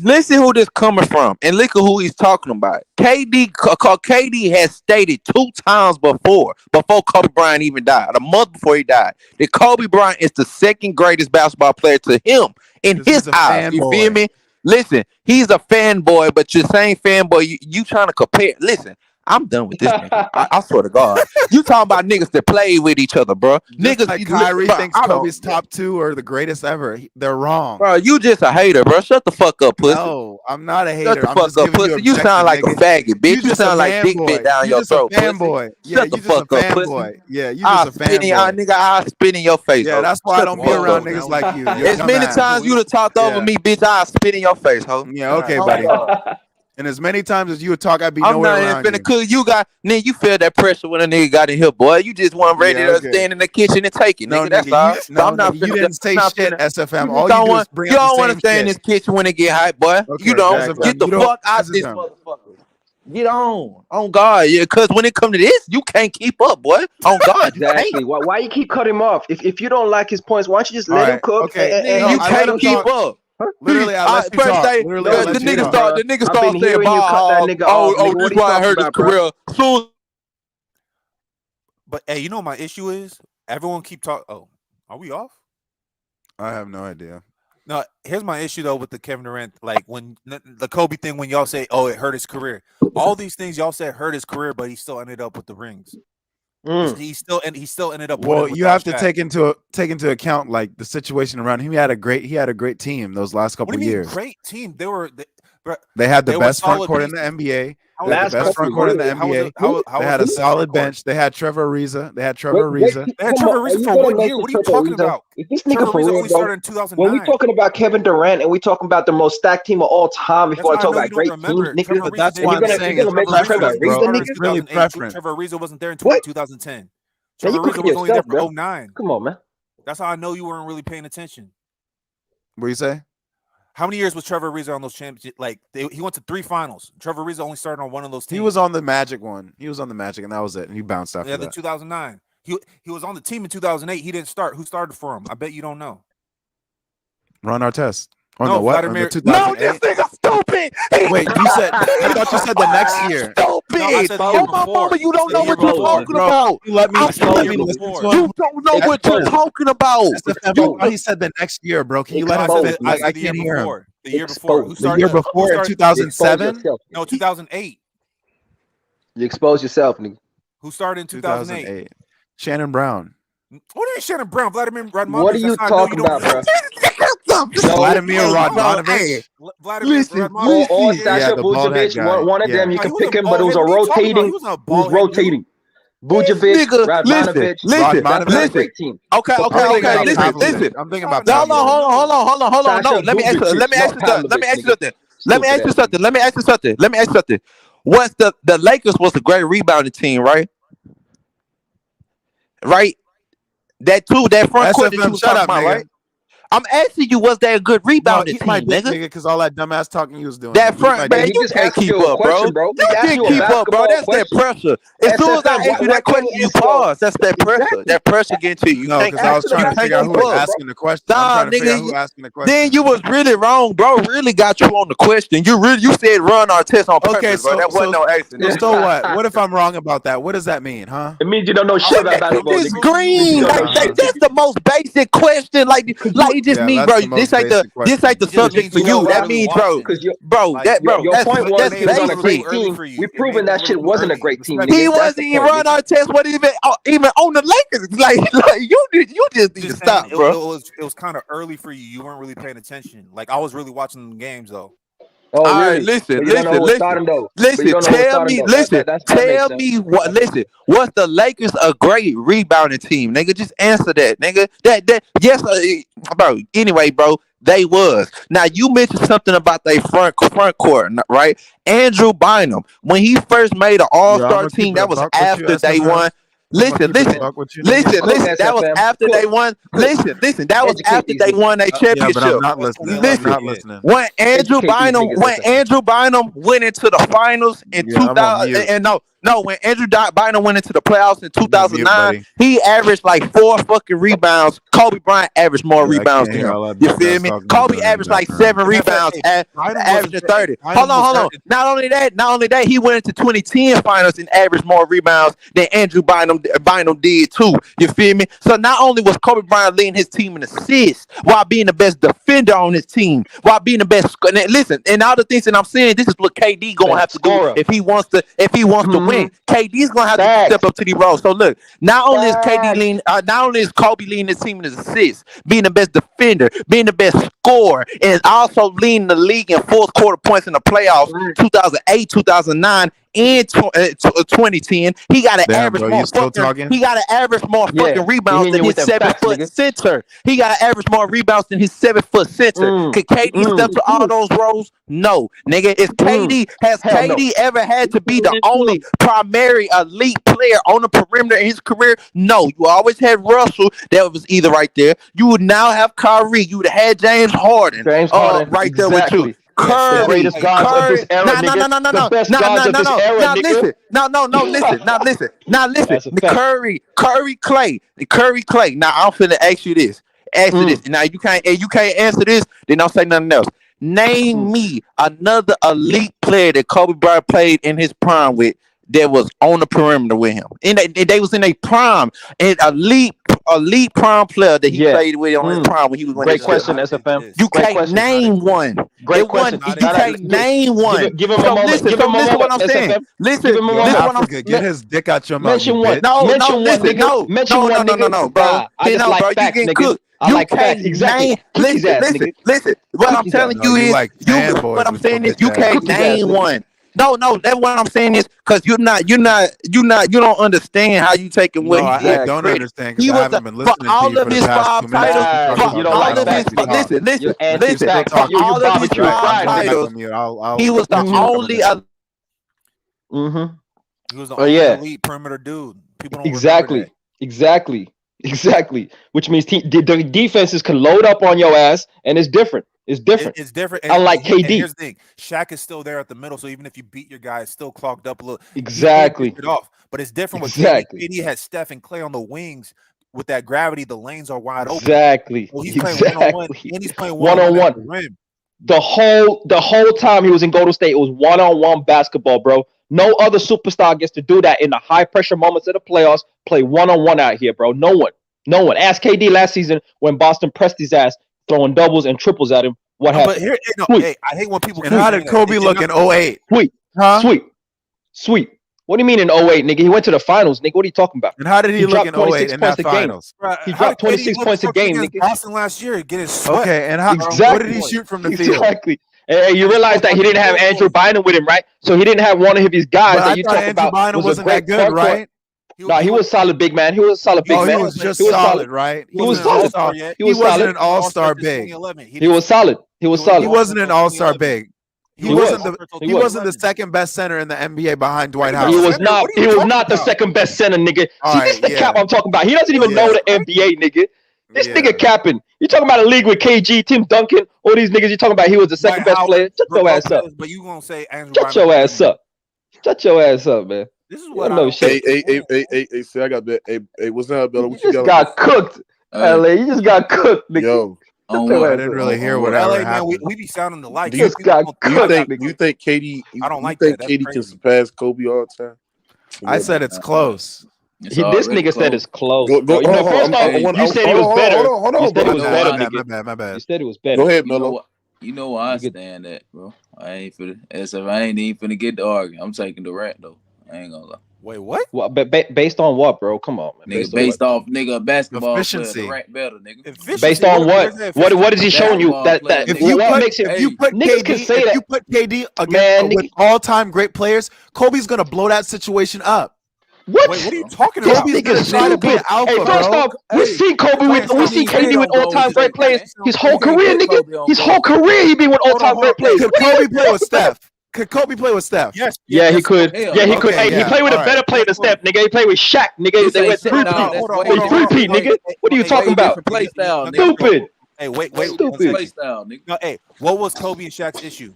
Listen who this coming from, and look at who he's talking about. KD has stated 2 times before Kobe Bryant even died, a month before he died, that Kobe Bryant is the second greatest basketball player to him in his eyes. You feel me? Listen, he's a fanboy, but you're saying fanboy. You trying to compare? Listen. I'm done with this nigga. I swear to God. You talking about niggas that play with each other, bro. Niggas like Kyrie thinks Kobe's top 2 or the greatest ever. They're wrong. Bro, you just a hater, bro. Shut the fuck up, pussy. No, I'm not a hater. Shut the fuck up, pussy. You sound like a faggot, bitch. You sound like dick bit down your throat, fanboy. Shut the fuck up, pussy. Yeah, you just a fanboy. Nigga, I'll spit in your face. Yeah, that's why I don't be around niggas like you. As many times you done talked over me, bitch, I'll spit in your face, ho. Yeah, okay, buddy. And as many times as you would talk, I'd be nowhere around you. Cook. You feel that pressure when a nigga got in here, boy. You just want ready to stand in the kitchen and take it, nigga. That's all. You didn't say shit, SFM. All you do is bring up the same shit. You don't want to stay in this kitchen when it get hot, boy. You don't. Get the fuck out of this motherfucker. Get on God, yeah. Cause when it come to this, you can't keep up, boy. On God, exactly. Why you keep cutting him off? If you don't like his points, why don't you just let him cook? And you can't keep up. Literally, I let you talk. The nigga start saying, this why I heard his career. But hey, you know what my issue is? Everyone keep talking. Oh, are we off? I have no idea. No, here's my issue though with the Kevin Durant, like when the Kobe thing, when y'all say, oh, it hurt his career. All these things y'all said hurt his career, but he still ended up with the rings. He still ended up. Well, you have to take into account like the situation around him. He had a great team those last couple years. Great team. They had the best front court in the NBA. They had the best front court in the NBA. They had a solid bench. They had Trevor Ariza. They had Trevor Ariza. They had Trevor Ariza for 1 year. What are you talking about? Is this nigga for real, only started in 2009. When we talking about Kevin Durant and we talking about the most stacked team of all time before I talk about great teams, nigga. But that's why I'm saying it's preference, bro. It's really preference. Trevor Ariza wasn't there in 2010. Trevor Ariza was only there for 2009. Come on, man. That's how I know you weren't really paying attention. What do you say? How many years was Trevor Ariza on those championships? Like he went to 3 finals. Trevor Ariza only started on one of those teams. He was on the Magic one. He was on the Magic, and that was it. And he bounced after that. Yeah, the 2009. He was on the team in 2008. He didn't start. Who started for him? I bet you don't know. Ron Artest. On No, the what? Vladimir. No, this nigga stupid. Wait, you said? I thought you said the next year. Stupid. No, I said the year Oh my before. mama, you don't The know year what you're before. talking about. You let me. I'm You let me telling listen you, to him. you don't know what you're talking about. He said the next year, bro. Can you let him fit? I can't hear him. The year before. Who The started? year before in 2007. No, 2008. You expose yourself, nigga. Who started in 2008? Shannon Brown. What are you, Shannon Brown? Vladimir Radmanovich. What are you talking about, bro? Vladimir Radmanovich. Or Sasha Vujovic, one of them. You can pick him, but it was a rotating. Rotating. Vujovic, Radmanovich. Listen. Okay. Listen. I'm thinking about. Hold on. No, let me ask you something. What's the Lakers was a great rebounding team, right? Right? That front court that you was talking about, right? I'm asking you, was that a good rebounding team, nigga? Because all that dumbass talking you was doing. That front, man, you can't keep up, bro. You can't keep up, bro. That's that pressure. As soon as I ask you that question, you pause. That's that pressure. That pressure getting to you. No, because I was trying to figure out who was asking the question. I'm trying to figure out who asking the question. Then you was really wrong, bro. Really got you on the question. You said run our test on purpose, okay, bro. That wasn't no accident. So what? What if I'm wrong about that? What does that mean, huh? It means you don't know shit about basketball. It's green. Like that's the most basic question. Like it just means, bro. This ain't the subject for you. That means, bro. Your point was he was on a great team. We proven that shit wasn't a great team. He wasn't even run our test. What even on the Lakers? Like you just need to stop, bro. It was kind of early for you. You weren't really paying attention. Like I was really watching the games though. Oh, all really? right, listen. Was the Lakers a great rebounding team, nigga? Just answer that, nigga. That yes, bro. Anyway, bro, they was. Now you mentioned something about their front court, right? Andrew Bynum, when he first made an All-Star team, that was after they won. Listen. That was after they won. Listen. That was after they won a championship. But I'm not listening. I'm not listening. When Andrew Bynum went into the finals in 2000, and when Andrew Bynum went into the playoffs in 2009, he averaged like 4 fucking rebounds. Kobe Bryant averaged more rebounds than him. You feel me? Kobe averaged like 7 rebounds, averaging 30. Hold on. Not only that, he went into 2010 finals and averaged more rebounds than Andrew Bynum did too. You feel me? So not only was Kobe Bryant leading his team in assists while being the best defender on his team, while being the best. Listen, and all the things that I'm saying, this is what KD gonna have to do if he wants to win. KD's gonna have to step up to the role. So look, not only is Kobe leading his team in his assists, being the best defender, being the best scorer, and also leading the league in fourth quarter points in the playoffs, 2008, 2009. In 2010, he got to average more fucking rebounds than his 7-foot center. He got to average more rebounds than his 7-foot center. Could KD step to all those roles? No, nigga. Has KD ever had to be the only primary elite player on the perimeter in his career? No. You always had Russell that was either right there. You would now have Kyrie. You would have had James Harden right there with you. Curry, the greatest gods of this era, nigga. The best gods of this era, nigga. Listen. Curry, Clay. Now I'm finna ask you this. Now you can't answer this. Then don't say nothing else. Name me another elite player that Kobe Bryant played in his prime with that was on the perimeter with him, and they was in a prime and elite prime player that he played with on his prime when he was. Great question, SFM. You can't name one. Great question. You can't name one. Give him a moment. Listen, Give him a moment. what I'm saying. SFM. Listen, Give him a moment. Africa, get his dick out your mouth. Mention one. No, mention one, nigga. no, mention one, nigga. no, bro. I just like facts, you nigga. I like facts. Exactly. Listen. What I'm telling you is, what I'm saying is, you can't name one. No, that's what I'm saying is because you don't understand how you taking what he did. I don't understand. He I was haven't been listening for all to you of for the his past 2 5 titles. You don't like facts. Listen. For all of his 5 titles, he was the only other. He was the only elite perimeter dude. People don't Exactly. Which means the defenses can load up on your ass, and it's different. It's different. It's different. Unlike KD. And here's the thing: Shaq is still there at the middle, so even if you beat your guy, it's still clogged up a little. Exactly. It off, but it's different with KD. KD has Steph and Clay on the wings. With that gravity, the lanes are wide open. Exactly. So he's playing one-on-one, and he's playing one-on-one. The whole time he was in Golden State, it was one-on-one basketball, bro. No other superstar gets to do that in the high pressure moments of the playoffs. Play one-on-one out here, bro. No one. Ask KD last season when Boston pressed his ass, throwing doubles and triples at him. What happened? But here, I hate when people. And how did Kobe look in 08? Sweet. What do you mean in 08, nigga? He went to the finals, nigga. What are you talking about? And how did he look in 08 in that finals? He dropped 26 points a game, nigga. Boston last year, getting sweat. Okay, and what did he shoot from the field? Exactly. And you realize that he didn't have Andrew Bynum with him, right? So he didn't have one of his guys that you talk about. Bynum wasn't that good, right? No, he was solid, big man. He was a solid, big man. He was just solid, right? He was solid. He wasn't an all-star big. He was solid. He wasn't an all-star big. He wasn't the second best center in the NBA behind Dwight Howard. He was not. He was not the second best center, nigga. See, this is the cap I'm talking about. He doesn't even know the NBA, nigga. This nigga capping. You talking about a league with KG, Tim Duncan, all these niggas. You talking about he was the second best player? Shut your ass up. But you gonna say Andrew? Shut your ass up. Shut your ass up, man. This is what I know. Shit. Hey, say I got that. Hey, what's up, Bella? What you got cooked, LA. You just got cooked, nigga. Yo. I didn't really hear what LA, happened. we be sounding alike. You think KD? I don't like that. KD can surpass Kobe all the time? I said it's close. This nigga said it's close. You said he was better. Hold on. You said he was better. My bad. You said he was better. Go ahead, Melo. You know where I stand at, bro. I ain't even finna get to argue. I'm taking Durant though. I ain't gonna lie. Wait, what? But based on what, bro? Come on, man. Based off basketball efficiency. player, Durant better, nigga. Efficiency. Based on what? What is he showing you? That if you put KD against with all-time great players, Kobe's gonna blow that situation up. What? Wait, what are you talking about? Kobe's gonna try to be an alpha, hey, first off, we see KD with all-time great players. His whole career, nigga. His whole career, he been with all-time great players. Could Kobe play with Steph? Could Kobe play with Steph? Yes. Yeah, he could. Yeah, he could. Hey, he played with a better player than Steph, nigga. He played with Shaq, nigga. They went three-peat, nigga. What are you talking about? Play style, Stupid. Hey, wait. Stupid. Play style, nigga. No, hey, what was Kobe and Shaq's issue?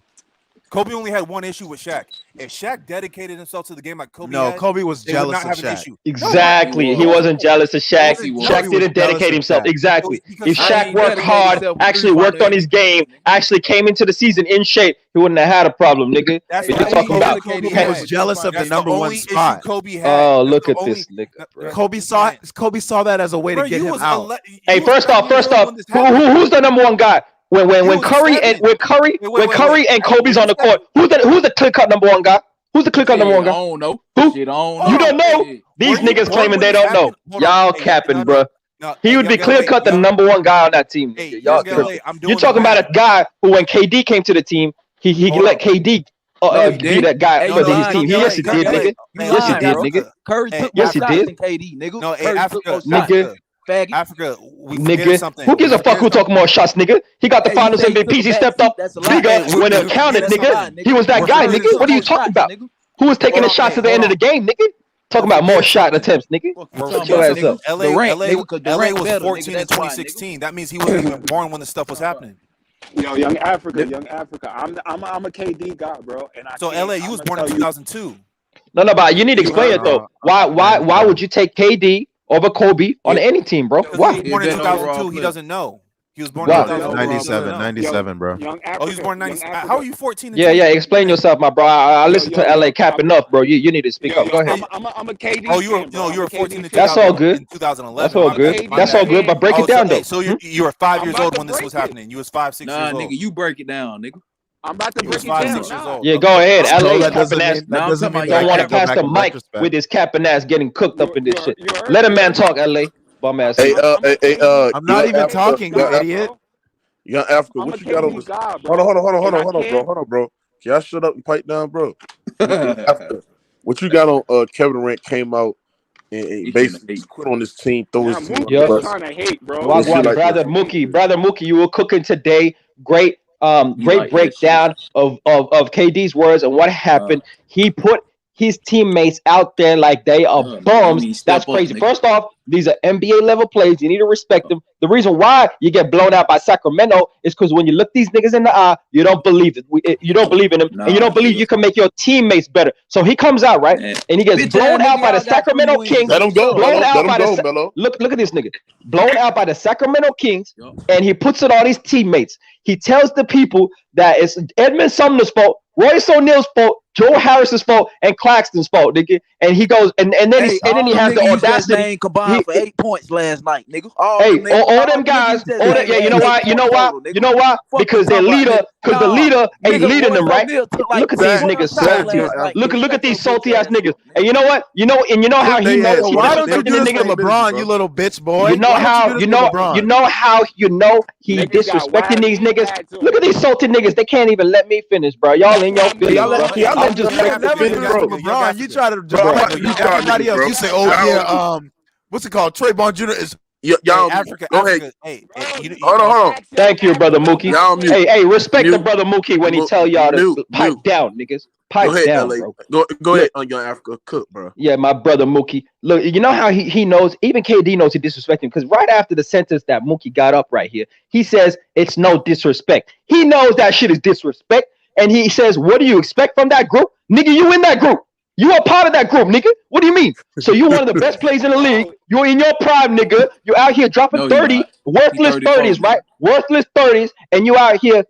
Kobe only had one issue with Shaq. If Shaq dedicated himself to the game like Kobe had, Kobe was jealous of Shaq. Exactly. He wasn't jealous of Shaq. Shaq didn't dedicate himself. Exactly. If Shaq worked hard, actually worked on his game, actually came into the season in shape, he wouldn't have had a problem, nigga. That's what you're talking about. Kobe was jealous of the number one spot. Oh, look at this nigga, bro. Kobe saw that as a way to get him out. Hey, first off, who's the number one guy? When Curry and Kobe's on the court, who's the clear cut number one guy? Who's the clear cut number one guy? I don't know. Who? You don't know? These niggas claiming they don't know. Y'all capping, bro. He would be clear cut the number one guy on that team. Y'all you're talking about a guy who, when KD came to the team, he let KD be that guy for his team. Yes, he did, nigga. Yes, he did, nigga. Curry took yes, he did. KD, nigga. No, nigga. Africa, nigga, something. Who gives a fuck who talking more shots, nigga? He got the finals MVPs. He stepped up bigger when it counted, nigga. He was that guy, nigga. What are you talking about? Who was taking the shots at the end of the game, nigga? Talking about more shot attempts, nigga. Shut your ass up. LA was 14 in 2016. That means he wasn't even born when the stuff was happening. Yo, young Africa. I'm a KD guy, bro. And so LA, you was born in 2002. No, but you need to explain it though. Why would you take KD over Kobe on any team, bro? Why? He was born in 2002. He doesn't know. He was born in 97, bro. Oh, he was born in 97. How are you 14? Yeah, explain yourself, my bro. I listen to LA Cap enough, bro. You need to speak up. Go ahead. I'm a KD. Oh, you were 14 in That's all good. 2011. That's all good. That's all good. But break it down, though. So you were 5 years old when this was happening. You was 5, 6 years old. Nigga, you break it down, nigga. I'm about to break it 5, down 6 years old. Yeah, go ahead. LA that capping ass. doesn't mean Don't want to pass the mic with his capping ass getting cooked up in this shit. Let a man talk, LA. Bum ass. Hey, I'm not even talking, you idiot. Young Africa, what you got on this? Hold on, bro. Can y'all shut up and pipe down, bro? What you got on Kevin Durant came out and basically quit on this team, throw his team. Kind of hate, bro. Brother Mookie, you were cooking today. Great breakdown of KD's words and what happened. He put his teammates out there like they are bums. That's crazy. First off, these are NBA level plays. You need to respect them. The reason why you get blown out by Sacramento is because when you look these niggas in the eye, you don't believe it. You don't believe in them, and you don't believe you can make your teammates better. So he comes out right, and he gets blown out by the Sacramento Kings. Let him go. Blown out by the Melo. look at this nigga. Blown out by the Sacramento Kings, and he puts it on his teammates. He tells the people that it's Edmund Sumner's fault, Royce O'Neal's fault, Joe Harris's fault, and Claxton's fault, nigga. And he goes, and then he has the audacity. Combined for 8 points last night, nigga. All them guys, you know why? Because their leader, the leader ain't leading them, right? Look at these niggas salty. Look at these salty ass niggas. And you know what? You know how he knows. Why don't you do this to LeBron, you little bitch boy? You know how he disrespecting these niggas. Look at these salty niggas. They can't even let me finish, bro. Y'all in your feelings, bro. I'm just LeBron. You try to everybody else. You say, oh yeah, what's it called? Trayvon Jr. is y'all. Africa. Go ahead. Hold on. Thank you, brother Mookie. Hey, respect the brother Mookie when he tell y'all to pipe down, niggas. Pipe down, bro. Go ahead on Young Africa. Cook, bro. Yeah, my brother Mookie. Look, you know how he knows, even KD knows he disrespected him, because right after the sentence that Mookie got up right here, he says it's no disrespect. He knows that shit is disrespect, and he says, what do you expect from that group? Nigga, you in that group. You are part of that group, nigga. What do you mean? So you're one of the best players in the league. You're in your prime, nigga. You're out here dropping 30, worthless 30s, right? Worthless 30s, and you out here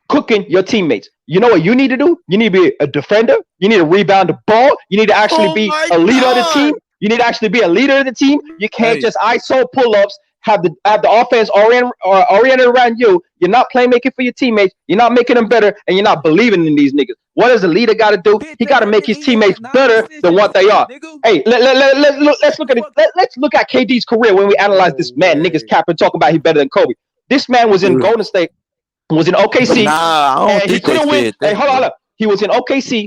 cooking your teammates. You know what you need to do? You need to be a defender. You need to rebound the ball. You need to actually be a leader of the team. You need to actually be a leader of the team. You can't just ISO pull-ups, have the offense oriented around you. You're not playmaking for your teammates. You're not making them better, and you're not believing in these niggas. What does a leader got to do? He got to make his teammates better than what they are. Hey, let's look at it. Let's look at KD's career when we analyze this man. Niggas capping, talking about he better than Kobe. This man was in Golden State, was in OKC. I don't think he couldn't win. Hey, hold on. He was in OKC.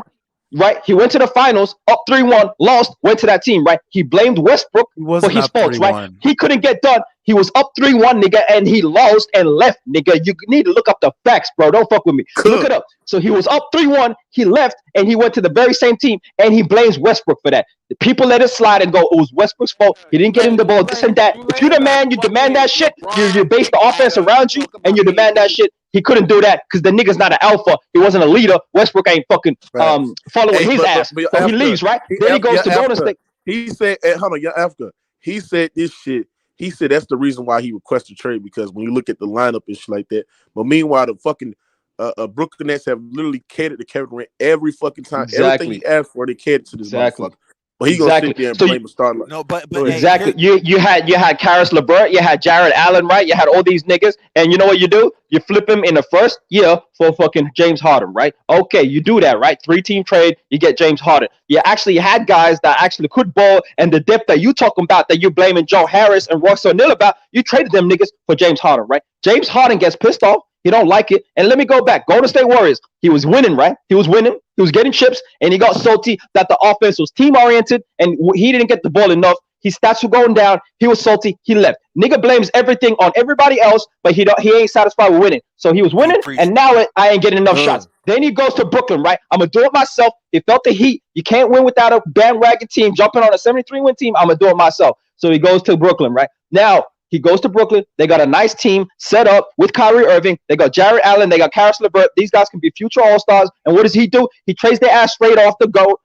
Right, he went to the finals, up 3-1, lost, went to that team, right? He blamed Westbrook for his faults, right? He couldn't get done. He was up 3-1, nigga, and he lost and left, nigga. You need to look up the facts, bro. Don't fuck with me. Look it up. So he was up 3-1, he left, and he went to the very same team, and he blames Westbrook for that. The people let it slide and go, it was Westbrook's fault. He didn't get him the ball, this and that. If you're the man, you demand that shit. You base the offense around you, and you demand that shit. He couldn't do that because the nigga's not an alpha. He wasn't a leader. Westbrook ain't fucking following his ass. So he leaves, right? Then he goes to Golden State. He said, hold on, Africa. He said this shit. He said that's the reason why he requested trade, because when you look at the lineup and shit like that. But meanwhile, the fucking Brooklyn Nets have literally catered to Kevin Durant every fucking time. Exactly. Everything he asked for, they catered to this motherfucker. But he gonna sit there and blame a star. No, but exactly. You had Karis LeVert, you had Jared Allen, right? You had all these niggas, and you know what you do? You flip him in the first year for fucking James Harden, right? Okay, you do that, right? 3-team trade, you get James Harden. You actually had guys that actually could ball, and the depth that you talking about that you're blaming Joe Harris and Royce O'Neal about, you traded them niggas for James Harden, right? James Harden gets pissed off. He don't like it. And let me go back. Golden State Warriors. He was winning, right? He was winning. He was getting chips, and he got salty that the offense was team-oriented, and he didn't get the ball enough. His stats were going down. He was salty. He left. Nigga blames everything on everybody else, but he ain't satisfied with winning. So he was winning, and now I ain't getting enough shots. Then he goes to Brooklyn, right? I'm going to do it myself. He felt the heat. You can't win without a bandwagon team jumping on a 73-win team. I'm going to do it myself. So he goes to Brooklyn, right? Now, he goes to Brooklyn. They got a nice team set up with Kyrie Irving. They got Jared Allen. They got Karis LeVert. These guys can be future All-Stars. And what does he do? He trades their ass straight off the go.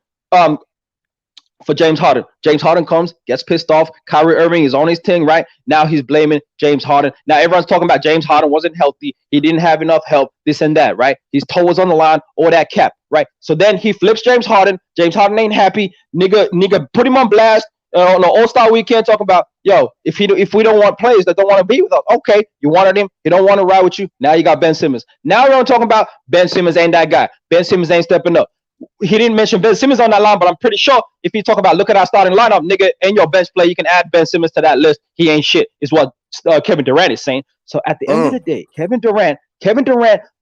for James Harden. James Harden comes, gets pissed off. Kyrie Irving is on his thing, right? Now he's blaming James Harden. Now everyone's talking about James Harden wasn't healthy. He didn't have enough help, this and that, right? His toe was on the line, all that cap, right? So then he flips James Harden. James Harden ain't happy. Nigga put him on blast on the All-Star weekend talking about, yo, if we don't want players that don't want to be with us, okay, you wanted him. He don't want to ride with you. Now you got Ben Simmons. Now we're talking about Ben Simmons ain't that guy. Ben Simmons ain't stepping up. He didn't mention Ben Simmons on that line, but I'm pretty sure if he talk about look at our starting lineup, nigga, and your bench play, you can add Ben Simmons to that list. He ain't shit, is what Kevin Durant is saying. So at the end of the day, Kevin Durant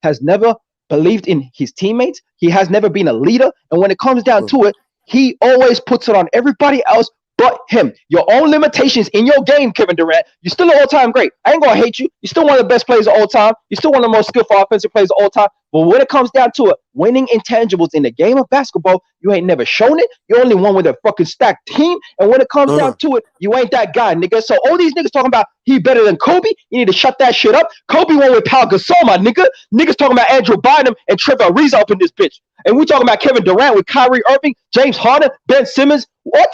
has never believed in his teammates. He has never been a leader, and when it comes down to it, he always puts it on everybody else but him. Your own limitations in your game, Kevin Durant. You're still an all-time great. I ain't gonna hate you. You're still one of the best players of all time. You're still one of the most skillful offensive players of all time. But when it comes down to it, winning intangibles in the game of basketball, you ain't never shown it. You're only one with a fucking stacked team. And when it comes down to it, you ain't that guy, nigga. So all these niggas talking about he better than Kobe, you need to shut that shit up. Kobe won with Pau Gasol, my nigga. Niggas talking about Andrew Bynum and Trevor Ariza up in this bitch. And we talking about Kevin Durant with Kyrie Irving, James Harden, Ben Simmons. What?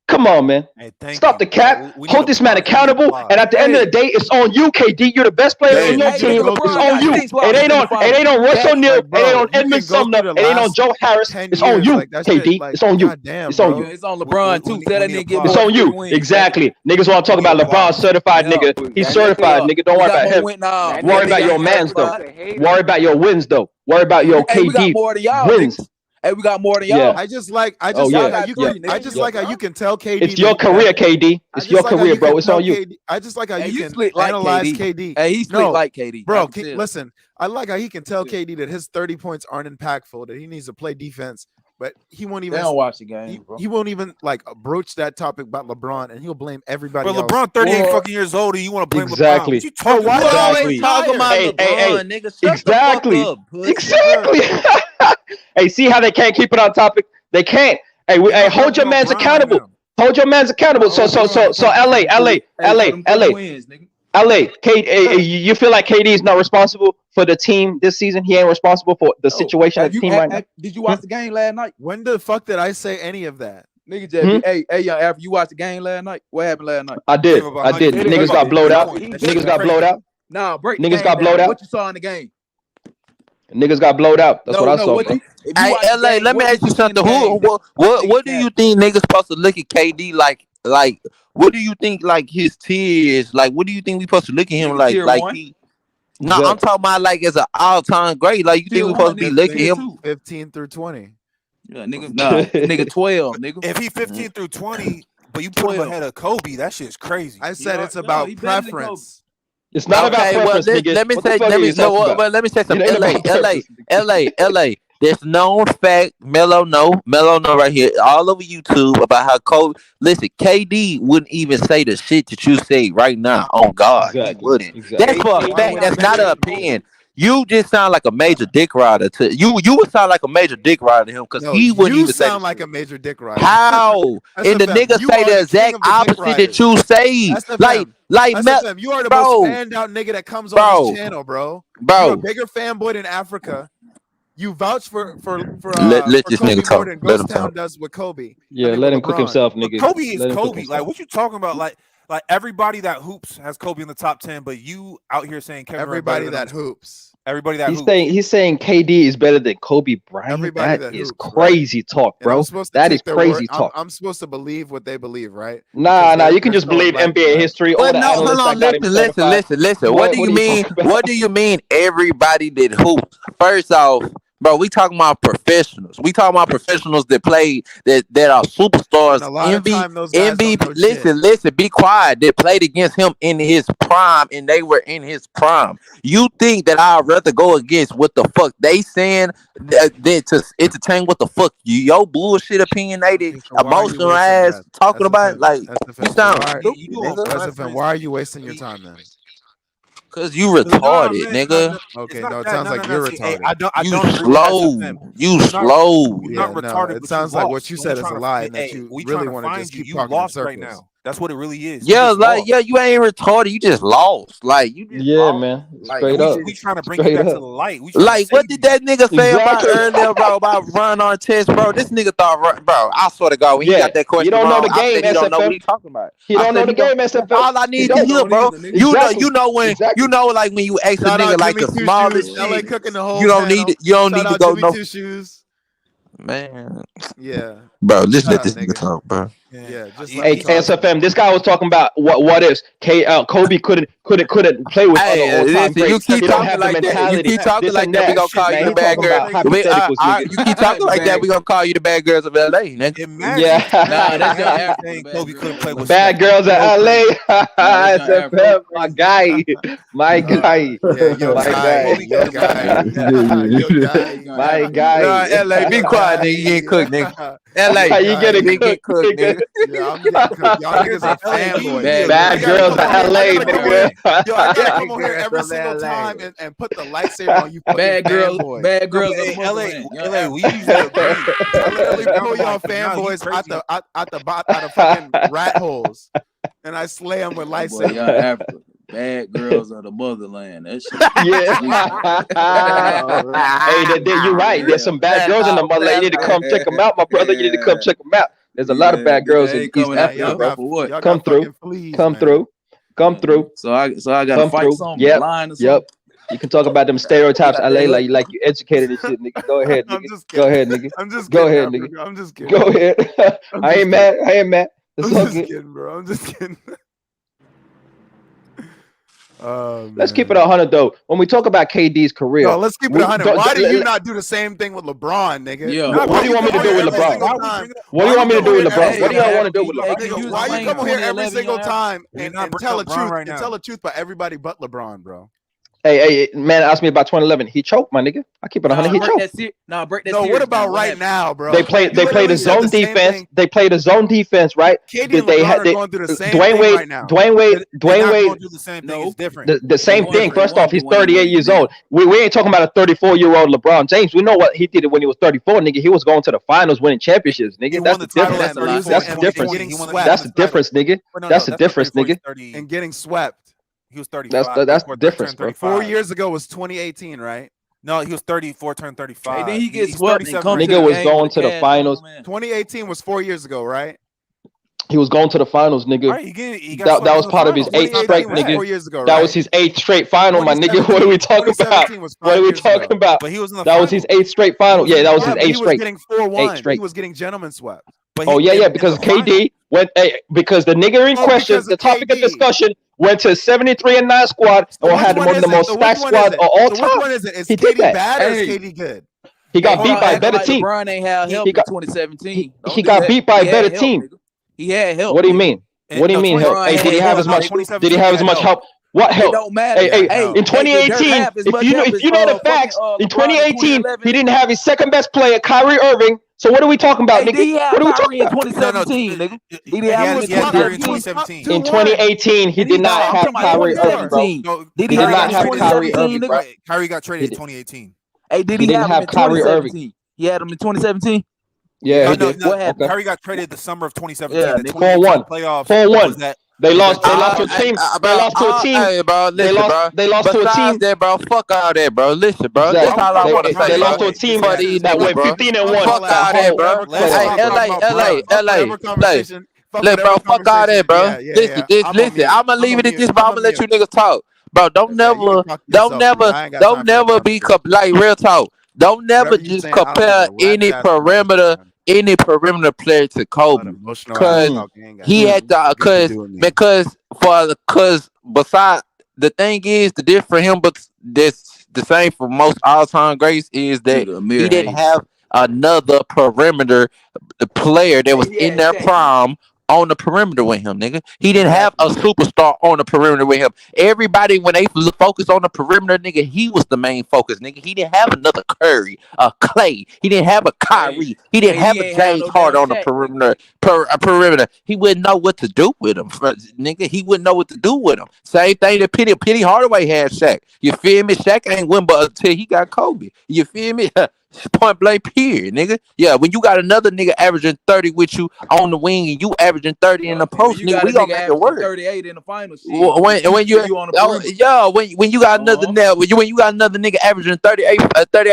Come on, man. Hey, stop the cap. Hold this man accountable. And at the end of the day, it's on you, KD. You're the best player in your team. It's on you. It ain't on Russ O'Neal. It ain't on Edmund Sumner. It ain't on Joe Harris. It's on you, KD. It's on you. It's on you. It's on LeBron too. Tell that nigga it's on you. Exactly. Niggas want to talk about LeBron certified nigga. He's certified, nigga. Don't worry about him. Worry about your mans though. Worry about your wins though. Worry about your KD wins. Hey, we got more than y'all. Yeah. I just like how you can tell KD. It's your career, KD. It's your career, bro. It's on you. I just like how you can analyze KD. Hey, he's split like KD. Bro, listen, I like how he can tell KD that his 30 points aren't impactful, that he needs to play defense, but he won't even. They don't watch the game, bro. He won't even like broach that topic about LeBron, and he'll blame everybody else. LeBron 38 fucking years old, and you want to blame exactly. LeBron? You talking why always talking about LeBron, nigga? Shut exactly. the fuck up, exactly. Hey, see how they can't keep it on topic? They can't. Hey, hold your mans accountable. Hold your mans accountable. So, LA. You feel like KD is not responsible for the team this season? He ain't responsible for the situation of the team right now. Did you watch the game last night? When the fuck did I say any of that? Nigga, hey, young Afro, you watched the game last night? What happened last night? I did. Niggas got blowed out. Nah, break. Niggas got blowed out. What you saw in the game? Niggas got blowed out. That's what I saw. Hey, LA, let me ask you something. What do you think niggas supposed to look at KD like? Like, what do you think like his tiers? Like, what do you think we supposed to look at him like? Like he? No, I'm talking about like as an all-time great. Like you think we supposed to be looking at him 15 through 20? Yeah, nigga, nigga 12, nigga. If he 15 through 20, but you put him ahead of Kobe, that shit's crazy. I said it's about preference. It's not about preference, nigga. Let me say something. LA. There's known fact, Melo no right here, all over YouTube about how Kobe. Listen, KD wouldn't even say the shit that you say right now. On God, he wouldn't. That's for a fact. That's not an opinion. You just sound like a major dick rider to you. You would sound like a major dick rider to him because he wouldn't even sound like a major dick rider. How? And the nigga say the exact opposite that you say. Like you are the most standout nigga that comes on this channel, bro. You're a bigger fanboy than Africa. You vouch for let this Kobe nigga talk. More than Ghost Town does with Kobe. Yeah, let him cook himself, nigga. Kobe is Kobe. Like what you talking about? Like everybody that hoops has Kobe in the top 10, but you out here saying Kevin everybody that hoops. Everybody that he's saying KD is better than Kobe Bryant. Everybody that is hoops, crazy talk, bro. That is crazy talk. I'm supposed to believe what they believe, right? Nah. You can just believe NBA history. Well, no, hold on. Listen. What do you mean? What do you mean? Everybody that hoops. First off, bro, we talking about professionals. We talking about professionals that play that are superstars. Listen, be quiet. That played against him in his prime, and they were in his prime. You think that I'd rather go against what the fuck they saying than to entertain what the fuck your bullshit opinionated, emotional ass talking about? Like you sound stupid. Why are you wasting your time then? Cause you retarded, nigga. Okay, no, it sounds like you're retarded. You slow. You're not retarded. It sounds like what you said is a lie, and that you really want to just keep talking in circles. That's what it really is. Yeah, like you ain't retarded. You just lost. Like you just lost. Man. Like, Straight up. We trying to bring you back to the light. Like what did that nigga say about earlier, bro? About run on test, bro. This nigga thought, bro. I swear to God, when he got that question you don't wrong, know the game, I said he don't know SFM. what he talking about. He don't know the game, SFM. All I need to hear, bro. You know when you know like when you ask a nigga like the smallest LA shit. cooking the whole You don't panel. need you don't Shout need to out go Jimmy no. Two Shoes. Man, yeah, bro, just let out, this nigga. nigga talk, bro. Yeah, just Hey, SFM, this guy was talking about what is Kobe couldn't play with other all-time greats. You keep he don't talking have like the that. You mentality. keep talking like that. We gonna call you the bad girl. You keep talking like that. We gonna call you the bad girls of LA, nigga. Yeah, nah, that's your African. Kobe couldn't play with bad girls at LA. African. SFM, my guy, my guy, my guy. LA, be quiet, nigga. You ain't cooked, nigga. LA, you getting cooked, nigga. Yeah, I'm getting cooked. Y'all niggas are fanboys. Bad girls at LA, nigga. Yo, I gotta come over here every single time and put the lightsaber on you. Bad girls, bad girls of the LA, we usually agree. I literally pull y'all fanboys out the fucking rat holes, and I slay them with lightsabers. Y'all Africa. Bad girls of the motherland. That shit. Hey, you're right. There's some bad girls in the motherland. You need to come check them out, my brother. You need to come check them out. There's a lot of bad girls in East Africa, bro. Come through. So I got to fight some line or something. Yep. You can talk about them stereotypes, LA, like you educated and shit, nigga. Go ahead, nigga. Go ahead, nigga. I'm just Go kidding, ahead, nigga. Africa. I'm just kidding. Go ahead. I ain't mad. I'm just kidding, bro. I'm just kidding. Let's keep it 100 though. When we talk about KD's career, no, let's keep it 100. Why do you not do the same thing with LeBron, nigga? Yeah. What do you want me to do with LeBron? What do you want me to do with LeBron? What do y'all want to do with LeBron? Why you come here every single time and tell the truth and tell the truth about everybody but LeBron, bro? Hey, man, ask me about 2011. He choked, my nigga. I keep it 100. He choked. No, what about right now, bro? They played a zone defense. They played a zone defense, right? KD and LeBron are going through the same thing right now. Dwayne Wade. Do the same thing. It's different. The same thing. First off, he's 38 years old. We ain't talking about a 34-year-old LeBron James. We know what he did when he was 34, nigga. He was going to the finals, winning championships, nigga. That's the difference. That's the difference. That's the difference, nigga. That's the difference, nigga. And getting swept. He was 35. That's the difference, bro. 4 years ago was 2018, right? No, he was 34, turned 35. Hey, then he gets swept. Nigga was going to the finals. 2018 was 4 years ago, right? He was going to the finals, nigga. Right, he got that was part of his 8th straight, nigga. 4 years ago, that was his 8th straight final, my nigga. What are we talking about? What are we talking about? But he was in the that was his 8th straight final. Yeah, that was his 8th straight. He was getting 4-1. He was getting gentleman swept. Oh yeah, because KD went. Because the nigga in question, the topic of discussion, went to 73-9 squad or had one of the most stacked squads of all time. Which one is it? Is KD bad or is KD good? He got beat by a better team. LeBron ain't had help in 2017. He got beat by a better team. He had help. What do you mean? What do you mean help? Hey, did he have as much? Did he have as much help? What help? It don't matter. Hey, in 2018, if you know the facts, in 2018, he didn't have his second best player, Kyrie Irving. So what are we talking about, nigga? What are we talking about? In 2017, nigga. In 2018, he did not have Kyrie Irving, bro. He did not have Kyrie Irving, bro. Kyrie got traded in 2018. Hey, did he have him in 2017? He had him in 2017. Yeah, no, Kyrie got traded the summer of 2017. Yeah, the 4-1. Playoffs. 4-1. They lost to a team. They lost to a team. Hey, bro, listen, bro. They lost to a team. That, bro. Fuck all that, bro. Listen, bro. Exactly. That's all I want to say. They lost to a team that went 15-1. Fuck all that, bro. Hey, LA. Look, bro. Fuck all that, bro. Listen. I'm gonna leave it at this, but I'm gonna let you niggas talk, bro. Don't never be like real talk. Don't never just compare any perimeter player to Kobe, because he had to, because besides, the thing is, the difference for him, but this the same for most all-time greats, is that he didn't have another perimeter player that was in their prime on the perimeter with him, nigga. He didn't have a superstar on the perimeter with him. Everybody, when they focus on the perimeter, nigga, he was the main focus, nigga. He didn't have another Curry, a Clay. He didn't have a Kyrie. He didn't have a James Harden on the perimeter. He wouldn't know what to do with him, nigga. He wouldn't know what to do with him. Same thing that Penny Hardaway had Shaq. You feel me? Shaq ain't win but until he got Kobe. You feel me? Point blank, period, nigga. Yeah, when you got another nigga averaging 30 with you on the wing and you averaging 30 in the post, You nigga, got we a gonna nigga make it averaging work. 38 in the final shit. When you on the perimeter. when you got another when you got another nigga averaging 38 in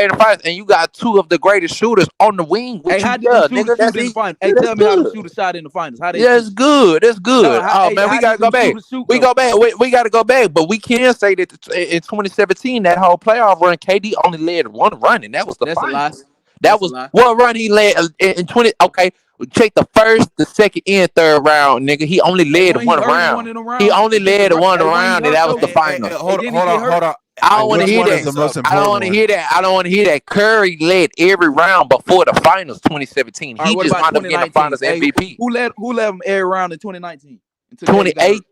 the finals and you got two of the greatest shooters on the wing with Hey, you, how did them shooters nigga, shoot in the finals? Hey, that's tell me how them good. shooters shot in the finals. How they Yeah, shoot? it's good. That's good. No, Oh man, we gotta go back. We go back. We gotta go back. But we can say that in 2017, that whole playoff run, KD only led one run, and that was the That's a lie. finals. That was what run he led in 20. Okay, check the first, the second, and third round, nigga. He only led one round. He only led one round, and that was the finals. Hold on. I don't want to hear that. I don't want to hear that. I don't want to hear that. Curry led every round before the finals 2017. He just wound up getting the finals MVP. Who led them every round in 2019? 2019.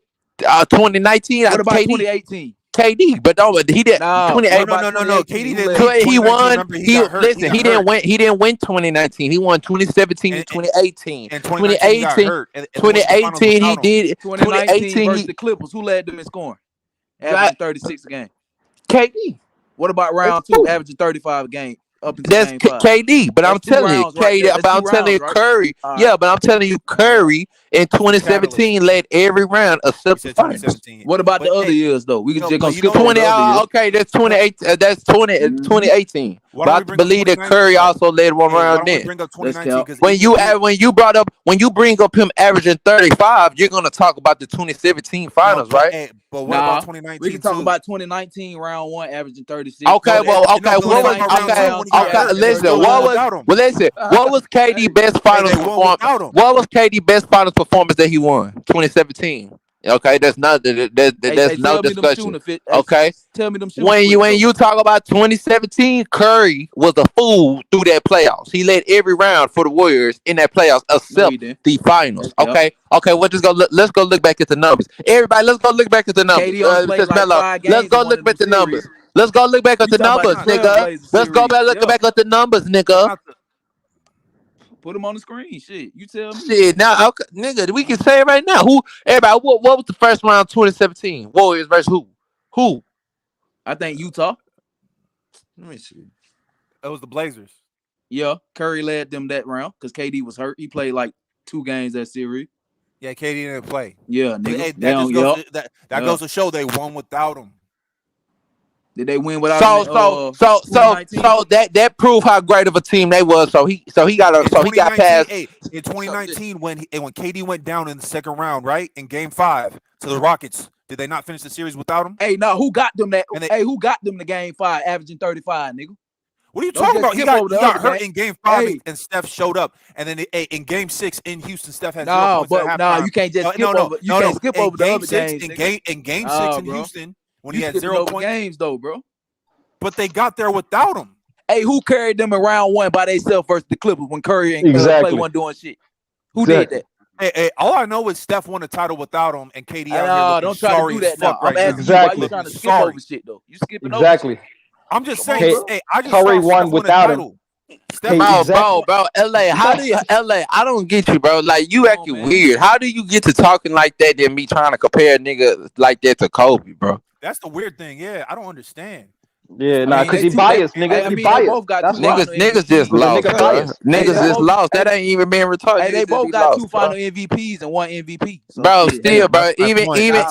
What about KD? 2018? KD, but he did. No. KD did. He won. Remember, he didn't win. He didn't win 2019. He won 2017 and 2018. And 2018, he got hurt. 2018, he did. 2019 versus the Clippers. Who led them in scoring? Averaging 36 a game. KD. What about round two? Averaging 35 a game. That's KD, but I'm telling you, KD. But I'm telling you, Curry. Yeah, but I'm telling you, Curry in 2017 led every round except the finals. What about the other years though? We can just go skip 20. Okay, that's 28. That's 2018. But I believe that Curry also led one round then. When you bring up him averaging 35, you're gonna talk about the 2017 finals, right? But what about 2019? We can talk about 2019 round one averaging 36. Okay, well, listen. What was KD best finals performance? What was KD best finals performance that he won? 2017. Okay, that's no discussion. Okay, tell me them. When you talk about 2017, Curry was a fool through that playoffs. He led every round for the Warriors in that playoffs except the finals. Okay, let's go look back at the numbers. Everybody, let's go look back at the numbers. Let's go look back at the numbers. Let's go look back at the numbers, nigga. Let's go back look back at the numbers, nigga. Put them on the screen. Shit, you tell me. Shit, now, okay, nigga, we can say it right now. Everybody, what was the first round 2017? Warriors versus who? I think Utah. Let me see. It was the Blazers. Yeah, Curry led them that round because KD was hurt. He played like 2 games that series. Yeah, KD didn't play. Yeah, nigga. That goes to show they won without him. Did they win without him? So that proved how great of a team they was. So he got past in 2019 when KD went down in the second round, right? In game 5 to the Rockets. Did they not finish the series without him? Hey, no, who got them that? Who got them to game 5 averaging 35, nigga? What are you talking about? He got hurt in game 5 and Steph showed up. And then in game 6 in Houston, Steph had 0 points. You can't just skip over. You can't skip over the other games. In game 6 in Houston, when he had 0 points. Games though, bro. But they got there without him. Hey, who carried them in round 1 by themselves versus the Clippers when Curry and Clay wasn't doing shit? Who did that? Hey, all I know is Steph won the title without him, and KD don't try to do that now. I'm asking you why you trying to skip over shit though. You skipping over shit. I'm just saying. Hey, I just Curry won without him. Bro, LA, how do you LA? I don't get you, bro. Like you acting weird. How do you get to talking like that than me trying to compare a nigga like that to Kobe, bro? That's the weird thing. Yeah, I don't understand. Yeah, because he biased, nigga. He biased. Niggas just lost. Niggas just lost. That ain't even being retarded. Hey, they both got 2 final MVPs and 1 MVP. So bro, still, bro. Even he got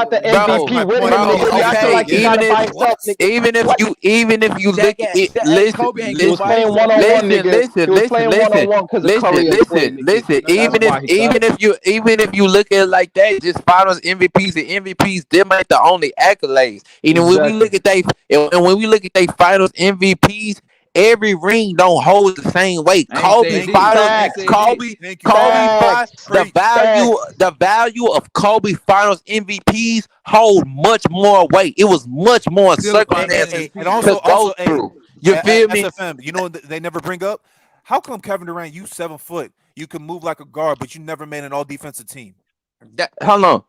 the MVP with him. Even if you look at it, listen. He was playing one-on-one, Even if you look at it like that, just finals MVPs and MVPs, them ain't the only accolades. And when we look at they finals MVPs, every ring don't hold the same weight. The value of Kobe finals MVPs hold much more weight. It was much more circumstances and also through. You feel me? SFM, you know they never bring up? How come Kevin Durant, you 7 foot, you can move like a guard, but you never made an all defensive team? Hold on.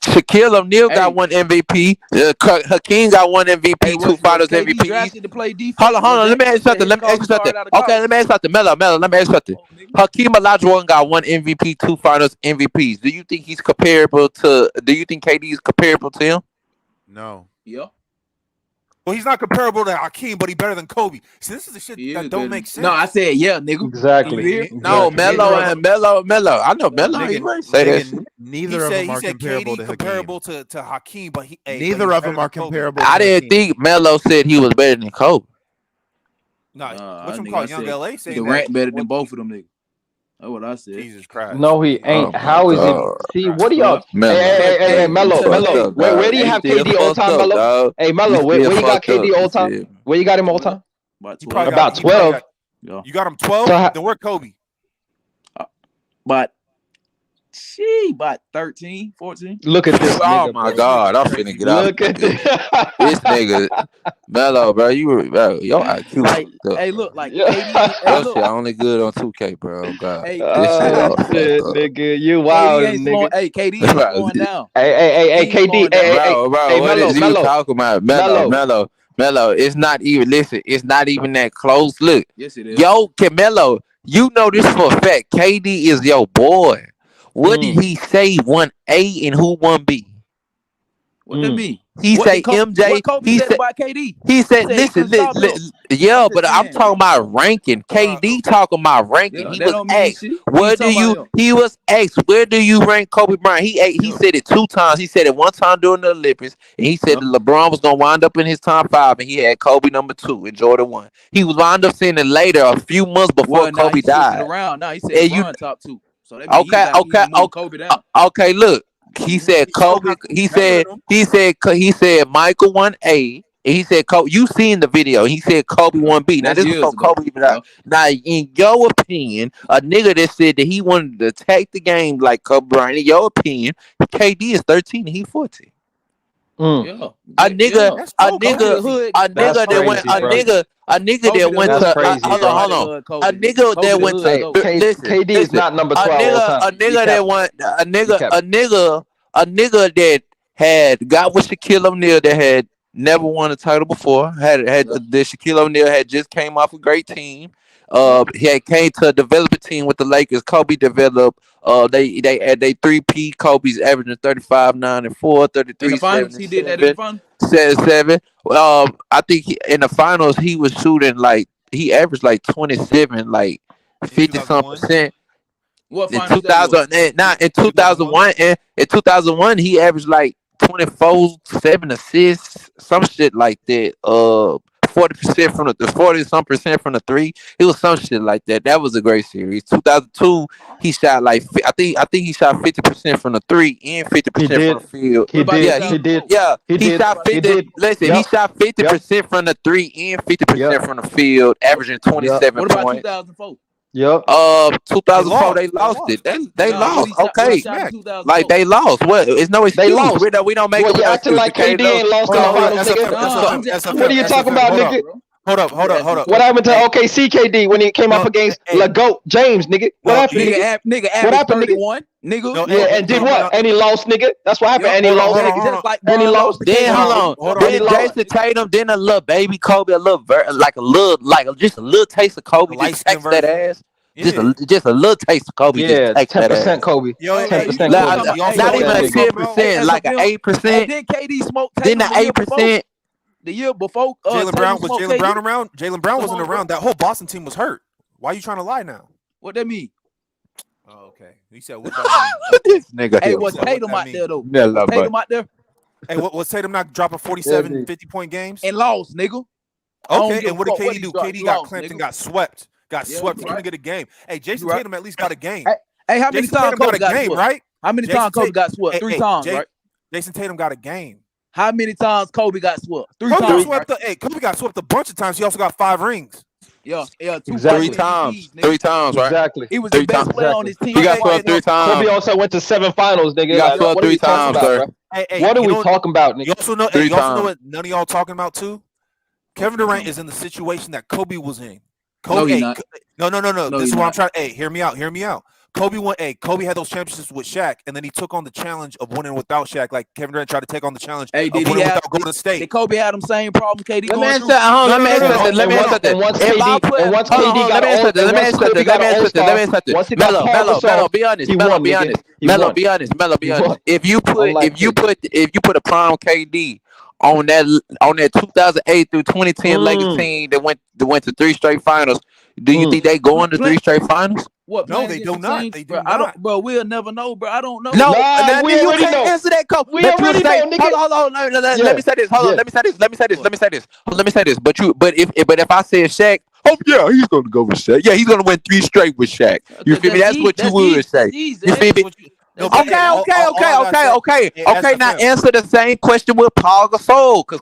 Shaquille O'Neal got 1 MVP. Hakeem got 1 MVP, 2 finals MVP. Hold on. Let me ask you something. Okay, let me ask you something. Mello, let me ask you something. Hakeem Olajuwon got 1 MVP, 2 finals MVPs. Do you think he's comparable to? Do you think KD is comparable to him? No. Yeah. Well, he's not comparable to Hakeem, but he's better than Kobe. See, this is the shit that don't make sense. No, I said nigga. Exactly. No, Melo. I know Melo. He might say that shit. Neither of them are comparable to comparable to Hakeem, but neither of them are comparable. I didn't think Melo said he was better than Kobe. No, what's him called? Young LA saying Durant better than both of them niggas. That's what I said. Jesus Christ. No, he ain't. How is he? See, what do y'all? Hey, Melo. Where do you have KD all time, Melo? Hey, Melo, where you got KD all time? Where you got him all time? About 12. You got him 12. Then where Kobe? But about 13, 14. Look at this. Oh my God, I'm finna get out. Look at this nigga, Melo, bro. Your IQ. Hey, look, like KD. Shit only good on 2K, bro. God. Hey, shit, nigga, you wild, nigga. Hey, KD ain't slowing down. Hey, KD. Bro, what is you talking about, Melo? It's not even. Listen, it's not even that close. Look, yes, it is. Yo, Melo, you know this for a fact. KD is your boy. What did he say? 1A and who 1B? What that mean? He say MJ. What Kobe said about KD? He said, listen, yeah, but I'm talking about ranking. KD talking about ranking. He was asked, he was asked, where do you rank Kobe Bryant? He said it 2 times. He said it one time during the Olympics, and he said LeBron was gonna wind up in his top 5, and he had Kobe number 2 and Jordan 1. He was wound up saying it later, a few months before Kobe died. He said LeBron top 2. So Kobe down. Okay, look. He said Kobe. He said Michael 1A. He said Kobe. You seen the video? He said Kobe 1B. Now this is from Kobe. Now, in your opinion, a nigga that said that he wanted to attack the game like Kobe Bryant. In your opinion, KD is 13 and he 14. A nigga that had got with Shaquille O'Neal that had never won a title before. Shaquille O'Neal had just came off a great team. He had came to a developing team with the Lakers. Kobe developed. They had 3P. Kobe's averaging 35, 9, and 4, 33. In the finals, he did that in the finals. 7. I think in the finals he was shooting he averaged 27, 50-some%. What in 2001? In 2001, he averaged 24, 7 assists, some shit like that. 40% from the 40-some% from the 3. It was some shit like that. That was a great series. 2002, he shot I think he shot 50% from the 3 and 50% from the field. He did. He shot 50. Listen, he shot 50% from the 3 and 50% from the field, averaging 27 points. What about 2004? 2004 they lost it. They lost. Okay, they lost. What? It's no excuse. They lost. We don't make you acting like KD ain't lost in the finals, nigga. What are you talking about, nigga? Hold up. What happened to OKC KD when he came up against LeGoat James, nigga? What happened? Nigga averaged 31, nigga. And did what? And he lost, nigga. That's what happened. And he lost. And he lost. Then hold on. Then Jason Tatum. Then a little baby Kobe. Just a little taste of Kobe. Just text that ass. Just a little taste of Kobe. Yeah, 10% Kobe. 10% Not even a 10%, like an 8%. And then KD smoked. Then the 8%. The year before, Jaylen Brown around. Jaylen Brown wasn't around. That whole Boston team was hurt. Why are you trying to lie now? What that mean? Oh, okay. He said, "What that mean?" This nigga. Hey, was Tatum out there though? Tatum out there? Hey, was Tatum not dropping 47, 50-point games and lost, nigga? Okay, and what did KD do? KD got clamped and got swept. He couldn't get a game. Hey, Jason Tatum at least got a game. Hey, how many times Kobe got a game? Right? How many times Kobe got swept? 3 times, right? Jason Tatum got a game. How many times Kobe got swept? 3 times. Kobe got swept a bunch of times. He also got 5 rings. Yeah, exactly. 3 times. 3 times, right? Exactly. He was the best player on his team. He got swept 3 times. Kobe also went to 7 finals, nigga. He got swept 3 times, sir. What are we talking about, nigga? You also know what none of y'all talking about too? Kevin Durant is in the situation that Kobe was in. Kobe, no. This is what I'm trying. Hey, hear me out. Kobe had those championships with Shaq, and then he took on the challenge of winning without Shaq. Like Kevin Durant tried to take on the challenge of winning without Golden State. Did Kobe have them same problems KD going through? Let me answer that. Melo, be honest. If you put a prime KD on that 2008 through 2010 Lakers team that went to 3 straight finals. Do you think they going to 3 straight finals? What? No, they do not. They do not. I don't, bro. We'll never know, bro. I don't know. No, we you already can't know. answer that, Cole. We But you already say, know, nigga. hold on. Let me say this. Hold on. Let me say this. But if I said Shaq, oh yeah, he's gonna go with Shaq. Yeah, he's gonna win 3 straight with Shaq. You feel me? That's what you would say. You feel me? Okay. Now answer the same question with Paul Gasol, because